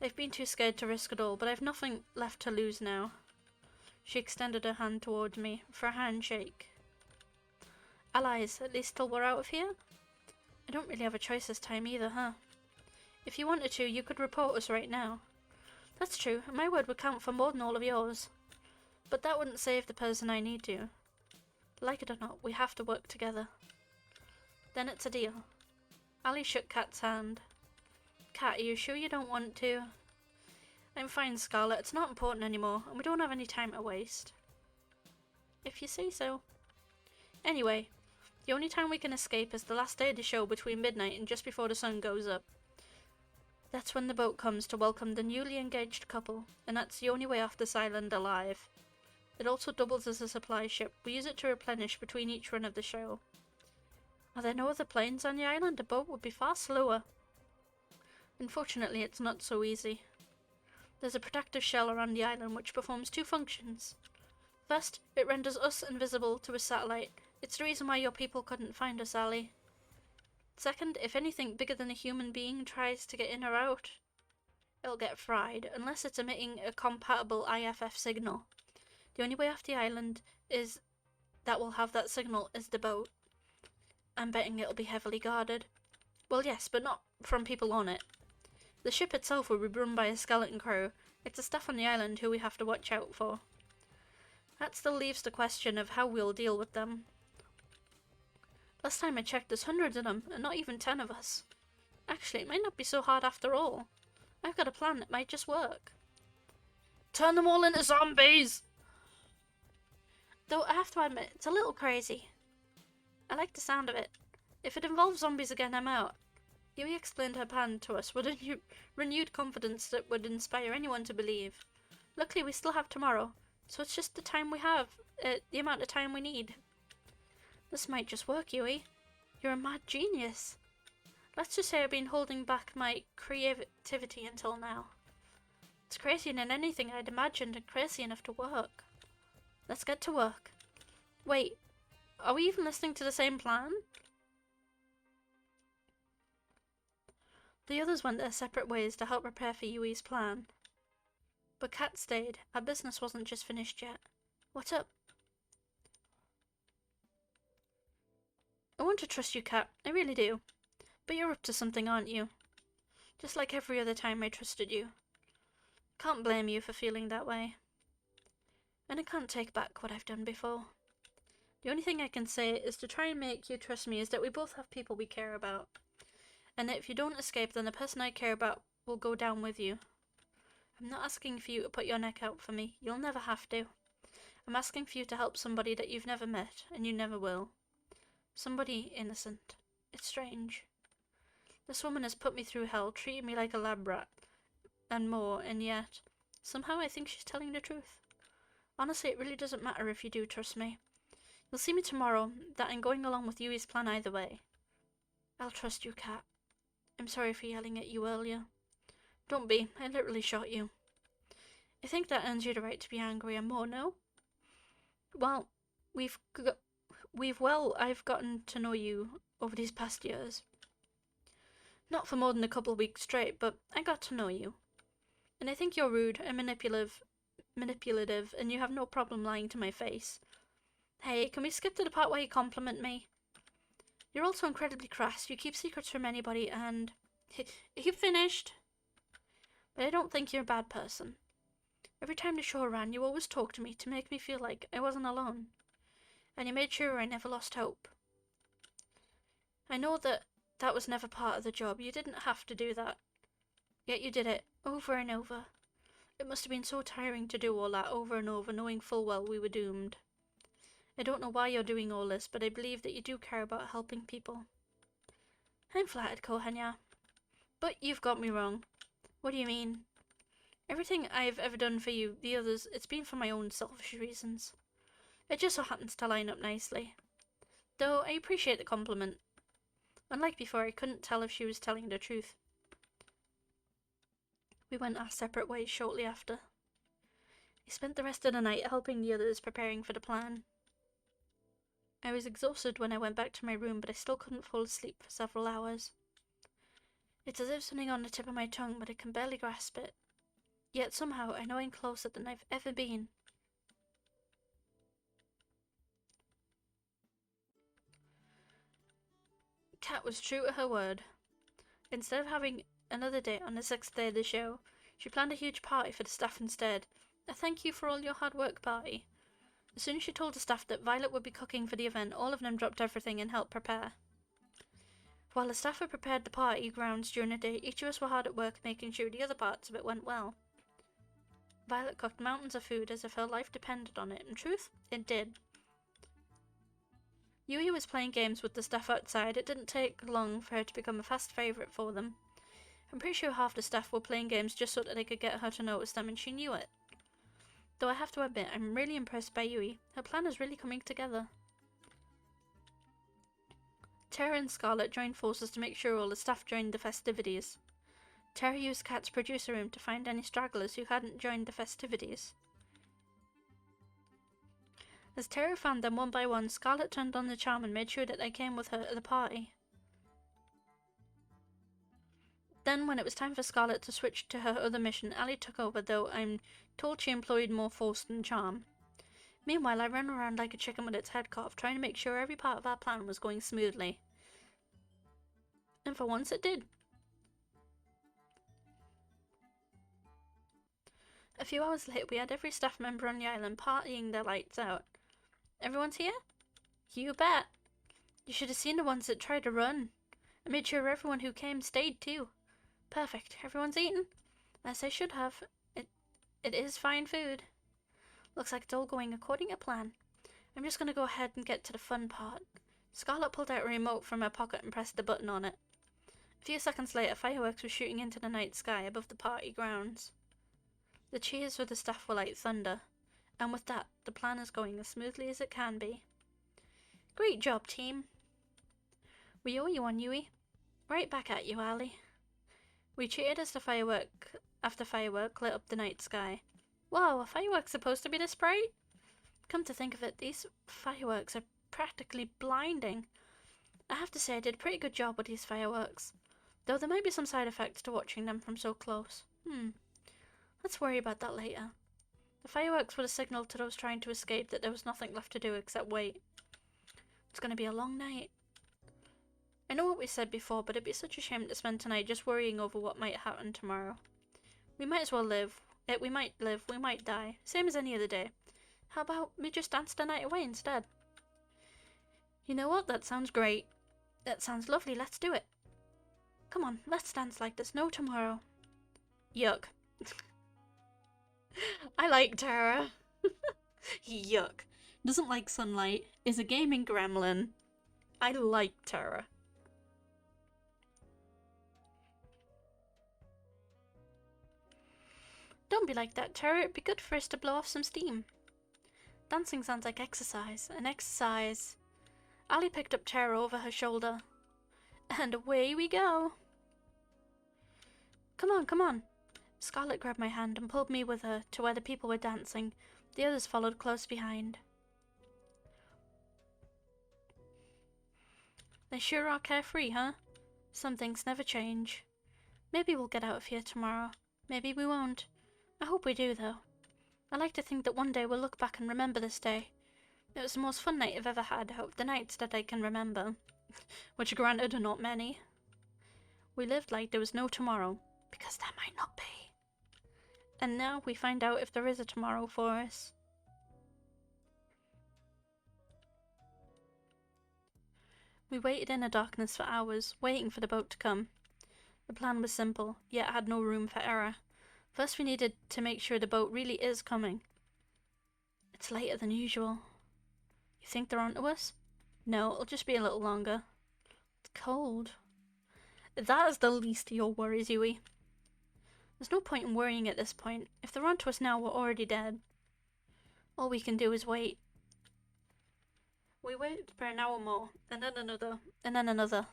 I've been too scared to risk it all, but I've nothing left to lose now. She extended her hand towards me for a handshake. Allies, at least till we're out of here? I don't really have a choice this time either, huh? If you wanted to, you could report us right now. That's true, my word would count for more than all of yours. But that wouldn't save the person I need to. Like it or not, we have to work together. Then it's a deal. Ali shook Kat's hand. Kat, are you sure you don't want to? I'm fine, Scarlet. It's not important anymore, and we don't have any time to waste. If you say so. Anyway, the only time we can escape is the last day of the show between midnight and just before the sun goes up. That's when the boat comes to welcome the newly engaged couple, and that's the only way off this island alive. It also doubles as a supply ship. We use it to replenish between each run of the show. Are there no other planes on the island? A boat would be far slower. Unfortunately, it's not so easy. There's a protective shell around the island which performs 2 functions. First, it renders us invisible to a satellite. It's the reason why your people couldn't find us, Ali. Second, if anything bigger than a human being tries to get in or out, it'll get fried, unless it's emitting a compatible IFF signal. The only way off the island that will have that signal is the boat. I'm betting it'll be heavily guarded. Well, yes, but not from people on it. The ship itself will be run by a skeleton crew. It's the staff on the island who we have to watch out for. That still leaves the question of how we'll deal with them. Last time I checked, there's hundreds of them, and not even 10 of us. Actually, it might not be so hard after all. I've got a plan that might just work. Turn them all into zombies! Though I have to admit, it's a little crazy. I like the sound of it. If it involves zombies again, I'm out. Yui explained her plan to us with a renewed confidence that would inspire anyone to believe. Luckily, we still have tomorrow, so it's just the time we have, the amount of time we need. This might just work, Yui. You're a mad genius. Let's just say I've been holding back my creativity until now. It's crazier than anything I'd imagined and crazy enough to work. Let's get to work. Wait, are we even listening to the same plan? The others went their separate ways to help prepare for Yui's plan. But Kat stayed. Our business wasn't just finished yet. What's up? I want to trust you, Kat. I really do. But you're up to something, aren't you? Just like every other time I trusted you. Can't blame you for feeling that way. And I can't take back what I've done before. The only thing I can say is to try and make you trust me is that we both have people we care about. And that if you don't escape, then the person I care about will go down with you. I'm not asking for you to put your neck out for me. You'll never have to. I'm asking for you to help somebody that you've never met, and you never will. Somebody innocent. It's strange. This woman has put me through hell, treated me like a lab rat, and more, and yet, somehow I think she's telling the truth. Honestly, it really doesn't matter if you do trust me. You'll see me tomorrow, that I'm going along with Yui's plan either way. I'll trust you, Kat. I'm sorry for yelling at you earlier. Don't be, I literally shot you. I think that earns you the right to be angry and more, no? Well, I've gotten to know you over these past years. Not for more than a couple of weeks straight, but I got to know you. And I think you're rude and manipulative, and you have no problem lying to my face. Hey, can we skip to the part where you compliment me? You're also incredibly crass. You keep secrets from anybody, and... You finished? But I don't think you're a bad person. Every time the show ran, you always talked to me to make me feel like I wasn't alone. And you made sure I never lost hope. I know that was never part of the job. You didn't have to do that. Yet you did it, over and over. It must have been so tiring to do all that over and over, knowing full well we were doomed. I don't know why you're doing all this, but I believe that you do care about helping people. I'm flattered, Kohanya. But you've got me wrong. What do you mean? Everything I've ever done for you, the others, it's been for my own selfish reasons. It just so happens to line up nicely. Though I appreciate the compliment. Unlike before, I couldn't tell if she was telling the truth. We went our separate ways shortly after. I spent the rest of the night helping the others preparing for the plan. I was exhausted when I went back to my room, but I still couldn't fall asleep for several hours. It's as if something on the tip of my tongue, but I can barely grasp it. Yet somehow I know I'm closer than I've ever been. Kat was true to her word. Instead of having another date on the 6th day of the show, she planned a huge party for the staff instead. A thank you for all your hard work party. As soon as she told the staff that Violet would be cooking for the event, all of them dropped everything and helped prepare. While the staff had prepared the party grounds during the day, each of us were hard at work making sure the other parts of it went well. Violet cooked mountains of food as if her life depended on it. In truth, it did. Yui was playing games with the staff outside. It didn't take long for her to become a fast favourite for them. I'm pretty sure half the staff were playing games just so that they could get her to notice them, and she knew it. Though I have to admit, I'm really impressed by Yui. Her plan is really coming together. Tara and Scarlet joined forces to make sure all the staff joined the festivities. Tara used Kat's producer room to find any stragglers who hadn't joined the festivities. As Tara found them one by one, Scarlet turned on the charm and made sure that they came with her at the party. Then, when it was time for Scarlet to switch to her other mission, Allie took over, though I'm told she employed more force than charm. Meanwhile, I ran around like a chicken with its head cut off, trying to make sure every part of our plan was going smoothly. And for once it did. A few hours later, we had every staff member on the island partying their lights out. Everyone's here? You bet. You should have seen the ones that tried to run. I made sure everyone who came stayed too. Perfect. Everyone's eaten? As they should have. It is fine food. Looks like it's all going according to plan. I'm just going to go ahead and get to the fun part. Scarlet pulled out a remote from her pocket and pressed the button on it. A few seconds later, fireworks were shooting into the night sky above the party grounds. The cheers for the staff were like thunder, and with that, the plan is going as smoothly as it can be. Great job, team. We owe you one, Yui. Right back at you, Allie. We cheered as the firework lit up the night sky. Whoa, are fireworks supposed to be this bright? Come to think of it, these fireworks are practically blinding. I have to say I did a pretty good job with these fireworks, though there might be some side effects to watching them from so close. Let's worry about that later. The fireworks were the signal to those trying to escape that there was nothing left to do except wait. It's going to be a long night. I know what we said before, but it'd be such a shame to spend tonight just worrying over what might happen tomorrow. We might as well live. We might live, we might die. Same as any other day. How about we just dance the night away instead? You know what? That sounds great. That sounds lovely. Let's do it. Come on, let's dance like there's no tomorrow. Yuck. I like Tara. Yuck. Doesn't like sunlight. Is a gaming gremlin. I like Tara. Don't be like that, Tara. It'd be good for us to blow off some steam. Dancing sounds like exercise. An exercise. Ali picked up Tara over her shoulder. And away we go. Come on, come on. Scarlet grabbed my hand and pulled me with her to where the people were dancing. The others followed close behind. They sure are carefree, huh? Some things never change. Maybe we'll get out of here tomorrow. Maybe we won't. I hope we do, though. I like to think that one day we'll look back and remember this day. It was the most fun night I've ever had out of the nights that I can remember. Which granted are not many. We lived like there was no tomorrow, because there might not be. And now we find out if there is a tomorrow for us. We waited in the darkness for hours, waiting for the boat to come. The plan was simple, yet had no room for error. First we needed to make sure the boat really is coming. It's later than usual. You think they're onto us? No, it'll just be a little longer. It's cold. That is the least of your worries, Yui. There's no point in worrying at this point. If they're onto us now, we're already dead. All we can do is wait. We waited for an hour more, and then another, and then another.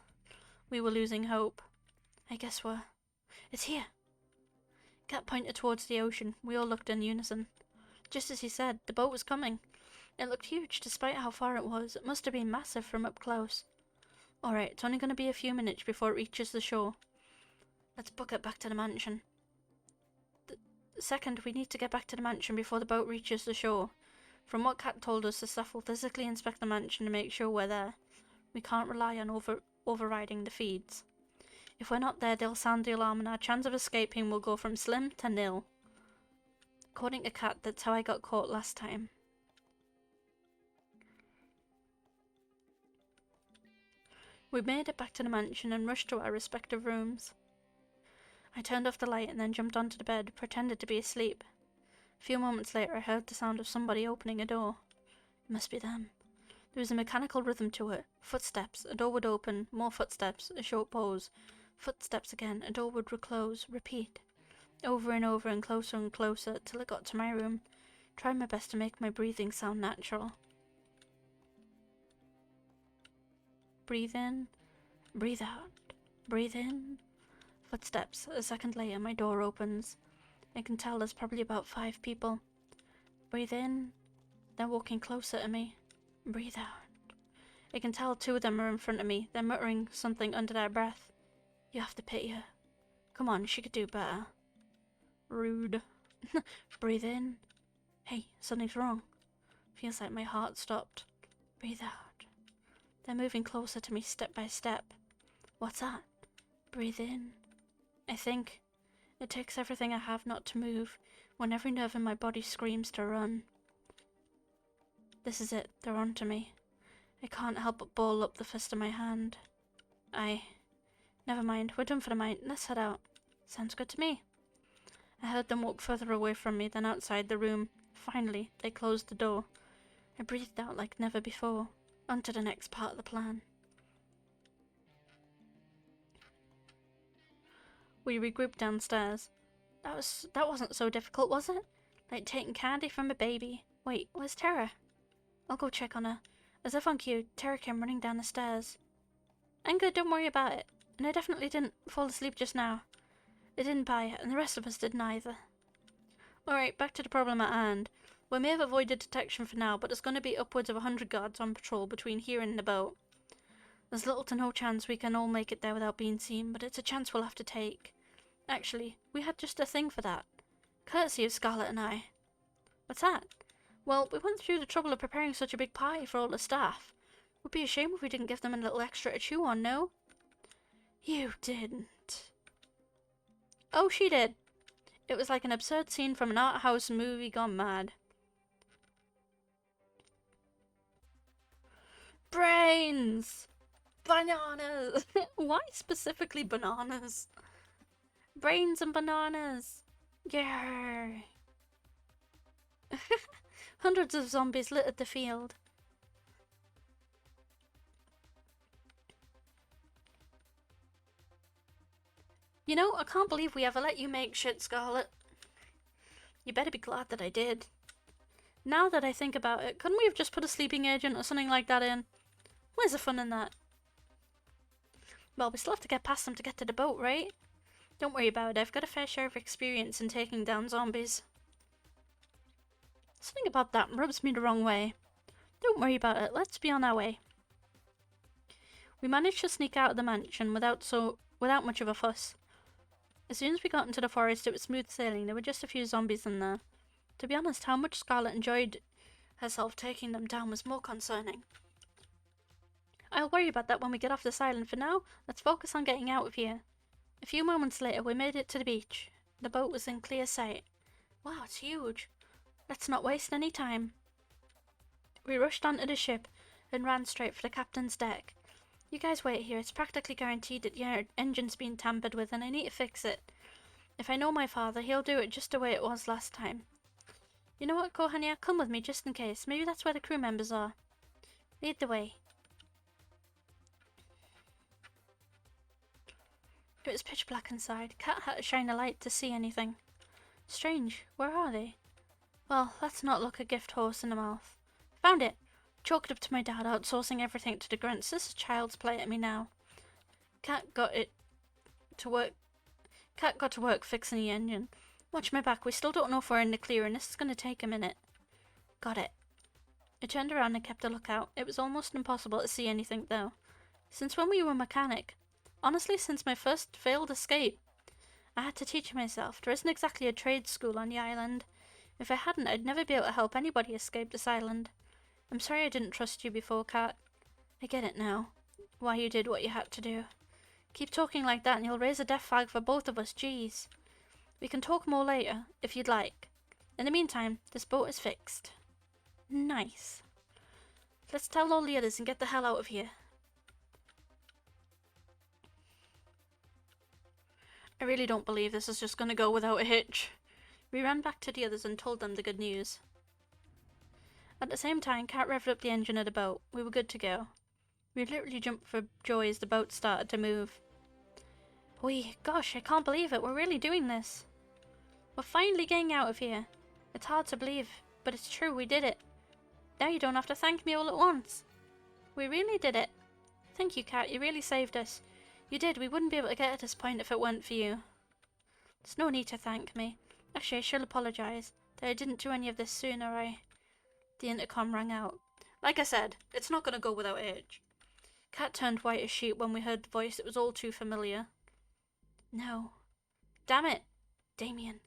We were losing hope. I guess we're... It's here! Cat pointed towards the ocean. We all looked in unison. Just as he said, the boat was coming. It looked huge, despite how far it was. It must have been massive from up close. Alright, it's only going to be a few minutes before it reaches the shore. Let's book it back to the mansion. Second, we need to get back to the mansion before the boat reaches the shore. From what Cat told us, the staff will physically inspect the mansion to make sure we're there. We can't rely on overriding the feeds. If we're not there, they'll sound the alarm and our chance of escaping will go from slim to nil. According to Cat, that's how I got caught last time. We made it back to the mansion and rushed to our respective rooms. I turned off the light and then jumped onto the bed, pretended to be asleep. A few moments later I heard the sound of somebody opening a door. It must be them. There was a mechanical rhythm to it. Footsteps, a door would open, more footsteps, a short pause. Footsteps again, a door would reclose, repeat. Over and closer till it got to my room. Tried my best to make my breathing sound natural. Breathe in, breathe out, breathe in. Footsteps. A second later, my door opens. I can tell there's probably about 5 people. Breathe in. They're walking closer to me. Breathe out. I can tell 2 of them are in front of me. They're muttering something under their breath. You have to pity her. Come on, she could do better. Rude. Breathe in. Hey, something's wrong. Feels like my heart stopped. Breathe out. They're moving closer to me step by step. What's that? Breathe in. I think it takes everything I have not to move when every nerve in my body screams to run. This is it. They're onto me. I can't help but ball up the fist of my hand. Never mind. We're done for the night. Let's head out. Sounds good to me. I heard them walk further away from me than outside the room. Finally, they closed the door. I breathed out like never before. On to the next part of the plan. We regrouped downstairs. That wasn't so difficult, was it? Like taking candy from a baby. Wait, where's Tara? I'll go check on her. As if on cue, Tara came running down the stairs. I'm good, don't worry about it. And I definitely didn't fall asleep just now. I didn't buy it, and the rest of us didn't either. Alright, back to the problem at hand. We may have avoided detection for now, but there's going to be upwards of 100 guards on patrol between here and the boat. There's little to no chance we can all make it there without being seen, but it's a chance we'll have to take. Actually, we had just a thing for that. Courtesy of Scarlet and I. What's that? Well, we went through the trouble of preparing such a big pie for all the staff. Would be a shame if we didn't give them a little extra to chew on, no? You didn't. Oh, she did. It was like an absurd scene from an art house movie gone mad. Brains! Bananas! Why specifically bananas? Brains and bananas! Yeah! Hundreds of zombies littered the field. You know, I can't believe we ever let you make shit, Scarlet. You better be glad that I did. Now that I think about it, couldn't we have just put a sleeping agent or something like that in? Where's the fun in that? Well, we still have to get past them to get to the boat, right? Don't worry about it, I've got a fair share of experience in taking down zombies. Something about that rubs me the wrong way. Don't worry about it, let's be on our way. We managed to sneak out of the mansion without much of a fuss. As soon as we got into the forest, it was smooth sailing. There were just a few zombies in there. To be honest, how much Scarlet enjoyed herself taking them down was more concerning. I'll worry about that when we get off this island. For now, let's focus on getting out of here. A few moments later, we made it to the beach. The boat was in clear sight. Wow, it's huge. Let's not waste any time. We rushed onto the ship and ran straight for the captain's deck. You guys wait here. It's practically guaranteed that your engine's been tampered with and I need to fix it. If I know my father, he'll do it just the way it was last time. You know what, Kohania? Come with me just in case. Maybe that's where the crew members are. Lead the way. It was pitch black inside. Cat had to shine a light to see anything. Strange. Where are they? Well, let's not look a gift horse in the mouth. Found it! Chalked up to my dad, outsourcing everything to the grunts. This is child's play at me now. Cat got to work fixing the engine. Watch my back. We still don't know if we're in the clear and this is going to take a minute. Got it. I turned around and kept a lookout. It was almost impossible to see anything though. Since when were you a mechanic? Honestly, since my first failed escape. I had to teach myself. There isn't exactly a trade school on the island. If I hadn't, I'd never be able to help anybody escape this island. I'm sorry I didn't trust you before, Kat. I get it now. Why you did what you had to do. Keep talking like that and you'll raise a death flag for both of us, jeez. We can talk more later, if you'd like. In the meantime, this boat is fixed. Nice. Let's tell all the others and get the hell out of here. I really don't believe this is just gonna go without a hitch. We ran back to the others and told them the good news. At the same time, Kat revved up the engine of the boat. We were good to go. We literally jumped for joy as the boat started to move. Gosh, I can't believe it. We're really doing this. We're finally getting out of here. It's hard to believe, but it's true, we did it. Now you don't have to thank me all at once. We really did it. Thank you, Kat. You really saved us. You did. We wouldn't be able to get to this point if it weren't for you. There's no need to thank me. Actually, I should apologise that I didn't do any of this sooner. The intercom rang out. Like I said, it's not going to go without age. Kat turned white as sheet when we heard the voice. It was all too familiar. No. Damn it. Damien.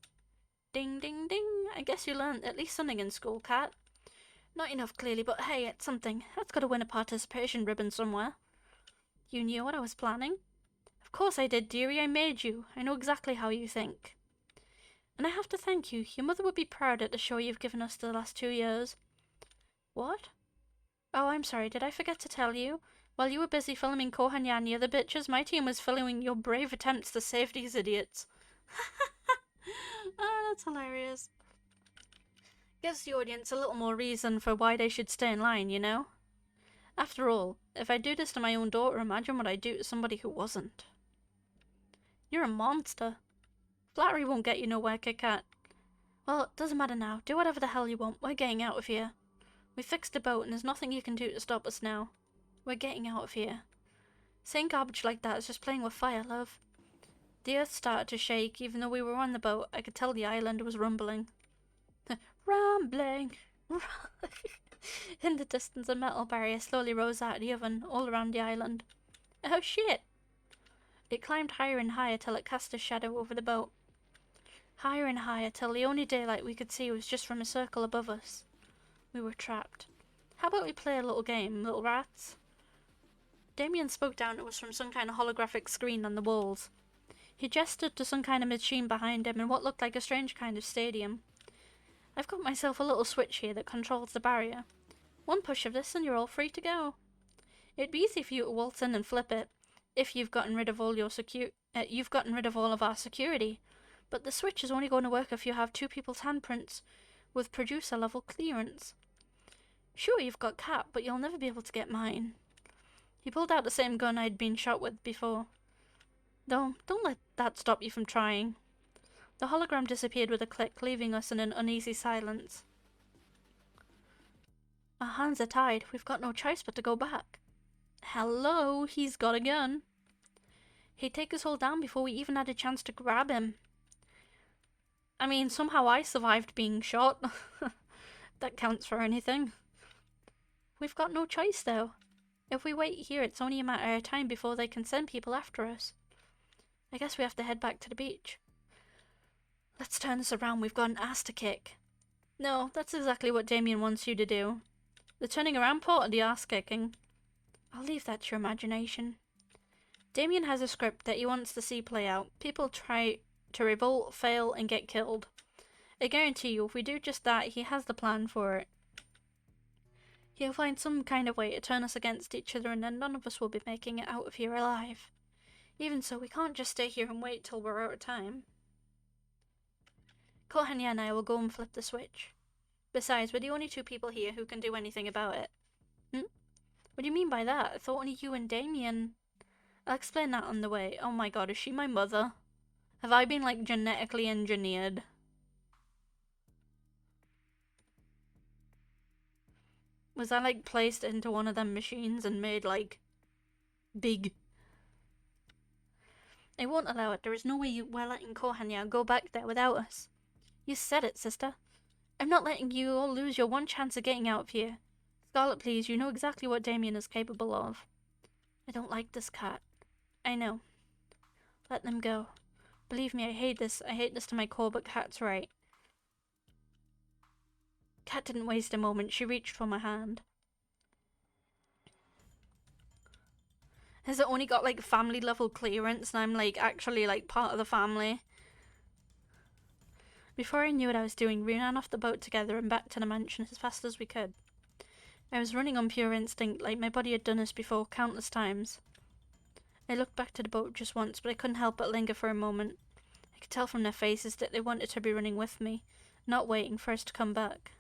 Ding, ding, ding. I guess you learned at least something in school, Kat. Not enough, clearly, but hey, it's something. That's got to win a participation ribbon somewhere. You knew what I was planning? Of course I did, dearie. I made you. I know exactly how you think. And I have to thank you. Your mother would be proud at the show you've given us the last 2 years. What? Oh, I'm sorry. Did I forget to tell you? While you were busy filming Kohanya and the other bitches, my team was filming your brave attempts to save these idiots. Oh, that's hilarious. Gives the audience a little more reason for why they should stay in line, you know? After all, if I do this to my own daughter, imagine what I'd do to somebody who wasn't. You're a monster. Flattery won't get you nowhere, Kit Kat. Well, it doesn't matter now. Do whatever the hell you want. We're getting out of here. We fixed the boat and there's nothing you can do to stop us now. We're getting out of here. Saying garbage like that is just playing with fire, love. The earth started to shake. Even though we were on the boat, I could tell the island was rumbling. Rumbling. In the distance, a metal barrier slowly rose out of the oven all around the island. Oh shit! It climbed higher and higher till it cast a shadow over the boat. Higher and higher till the only daylight we could see was just from a circle above us. We were trapped. How about we play a little game, little rats? Damien spoke down to us from some kind of holographic screen on the walls. He gestured to some kind of machine behind him in what looked like a strange kind of stadium. I've got myself a little switch here that controls the barrier. One push of this and you're all free to go. It'd be easy for you to waltz in and flip it, if you've gotten rid of all your of our security. But the switch is only going to work if you have 2 people's handprints with producer level clearance. Sure, you've got Cat, but you'll never be able to get mine. He pulled out the same gun I'd been shot with before. Though, don't let that stop you from trying. The hologram disappeared with a click, leaving us in an uneasy silence. Our hands are tied. We've got no choice but to go back. Hello, he's got a gun. He'd take us all down before we even had a chance to grab him. I mean, somehow I survived being shot. That counts for anything. We've got no choice, though. If we wait here, it's only a matter of time before they can send people after us. I guess we have to head back to the beach. Let's turn this around. We've got an ass to kick. No, that's exactly what Damien wants you to do. The turning around part or the ass kicking? I'll leave that to your imagination. Damien has a script that he wants to see play out. People try to revolt, fail, and get killed. I guarantee you, if we do just that, he has the plan for it. He'll find some kind of way to turn us against each other, and then none of us will be making it out of here alive. Even so, we can't just stay here and wait till we're out of time. Kohanya and I will go and flip the switch. Besides, we're the only two people here who can do anything about it. What do you mean by that? I thought only you and Damien... I'll explain that on the way. Oh my god, is she my mother? Have I been, like, genetically engineered? Was I, like, placed into one of them machines and made, like, big? I won't allow it. There is no way we're letting Kohanya go back there without us. You said it, sister. I'm not letting you all lose your one chance of getting out of here. Scarlet, please, you know exactly what Damien is capable of. I don't like this cat. I know. Let them go. Believe me, I hate this. I hate this to my core, but Kat's right. Kat didn't waste a moment. She reached for my hand. Has it only got, like, family level clearance and I'm, like, actually, like, part of the family? Before I knew what I was doing, we ran off the boat together and back to the mansion as fast as we could. I was running on pure instinct, like my body had done this before countless times. I looked back to the boat just once, but I couldn't help but linger for a moment. I could tell from their faces that they wanted to be running with me, not waiting for us to come back.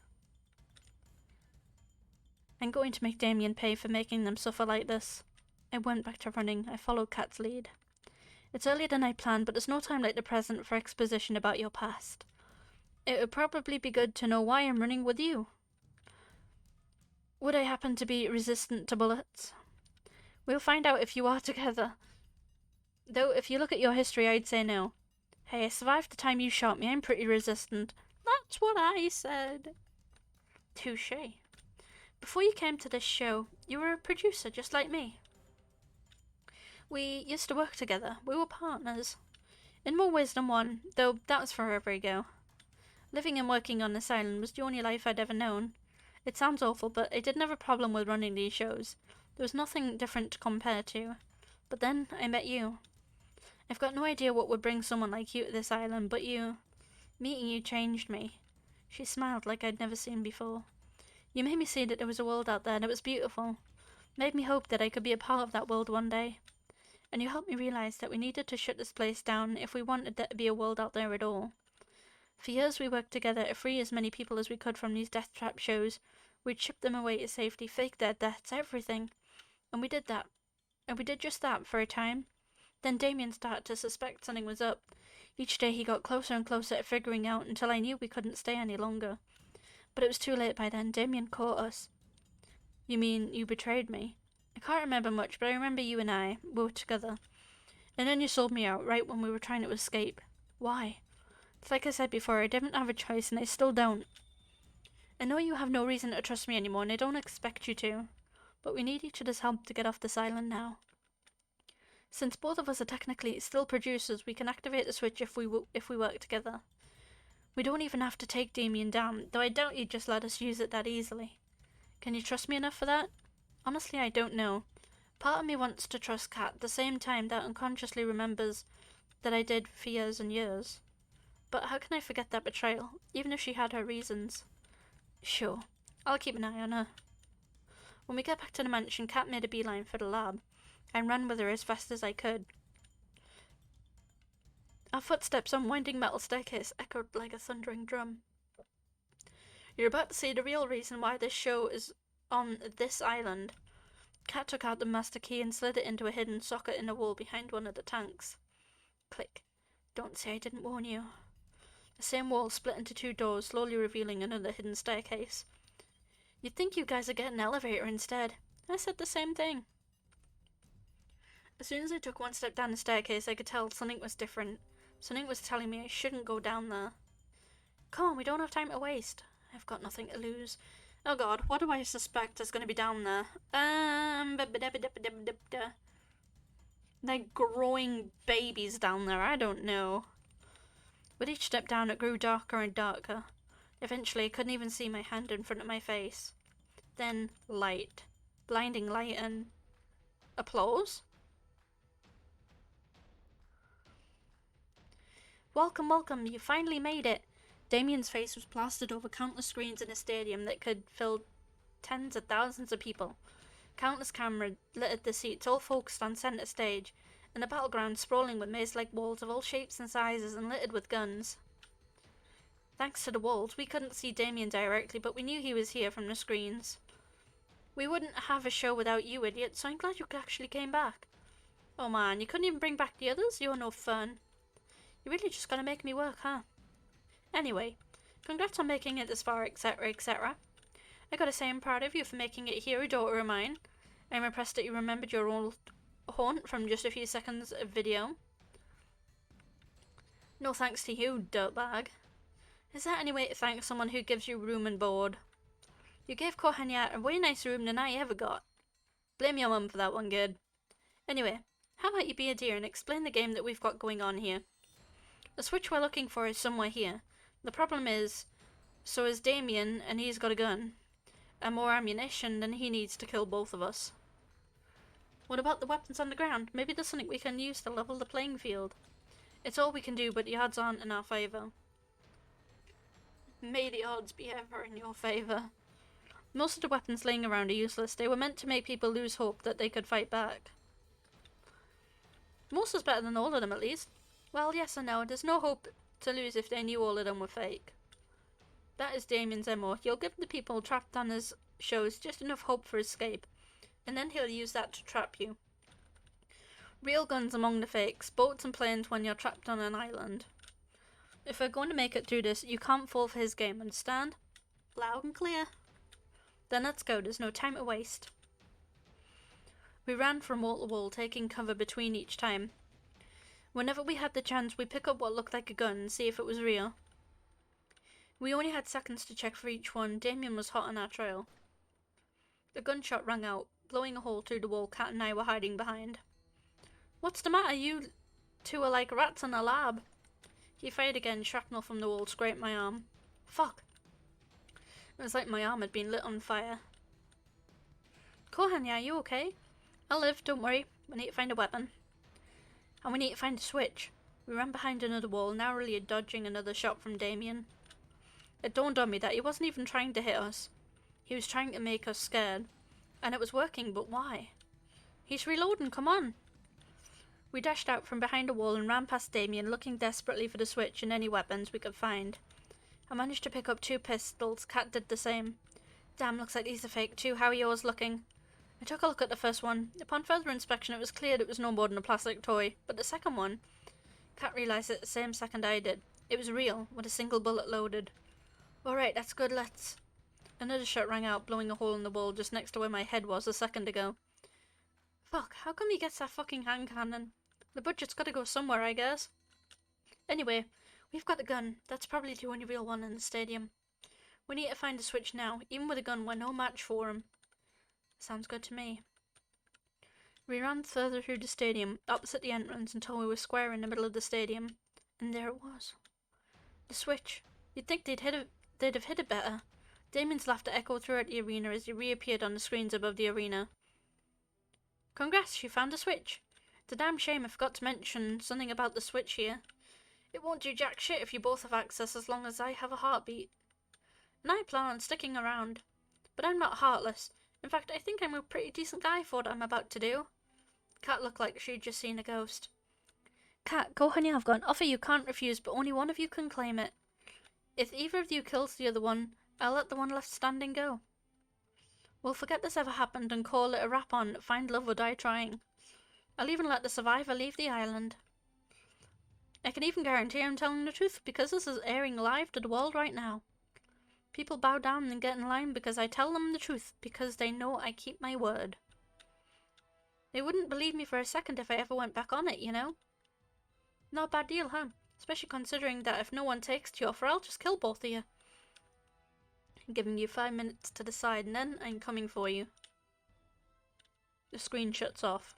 I'm going to make Damien pay for making them suffer like this. I went back to running. I followed Kat's lead. It's earlier than I planned, but there's no time like the present for exposition about your past. It would probably be good to know why I'm running with you. Would I happen to be resistant to bullets? We'll find out if you are together. Though, if you look at your history, I'd say no. Hey, I survived the time you shot me. I'm pretty resistant. That's what I said. Touché. Before you came to this show, you were a producer just like me. We used to work together. We were partners. In more ways than one, though that was forever ago. Living and working on this island was the only life I'd ever known. It sounds awful, but I didn't have a problem with running these shows. There was nothing different to compare to. But then I met you. I've got no idea what would bring someone like you to this island, but you... Meeting you changed me. She smiled like I'd never seen before. You made me see that there was a world out there and it was beautiful. Made me hope that I could be a part of that world one day. And you helped me realize that we needed to shut this place down if we wanted there to be a world out there at all. For years we worked together to free as many people as we could from these death trap shows. We'd ship them away to safety, fake their deaths, everything. And we did that. And we did just that for a time. Then Damien started to suspect something was up. Each day he got closer and closer to figuring out until I knew we couldn't stay any longer. But it was too late by then. Damien caught us. You mean you betrayed me? I can't remember much, but I remember you and I were together. And then you sold me out right when we were trying to escape. Why? It's like I said before, I didn't have a choice and I still don't. I know you have no reason to trust me anymore and I don't expect you to. But we need each other's help to get off this island now. Since both of us are technically still producers, we can activate the switch if we work together. We don't even have to take Damien down, though I doubt you'd just let us use it that easily. Can you trust me enough for that? Honestly, I don't know. Part of me wants to trust Kat at the same time that unconsciously remembers that I did for years and years. But how can I forget that betrayal, even if she had her reasons? Sure, I'll keep an eye on her. When we get back to the mansion, Kat made a beeline for the lab. I ran with her as fast as I could. Our footsteps on winding metal staircase echoed like a thundering drum. You're about to see the real reason why this show is on this island. Kat took out the master key and slid it into a hidden socket in the wall behind one of the tanks. Click. Don't say I didn't warn you. The same wall split into 2 doors, slowly revealing another hidden staircase. You'd think you guys would get an elevator instead. I said the same thing. As soon as I took 1 step down the staircase, I could tell something was different. Something was telling me I shouldn't go down there. Come on, we don't have time to waste. I've got nothing to lose. Oh god, what do I suspect is going to be down there? Like growing babies down there, I don't know. With each step down, it grew darker and darker. Eventually, I couldn't even see my hand in front of my face. Then, light. Blinding light and... applause? Welcome, welcome, you finally made it. Damien's face was plastered over countless screens in a stadium that could fill tens of thousands of people. Countless cameras littered the seats, all focused on centre stage, and the battleground sprawling with maze-like walls of all shapes and sizes and littered with guns. Thanks to the walls, we couldn't see Damien directly, but we knew he was here from the screens. We wouldn't have a show without you, idiot, so I'm glad you actually came back. Oh man, you couldn't even bring back the others? You're no fun. You really just gotta make me work, huh? Anyway, congrats on making it this far, etc, etc. I gotta say I'm proud of you for making it here, a daughter of mine. I'm impressed that you remembered your old haunt from just a few seconds of video. No thanks to you, dirtbag. Is there any way to thank someone who gives you room and board? You gave Kohanya a way nicer room than I ever got. Blame your mum for that one, kid. Anyway, how about you be a dear and explain the game that we've got going on here? The switch we're looking for is somewhere here. The problem is, so is Damien, and he's got a gun. And more ammunition than he needs to kill both of us. What about the weapons on the ground? Maybe there's something we can use to level the playing field. It's all we can do, but the odds aren't in our favour. May the odds be ever in your favour. Most of the weapons laying around are useless. They were meant to make people lose hope that they could fight back. Most is better than all of them, at least. Well, yes and no. There's no hope to lose if they knew all of them were fake. That is Damien's MO. He'll give the people trapped on his shows just enough hope for escape, and then he'll use that to trap you. Real guns among the fakes, boats and planes when you're trapped on an island. If we're going to make it through this, you can't fall for his game, understand? Loud and clear. Then let's go, there's no time to waste. We ran from wall to wall, taking cover between each time. Whenever we had the chance, we pick up what looked like a gun and see if it was real. We only had seconds to check for each one. Damien was hot on our trail. The gunshot rang out, blowing a hole through the wall Cat and I were hiding behind. What's the matter? You two are like rats in a lab. He fired again, shrapnel from the wall scraped my arm. Fuck. It was like my arm had been lit on fire. Kohanya, are you okay? I'll live, don't worry. We need to find a weapon. And we need to find a switch. We ran behind another wall, narrowly dodging another shot from Damien. It dawned on me that he wasn't even trying to hit us. He was trying to make us scared. And it was working, but why? He's reloading, come on! We dashed out from behind a wall and ran past Damien, looking desperately for the switch and any weapons we could find. I managed to pick up 2 pistols. Cat did the same. Damn, looks like these are fake too. How are yours looking? I took a look at the first one. Upon further inspection, it was clear it was no more than a plastic toy. But the second one, Cat realised it the same second I did. It was real, with a single bullet loaded. Alright, that's good, let's... Another shot rang out, blowing a hole in the wall just next to where my head was a second ago. Fuck, how come he gets that fucking hand cannon? The budget's gotta go somewhere, I guess. Anyway, we've got a gun. That's probably the only real one in the stadium. We need to find a switch now. Even with a gun, we're no match for him. Sounds good to me. We ran further through the stadium, opposite the entrance, until we were square in the middle of the stadium. And there it was. The switch. You'd think they'd have hit it better. Damien's laughter echoed throughout the arena as he reappeared on the screens above the arena. Congrats, you found a switch. It's a damn shame I forgot to mention something about the switch here. It won't do jack shit if you both have access as long as I have a heartbeat. And I plan on sticking around. But I'm not heartless. In fact, I think I'm a pretty decent guy for what I'm about to do. Cat looked like she'd just seen a ghost. Cat, Kohanya, I've got an offer you can't refuse, but only one of you can claim it. If either of you kills the other one, I'll let the one left standing go. We'll forget this ever happened and call it a wrap on Find Love or Die Trying. I'll even let the survivor leave the island. I can even guarantee I'm telling the truth because this is airing live to the world right now. People bow down and get in line because I tell them the truth, because they know I keep my word. They wouldn't believe me for a second if I ever went back on it, you know? Not a bad deal, huh? Especially considering that if no one takes the offer, I'll just kill both of you. I'm giving you 5 minutes to decide, and then I'm coming for you. The screen shuts off.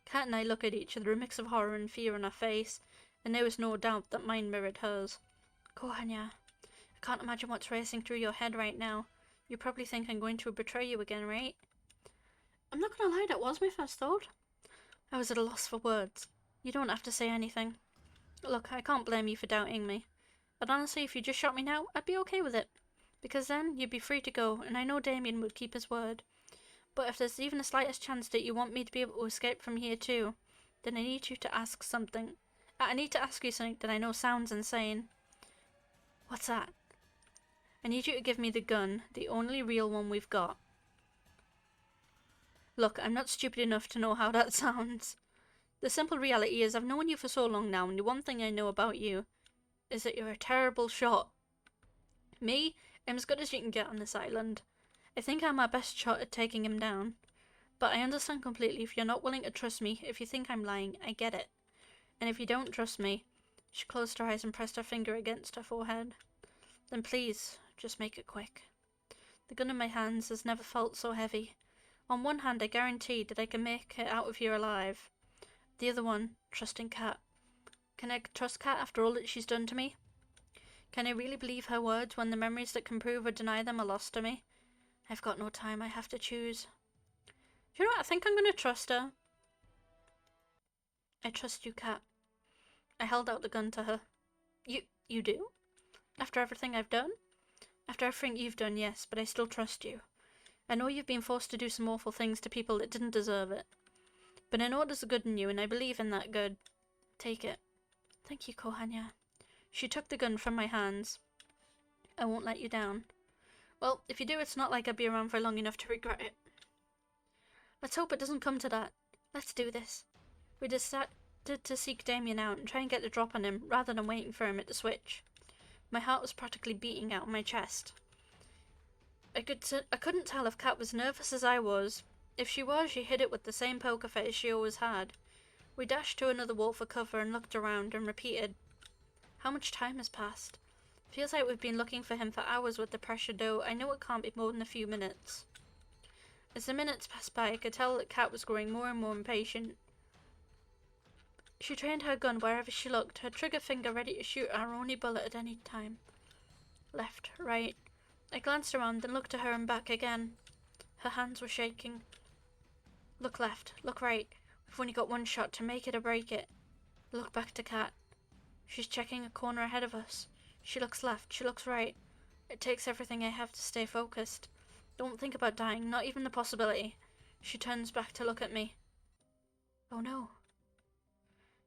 Kat and I look at each other, a mix of horror and fear on our face, and there was no doubt that mine mirrored hers. Kohanya, I can't imagine what's racing through your head right now. You probably think I'm going to betray you again, right? I'm not gonna lie, that was my first thought. I was at a loss for words. You don't have to say anything. Look, I can't blame you for doubting me. But honestly, if you just shot me now, I'd be okay with it. Because then, you'd be free to go, and I know Damien would keep his word. But if there's even the slightest chance that you want me to be able to escape from here too, then I need you to ask something. I need to ask you something that I know sounds insane. What's that? I need you to give me the gun, the only real one we've got. Look, I'm not stupid enough to know how that sounds. The simple reality is I've known you for so long now, and the one thing I know about you is that you're a terrible shot. Me, I'm as good as you can get on this island. I think I'm our best shot at taking him down. But I understand completely if you're not willing to trust me, if you think I'm lying, I get it. And if you don't trust me, she closed her eyes and pressed her finger against her forehead. Then please, just make it quick. The gun in my hands has never felt so heavy. On one hand, I guarantee that I can make it out of here alive. The other one, trusting Kat. Can I trust Kat after all that she's done to me? Can I really believe her words when the memories that can prove or deny them are lost to me? I've got no time, I have to choose. Do you know what? I think I'm going to trust her. I trust you, Kat. I held out the gun to her. You do? After everything I've done? After everything you've done, yes, but I still trust you. I know you've been forced to do some awful things to people that didn't deserve it. But I know there's a good in you, and I believe in that good. Take it. Thank you, Kohanya. She took the gun from my hands. I won't let you down. Well, if you do, it's not like I'll be around for long enough to regret it. Let's hope it doesn't come to that. Let's do this. We decided to seek Damien out and try and get the drop on him, rather than waiting for him at the switch. My heart was practically beating out of my chest. I couldn't tell if Kat was nervous as I was. If she was, she hid it with the same poker face she always had. We dashed to another wall for cover and looked around and repeated, how much time has passed? Feels like we've been looking for him for hours with the pressure, though I know it can't be more than a few minutes. As the minutes passed by, I could tell that Kat was growing more and more impatient. She trained her gun wherever she looked, her trigger finger ready to shoot our only bullet at any time. Left, right. I glanced around, then looked at her and back again. Her hands were shaking. Look left, look right. We've only got one shot to make it or break it. Look back to Kat. She's checking a corner ahead of us. She looks left, she looks right. It takes everything I have to stay focused. Don't think about dying, not even the possibility. She turns back to look at me. Oh no.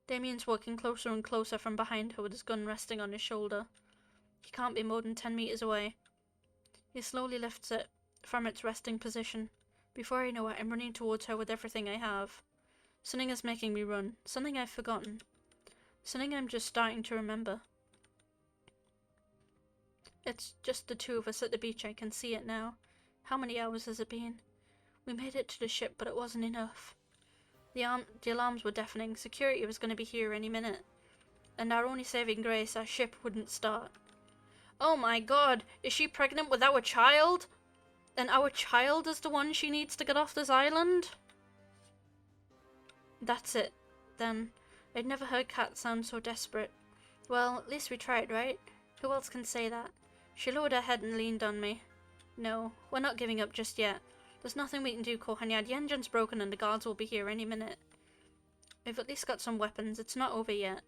Damien's walking closer and closer from behind her with his gun resting on his shoulder. He can't be more than 10 meters away. He slowly lifts it from its resting position. Before I know it, I'm running towards her with everything I have. Something is making me run. Something I've forgotten. Something I'm just starting to remember. It's just the two of us at the beach. I can see it now. How many hours has it been? We made it to the ship, but it wasn't enough. The alarms were deafening. Security was going to be here any minute. And our only saving grace, our ship wouldn't start. Oh my god, is she pregnant with our child? And our child is the one she needs to get off this island? That's it, then. I'd never heard Kat sound so desperate. Well, at least we tried, right? Who else can say that? She lowered her head and leaned on me. No, we're not giving up just yet. There's nothing we can do, Kohanya. The engine's broken and the guards will be here any minute. We've at least got some weapons. It's not over yet.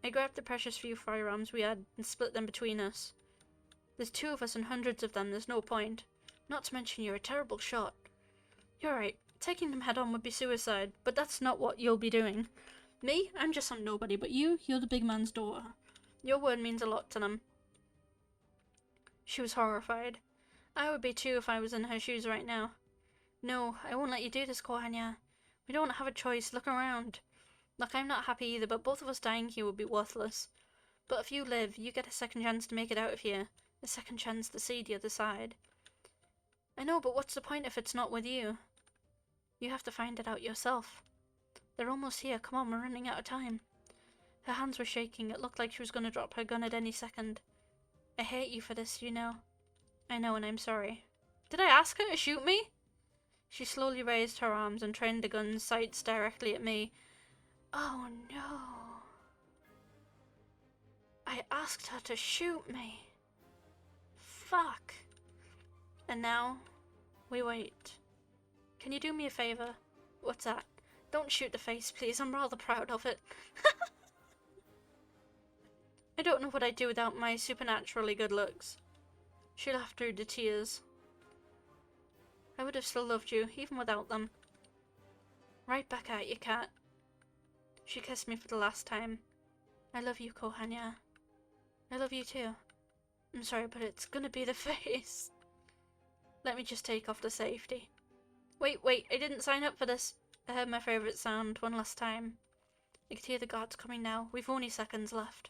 I grabbed the precious few firearms we had and split them between us. There's two of us and hundreds of them. There's no point. Not to mention you're a terrible shot. You're right. Taking them head on would be suicide, but that's not what you'll be doing. Me? I'm just some nobody, but you're the big man's daughter. Your word means a lot to them. She was horrified. I would be too if I was in her shoes right now. No, I won't let you do this, Kohanya. We don't have a choice. Look around. Look, I'm not happy either, but both of us dying here would be worthless. But if you live, you get a second chance to make it out of here. A second chance to see the other side. I know, but what's the point if it's not with you? You have to find it out yourself. They're almost here. Come on, we're running out of time. Her hands were shaking. It looked like she was going to drop her gun at any second. I hate you for this, you know. I know, and I'm sorry. Did I ask her to shoot me? She slowly raised her arms and trained the gun's sights directly at me. Oh no. I asked her to shoot me. Fuck. And now, we wait. Can you do me a favor? What's that? Don't shoot the face, please. I'm rather proud of it. I don't know what I'd do without my supernaturally good looks. She laughed through the tears. I would have still loved you, even without them. Right back at you, cat. She kissed me for the last time. I love you, Kohanya. I love you too. I'm sorry, but it's gonna be the face. Let me just take off the safety. Wait, I didn't sign up for this. I heard my favourite sound one last time. I could hear the guards coming now. We've only seconds left.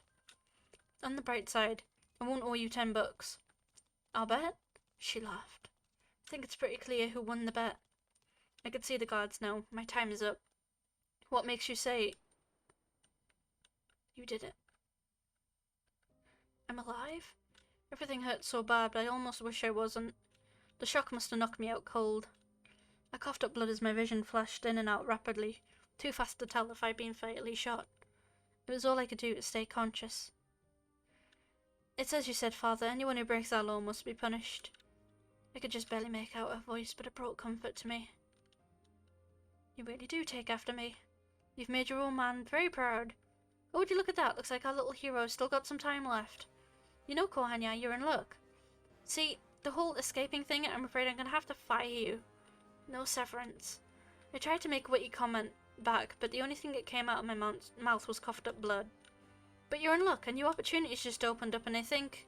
On the bright side, I won't owe you $10. I'll bet? She laughed. I think it's pretty clear who won the bet. I could see the guards now. My time is up. What makes you say... You did it? I'm alive? Everything hurts so bad, but I almost wish I wasn't. The shock must have knocked me out cold. I coughed up blood as my vision flashed in and out rapidly, too fast to tell if I'd been fatally shot. It was all I could do to stay conscious. It's as you said, Father, anyone who breaks our law must be punished. I could just barely make out her voice, but it brought comfort to me. You really do take after me. You've made your own man very proud. Oh, would you look at that? Looks like our little hero's still got some time left. You know, Kohanya, you're in luck. See, the whole escaping thing, I'm afraid I'm gonna have to fire you. No severance. I tried to make a witty comment back, but the only thing that came out of my mouth was coughed up blood. But you're in luck, and your opportunities just opened up, and I think...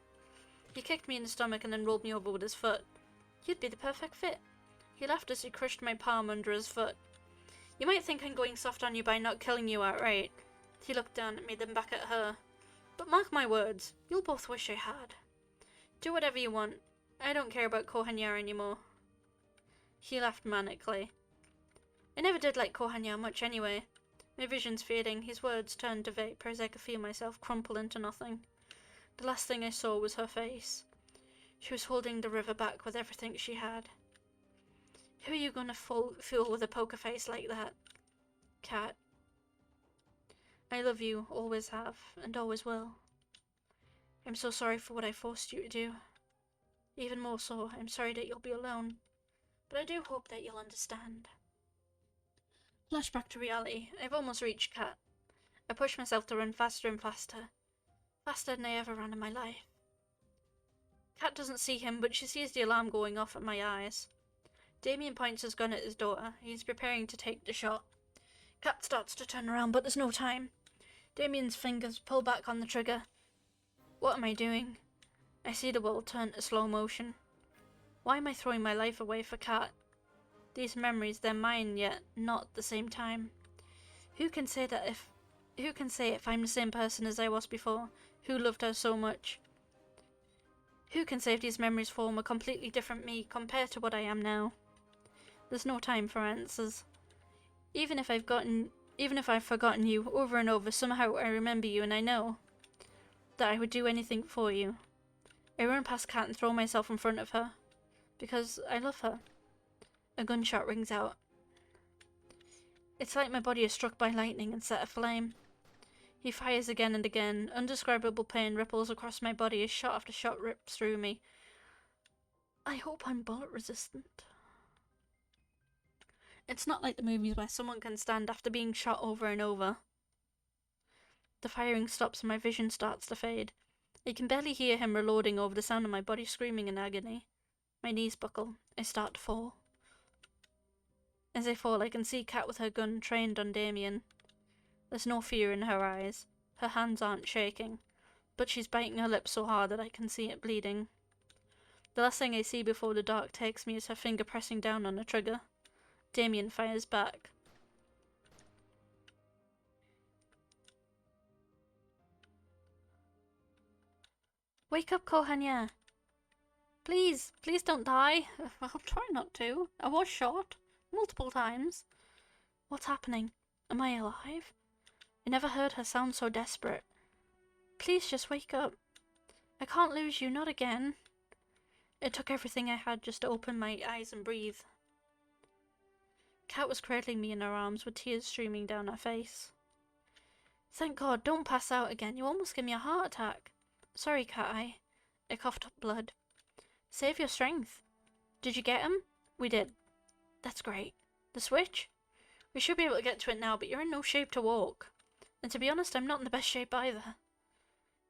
He kicked me in the stomach and then rolled me over with his foot. You'd be the perfect fit. He laughed as he crushed my palm under his foot. You might think I'm going soft on you by not killing you outright. He looked down at me, then back at her. But mark my words, you'll both wish I had. Do whatever you want. I don't care about Kohanya anymore. He laughed manically. I never did like Kohanya much anyway. My vision's fading, his words turned to vapour as I could feel myself crumple into nothing. The last thing I saw was her face. She was holding the river back with everything she had. Who are you gonna fool with a poker face like that? Cat. I love you, always have, and always will. I'm so sorry for what I forced you to do. Even more so, I'm sorry that you'll be alone. But I do hope that you'll understand. Flashback to reality. I've almost reached Cat. I push myself to run faster and faster. Faster than I ever ran in my life. Cat doesn't see him, but she sees the alarm going off at my eyes. Damien points his gun at his daughter. He's preparing to take the shot. Cat starts to turn around, but there's no time. Damien's fingers pull back on the trigger. What am I doing? I see the world turn to slow motion. Why am I throwing my life away for Cat? These memories, they're mine, yet not at the same time. Who can say if I'm the same person as I was before, who loved her so much? Who can say if these memories form a completely different me compared to what I am now? There's no time for answers. Even if I've forgotten you over and over, somehow I remember you, and I know that I would do anything for you. I run past Kat and throw myself in front of her, because I love her. A gunshot rings out. It's like my body is struck by lightning and set aflame. He fires again and again. Undescribable pain ripples across my body as shot after shot rips through me. I hope I'm bullet resistant. It's not like the movies where someone can stand after being shot over and over. The firing stops and my vision starts to fade. I can barely hear him reloading over the sound of my body screaming in agony. My knees buckle. I start to fall. As I fall, I can see Kat with her gun trained on Damien. There's no fear in her eyes. Her hands aren't shaking, but she's biting her lip so hard that I can see it bleeding. The last thing I see before the dark takes me is her finger pressing down on the trigger. Damien fires back. Wake up, Kohanya. Please, please don't die. I'll try not to. I was shot. Multiple times. What's happening? Am I alive? I never heard her sound so desperate. Please just wake up. I can't lose you, not again. It took everything I had just to open my eyes and breathe. Kat was cradling me in her arms with tears streaming down her face. Thank God, don't pass out again. You almost gave me a heart attack. Sorry, Cat Eye. I coughed up blood. Save your strength. Did you get him? We did. That's great. The switch? We should be able to get to it now, but you're in no shape to walk. And to be honest, I'm not in the best shape either.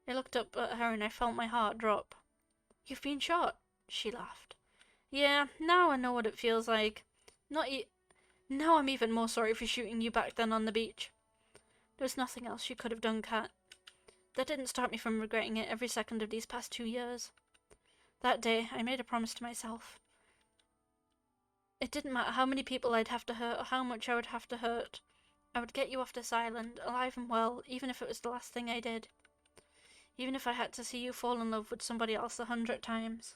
I looked up at her and I felt my heart drop. You've been shot, she laughed. Yeah, now I know what it feels like. Now I'm even more sorry for shooting you back then on the beach. There was nothing else you could have done, Kat. That didn't stop me from regretting it every second of these past 2 years. That day, I made a promise to myself. It didn't matter how many people I'd have to hurt or how much I would have to hurt. I would get you off this island, alive and well, even if it was the last thing I did. Even if I had to see you fall in love with somebody else 100 times.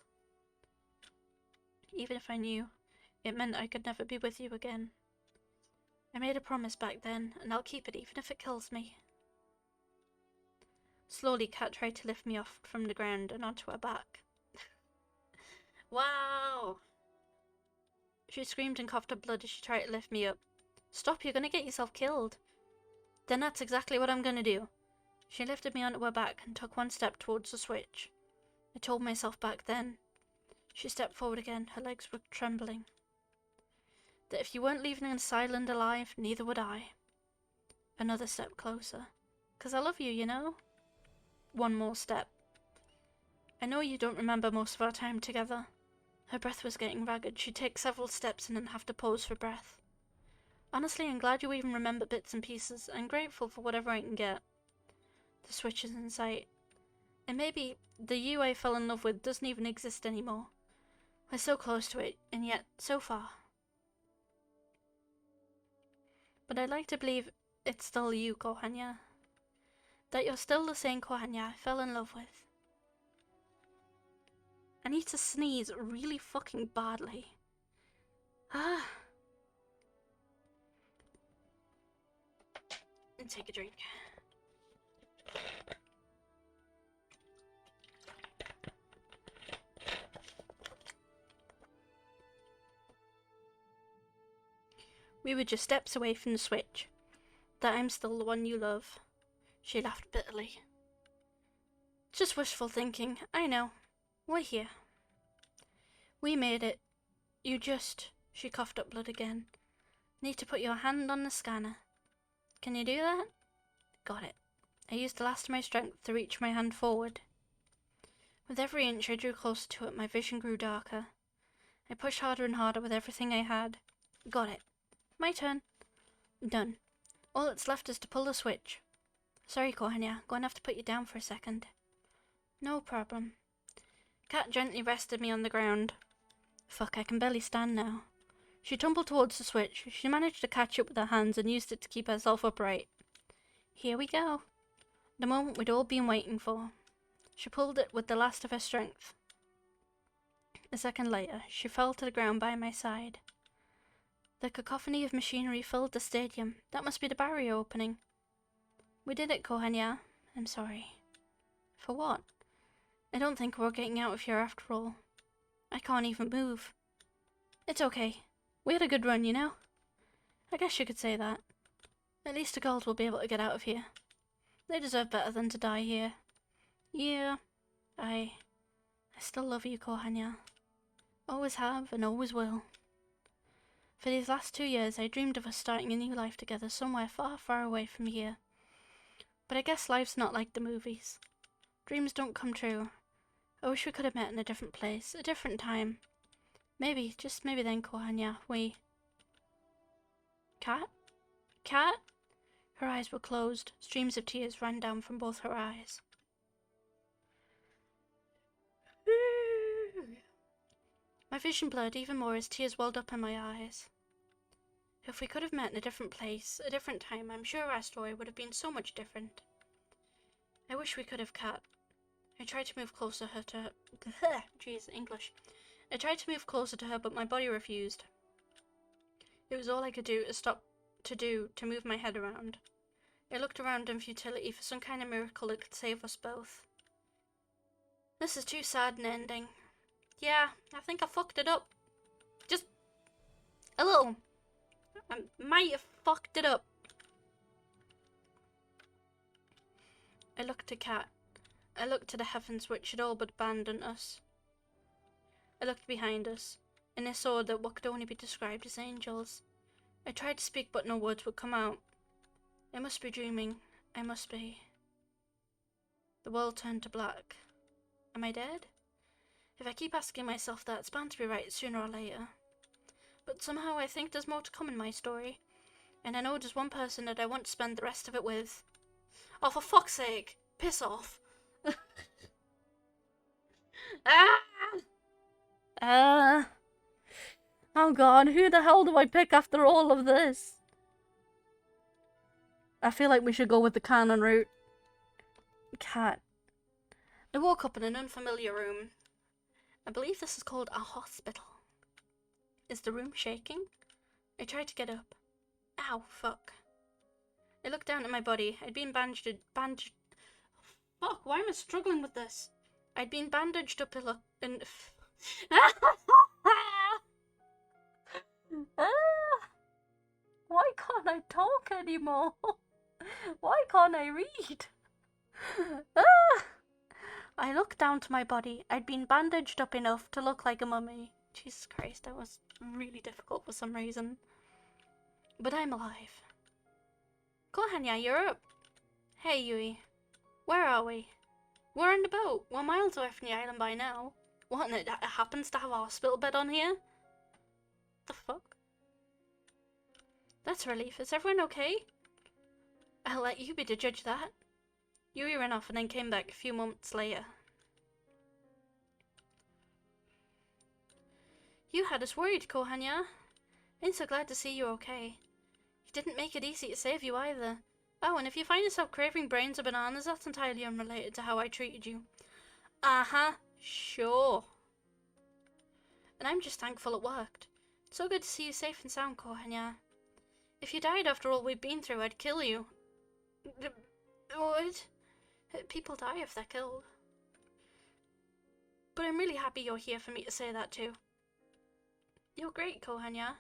Even if I knew it meant I could never be with you again. I made a promise back then, and I'll keep it even if it kills me. Slowly, Kat tried to lift me off from the ground and onto her back. Wow! She screamed and coughed up blood as she tried to lift me up. Stop, you're gonna get yourself killed. Then that's exactly what I'm gonna do. She lifted me onto her back and took one step towards the switch. I told myself back then. She stepped forward again, her legs were trembling. That if you weren't leaving this island alive, neither would I. Another step closer. 'Cause I love you, you know? One more step. I know you don't remember most of our time together. Her breath was getting ragged. She'd take several steps and then have to pause for breath. Honestly, I'm glad you even remember bits and pieces. I'm grateful for whatever I can get. The switch is in sight. And maybe the you I fell in love with doesn't even exist anymore. We're so close to it, and yet so far. But I'd like to believe it's still you, Kohanya. That you're still the same Kohanya I fell in love with. I need to sneeze really fucking badly. And take a drink. We were just steps away from the switch. That I'm still the one you love. She laughed bitterly. Just wishful thinking, I know. We're here. We made it. You just... She coughed up blood again. Need to put your hand on the scanner. Can you do that? Got it. I used the last of my strength to reach my hand forward. With every inch I drew closer to it, my vision grew darker. I pushed harder and harder with everything I had. Got it. My turn. Done. All that's left is to pull the switch. Sorry, Kohanya. Going to have to put you down for a second. No problem. Kat gently rested me on the ground. Fuck, I can barely stand now. She tumbled towards the switch. She managed to catch it with her hands and used it to keep herself upright. Here we go. The moment we'd all been waiting for. She pulled it with the last of her strength. A second later, she fell to the ground by my side. The cacophony of machinery filled the stadium. That must be the barrier opening. We did it, Kohanya. I'm sorry. For what? I don't think we're getting out of here after all. I can't even move. It's okay. We had a good run, you know? I guess you could say that. At least the girls will be able to get out of here. They deserve better than to die here. Yeah, I still love you, Kohanya. Always have and always will. For these last 2 years, I dreamed of us starting a new life together somewhere far, far away from here. But I guess life's not like the movies. Dreams don't come true. I wish we could have met in a different place, a different time. Maybe, just maybe then, Kohanya, we... Kat? Kat? Her eyes were closed. Streams of tears ran down from both her eyes. My vision blurred even more as tears welled up in my eyes. If we could have met in a different place, a different time, I'm sure our story would have been so much different. I wish we could have, Kat. I tried to move closer to her. Jeez, English. I tried to move closer to her, but my body refused. It was all I could do to move my head around. I looked around in futility for some kind of miracle that could save us both. This is too sad an ending. Yeah, I think I fucked it up. Just a little. I might have fucked it up. I looked to Kat. I looked to the heavens which had all but abandoned us. I looked behind us, and I saw that what could only be described as angels. I tried to speak, but no words would come out. I must be dreaming. I must be. The world turned to black. Am I dead? If I keep asking myself that, it's bound to be right sooner or later. But somehow I think there's more to come in my story. And I know there's one person that I want to spend the rest of it with. Oh, for fuck's sake! Piss off! Oh god, who the hell do I pick after all of this? I feel like we should go with the canon route. Cat. I woke up in an unfamiliar room. I believe this is called a hospital. Is the room shaking? I tried to get up. Ow, fuck. I looked down at my body. I'd been bandaged. Fuck, why am I struggling with this? I'd been bandaged up and why can't I talk anymore? Why can't I read? I looked down to my body. I'd been bandaged up enough to look like a mummy. Jesus Christ, that was really difficult for some reason. But I'm alive. Kohanya, you're up. Hey, Yui. Where are we? We're on the boat. We're miles away from the island by now. What, and it happens to have a hospital bed on here? The fuck? That's a relief. Is everyone okay? I'll let you be the judge of that. Yui ran off and then came back a few moments later. You had us worried, Kohanya. I'm so glad to see you okay. It didn't make it easy to save you either. Oh, and if you find yourself craving brains or bananas, that's entirely unrelated to how I treated you. Uh-huh, sure. And I'm just thankful it worked. It's so good to see you safe and sound, Kohanya. If you died after all we've been through, I'd kill you. What? People die if they're killed. But I'm really happy you're here for me to say that too. You're great, Kohanya.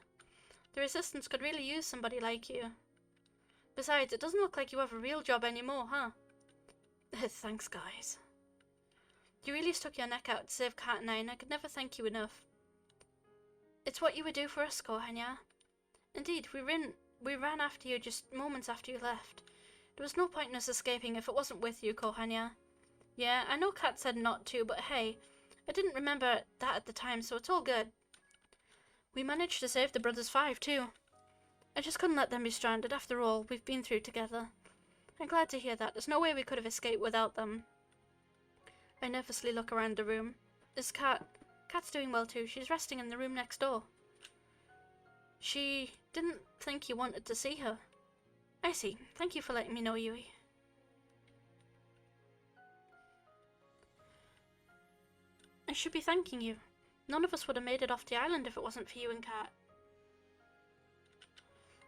The Resistance could really use somebody like you. Besides, it doesn't look like you have a real job anymore, huh? Thanks, guys. You really stuck your neck out to save Kat and I could never thank you enough. It's what you would do for us, Kohanya. Indeed, we ran after you just moments after you left. There was no point in us escaping if it wasn't with you, Kohanya. Yeah, I know Kat said not to, but hey, I didn't remember that at the time, so it's all good. We managed to save the Brothers 5 too. I just couldn't let them be stranded after all we've been through together. I'm glad to hear that. There's no way we could have escaped without them. I nervously look around the room. Is Kat? Kat's doing well too. She's resting in the room next door. She didn't think you wanted to see her. I see. Thank you for letting me know, Yui. I should be thanking you. None of us would have made it off the island if it wasn't for you and Kat.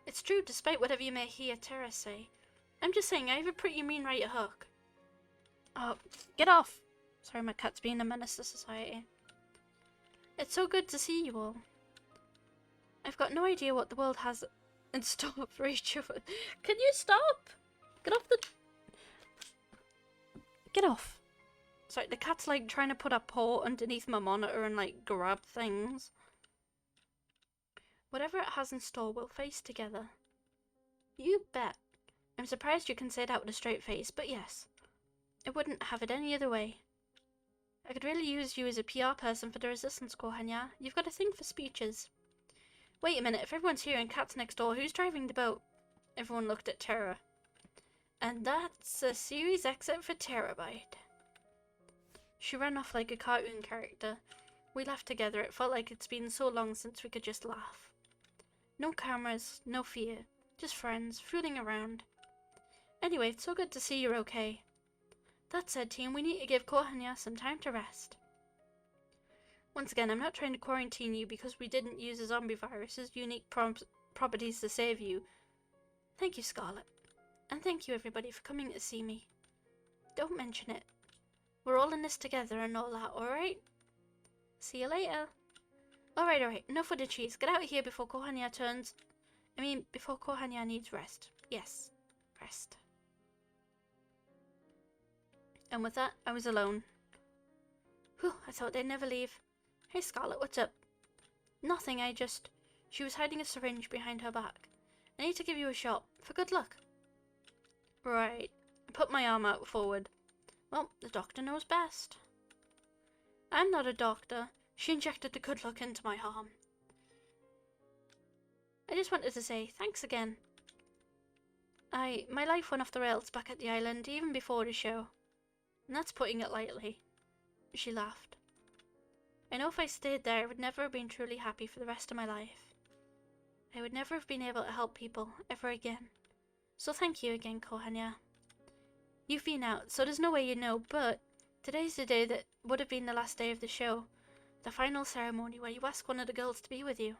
It's true, despite whatever you may hear Terra say. I'm just saying, I have a pretty mean right hook. Oh, get off! Sorry, my cat's being a menace to society. It's so good to see you all. I've got no idea what the world has in store for each of us. Can you stop? Get off the... Get off. Sorry, the cat's like trying to put a paw underneath my monitor and like grab things. Whatever it has in store, we'll face together. You bet. I'm surprised you can say that with a straight face, but yes. I wouldn't have it any other way. I could really use you as a PR person for the Resistance, Kohanya. You've got a thing for speeches. Wait a minute, if everyone's here and Kat's next door, who's driving the boat? Everyone looked at Terra. And that's a series exit for Terabyte. She ran off like a cartoon character. We laughed together. It felt like it's been so long since we could just laugh. No cameras, no fear. Just friends, fooling around. Anyway, it's so good to see you're okay. That said, team, we need to give Kohanya some time to rest. Once again, I'm not trying to quarantine you because we didn't use a zombie virus's unique properties to save you. Thank you, Scarlet. And thank you, everybody, for coming to see me. Don't mention it. We're all in this together and all that, alright? See you later. Alright, enough with the cheese. Get out of here before Kohanya before Kohanya needs rest. Yes, rest. And with that, I was alone. Whew, I thought they'd never leave. Hey Scarlet, what's up? Nothing, She was hiding a syringe behind her back. I need to give you a shot, for good luck. Right. I put my arm out forward. Well, the doctor knows best. I'm not a doctor. She injected the good luck into my arm. I just wanted to say thanks again. My life went off the rails back at the island even before the show. And that's putting it lightly. She laughed. I know if I stayed there, I would never have been truly happy for the rest of my life. I would never have been able to help people ever again. So thank you again, Kohanya. You've been out, so there's no way you know, but today's the day that would have been the last day of the show. The final ceremony where you ask one of the girls to be with you.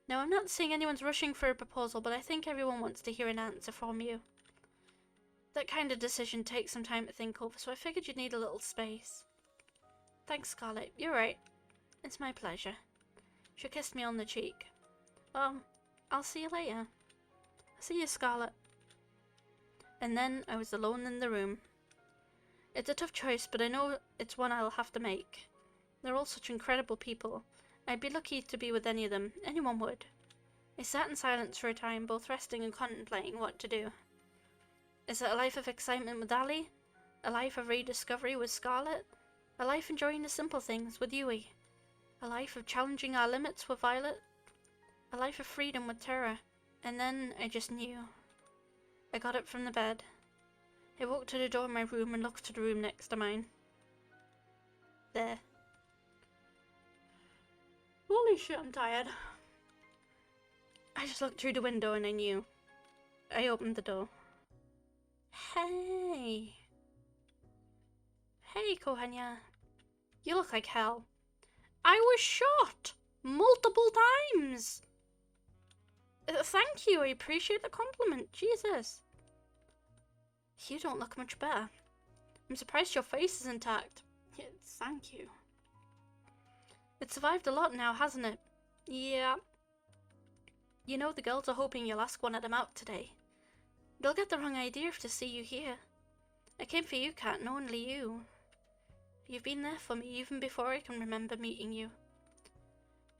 Now, I'm not saying anyone's rushing for a proposal, but I think everyone wants to hear an answer from you. That kind of decision takes some time to think over, so I figured you'd need a little space. Thanks, Scarlet. You're right. It's my pleasure. She kissed me on the cheek. I'll see you later. See you, Scarlet. And then I was alone in the room. It's a tough choice, but I know it's one I'll have to make. They're all such incredible people. I'd be lucky to be with any of them. Anyone would. I sat in silence for a time, both resting and contemplating what to do. Is it a life of excitement with Ali? A life of rediscovery with Scarlet? A life enjoying the simple things with Yui? A life of challenging our limits with Violet? A life of freedom with Terra? And then I just knew. I got up from the bed. I walked to the door of my room and looked to the room next to mine. There. Holy shit, I'm tired. I just looked through the window and I knew. I opened the door. Hey. Hey, Kohanya. You look like hell. I was shot! Multiple times! Thank you, I appreciate the compliment. Jesus. You don't look much better. I'm surprised your face is intact. Yeah, thank you. It survived a lot now, hasn't it? Yeah. You know, the girls are hoping you'll ask one of them out today. They'll get the wrong idea if they see you here. I came for you, Kat, and only you. You've been there for me even before I can remember meeting you.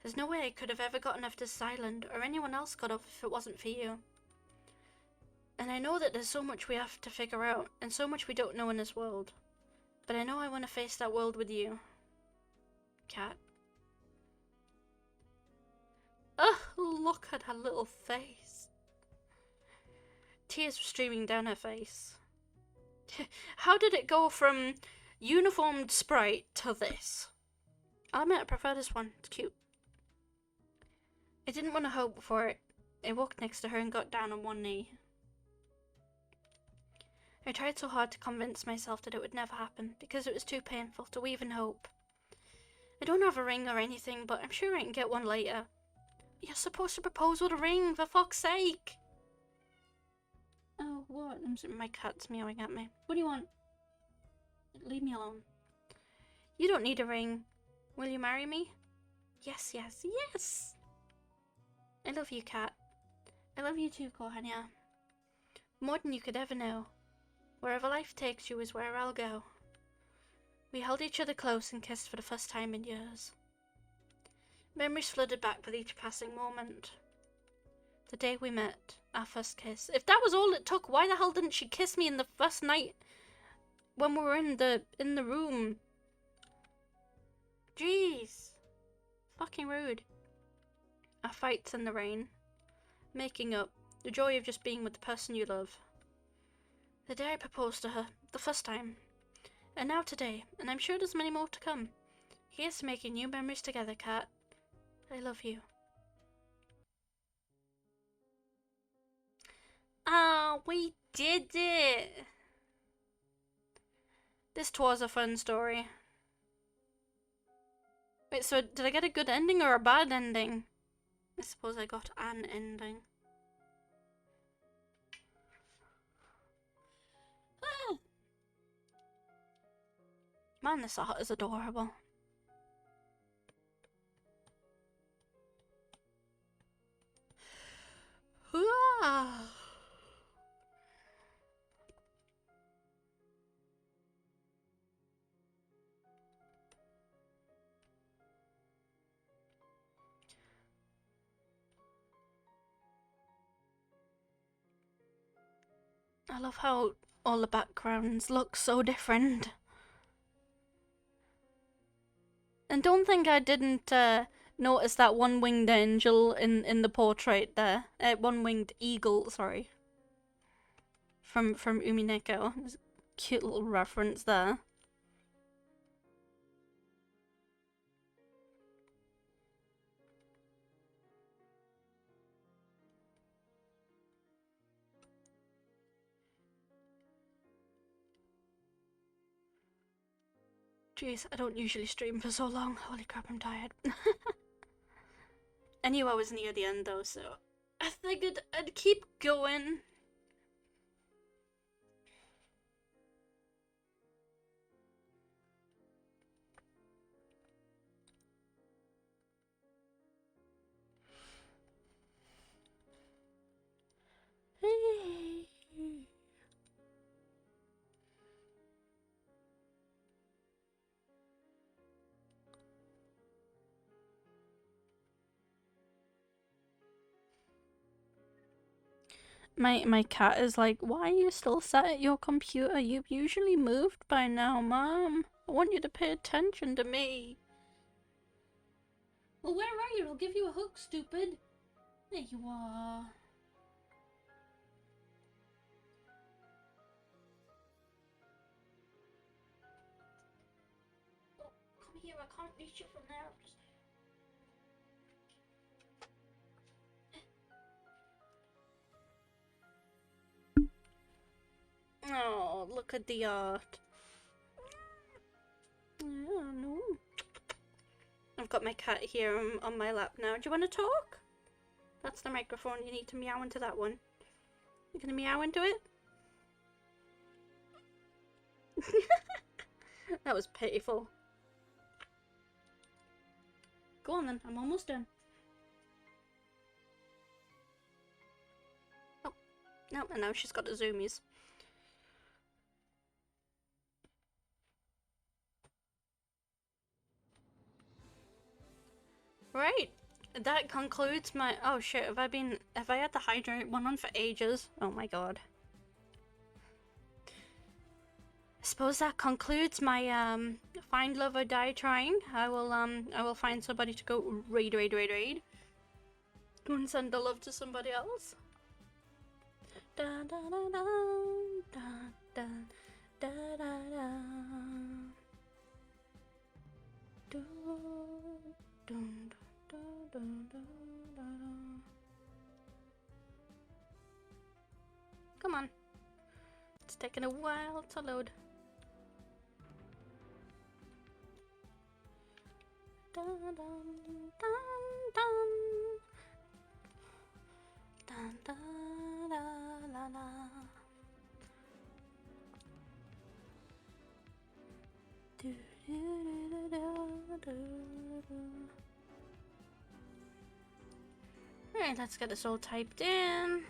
There's no way I could have ever gotten off this island, or anyone else could have if it wasn't for you. And I know that there's so much we have to figure out, and so much we don't know in this world. But I know I want to face that world with you. Kat. Ugh, look at her little face. Tears were streaming down her face. How did it go from uniformed sprite to this? I'll admit I prefer this one, it's cute. I didn't want to hope for it. I walked next to her and got down on one knee. I tried so hard to convince myself that it would never happen, because it was too painful to even hope. I don't have a ring or anything, but I'm sure I can get one later. You're supposed to propose with a ring, for fuck's sake! Oh, what? My cat's meowing at me. What do you want? Leave me alone. You don't need a ring. Will you marry me? Yes, yes, yes! I love you, Kat. I love you too, Kohanya. More than you could ever know. Wherever life takes you is where I'll go. We held each other close and kissed for the first time in years. Memories flooded back with each passing moment. The day we met, our first kiss. If that was all it took, why the hell didn't she kiss me in the first night when we were in the room? Jeez. Fucking rude. Our fights in the rain. Making up. The joy of just being with the person you love. The day I proposed to her. The first time. And now today. And I'm sure there's many more to come. Here's to making new memories together, Kat. I love you. Ah, we did it! This was a fun story. Wait, so did I get a good ending or a bad ending? I suppose I got an ending. Ah. Man, this art is adorable. Ah. I love how all the backgrounds look so different. And don't think I didn't notice that one-winged angel in the portrait there. One-winged eagle, sorry. From Umineko. There's a cute little reference there. Jeez, I don't usually stream for so long. Holy crap, I'm tired. I knew I was near the end though, so I figured I'd keep going. My cat is like, why are you still sat at your computer? You've usually moved by now, Mom. I want you to pay attention to me. Well, where are you? I'll give you a hook, stupid. There you are. Oh, come here, I can't reach you from there. Oh, look at the art. Yeah, no. I've got my cat here on my lap now. Do you want to talk? That's the microphone. You need to meow into that one. You gonna meow into it? That was pitiful. Go on then. I'm almost done. Oh, no, and now she's got the zoomies. Right, that concludes my. Oh shit! Have I had the hydrate one on for ages? Oh my god. I suppose that concludes my find love or die trying. I will find somebody to go raid. Go and send the love to somebody else. Da da da da da da da da da. Dun, dun, dun, dun, dun, dun. Come on. It's taking a while to load. Dun, dun, dun, dun. Dun, dun, la, la, la. Do, do, do, do, do, do. Alright, let's get this all typed in.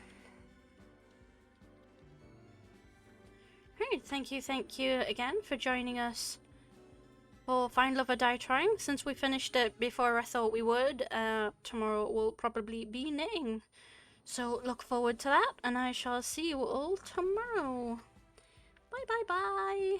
Alright, thank you again for joining us for Find Love or Die Trying. Since we finished it before I thought we would, tomorrow will probably be knitting. So look forward to that, and I shall see you all tomorrow. Bye bye bye!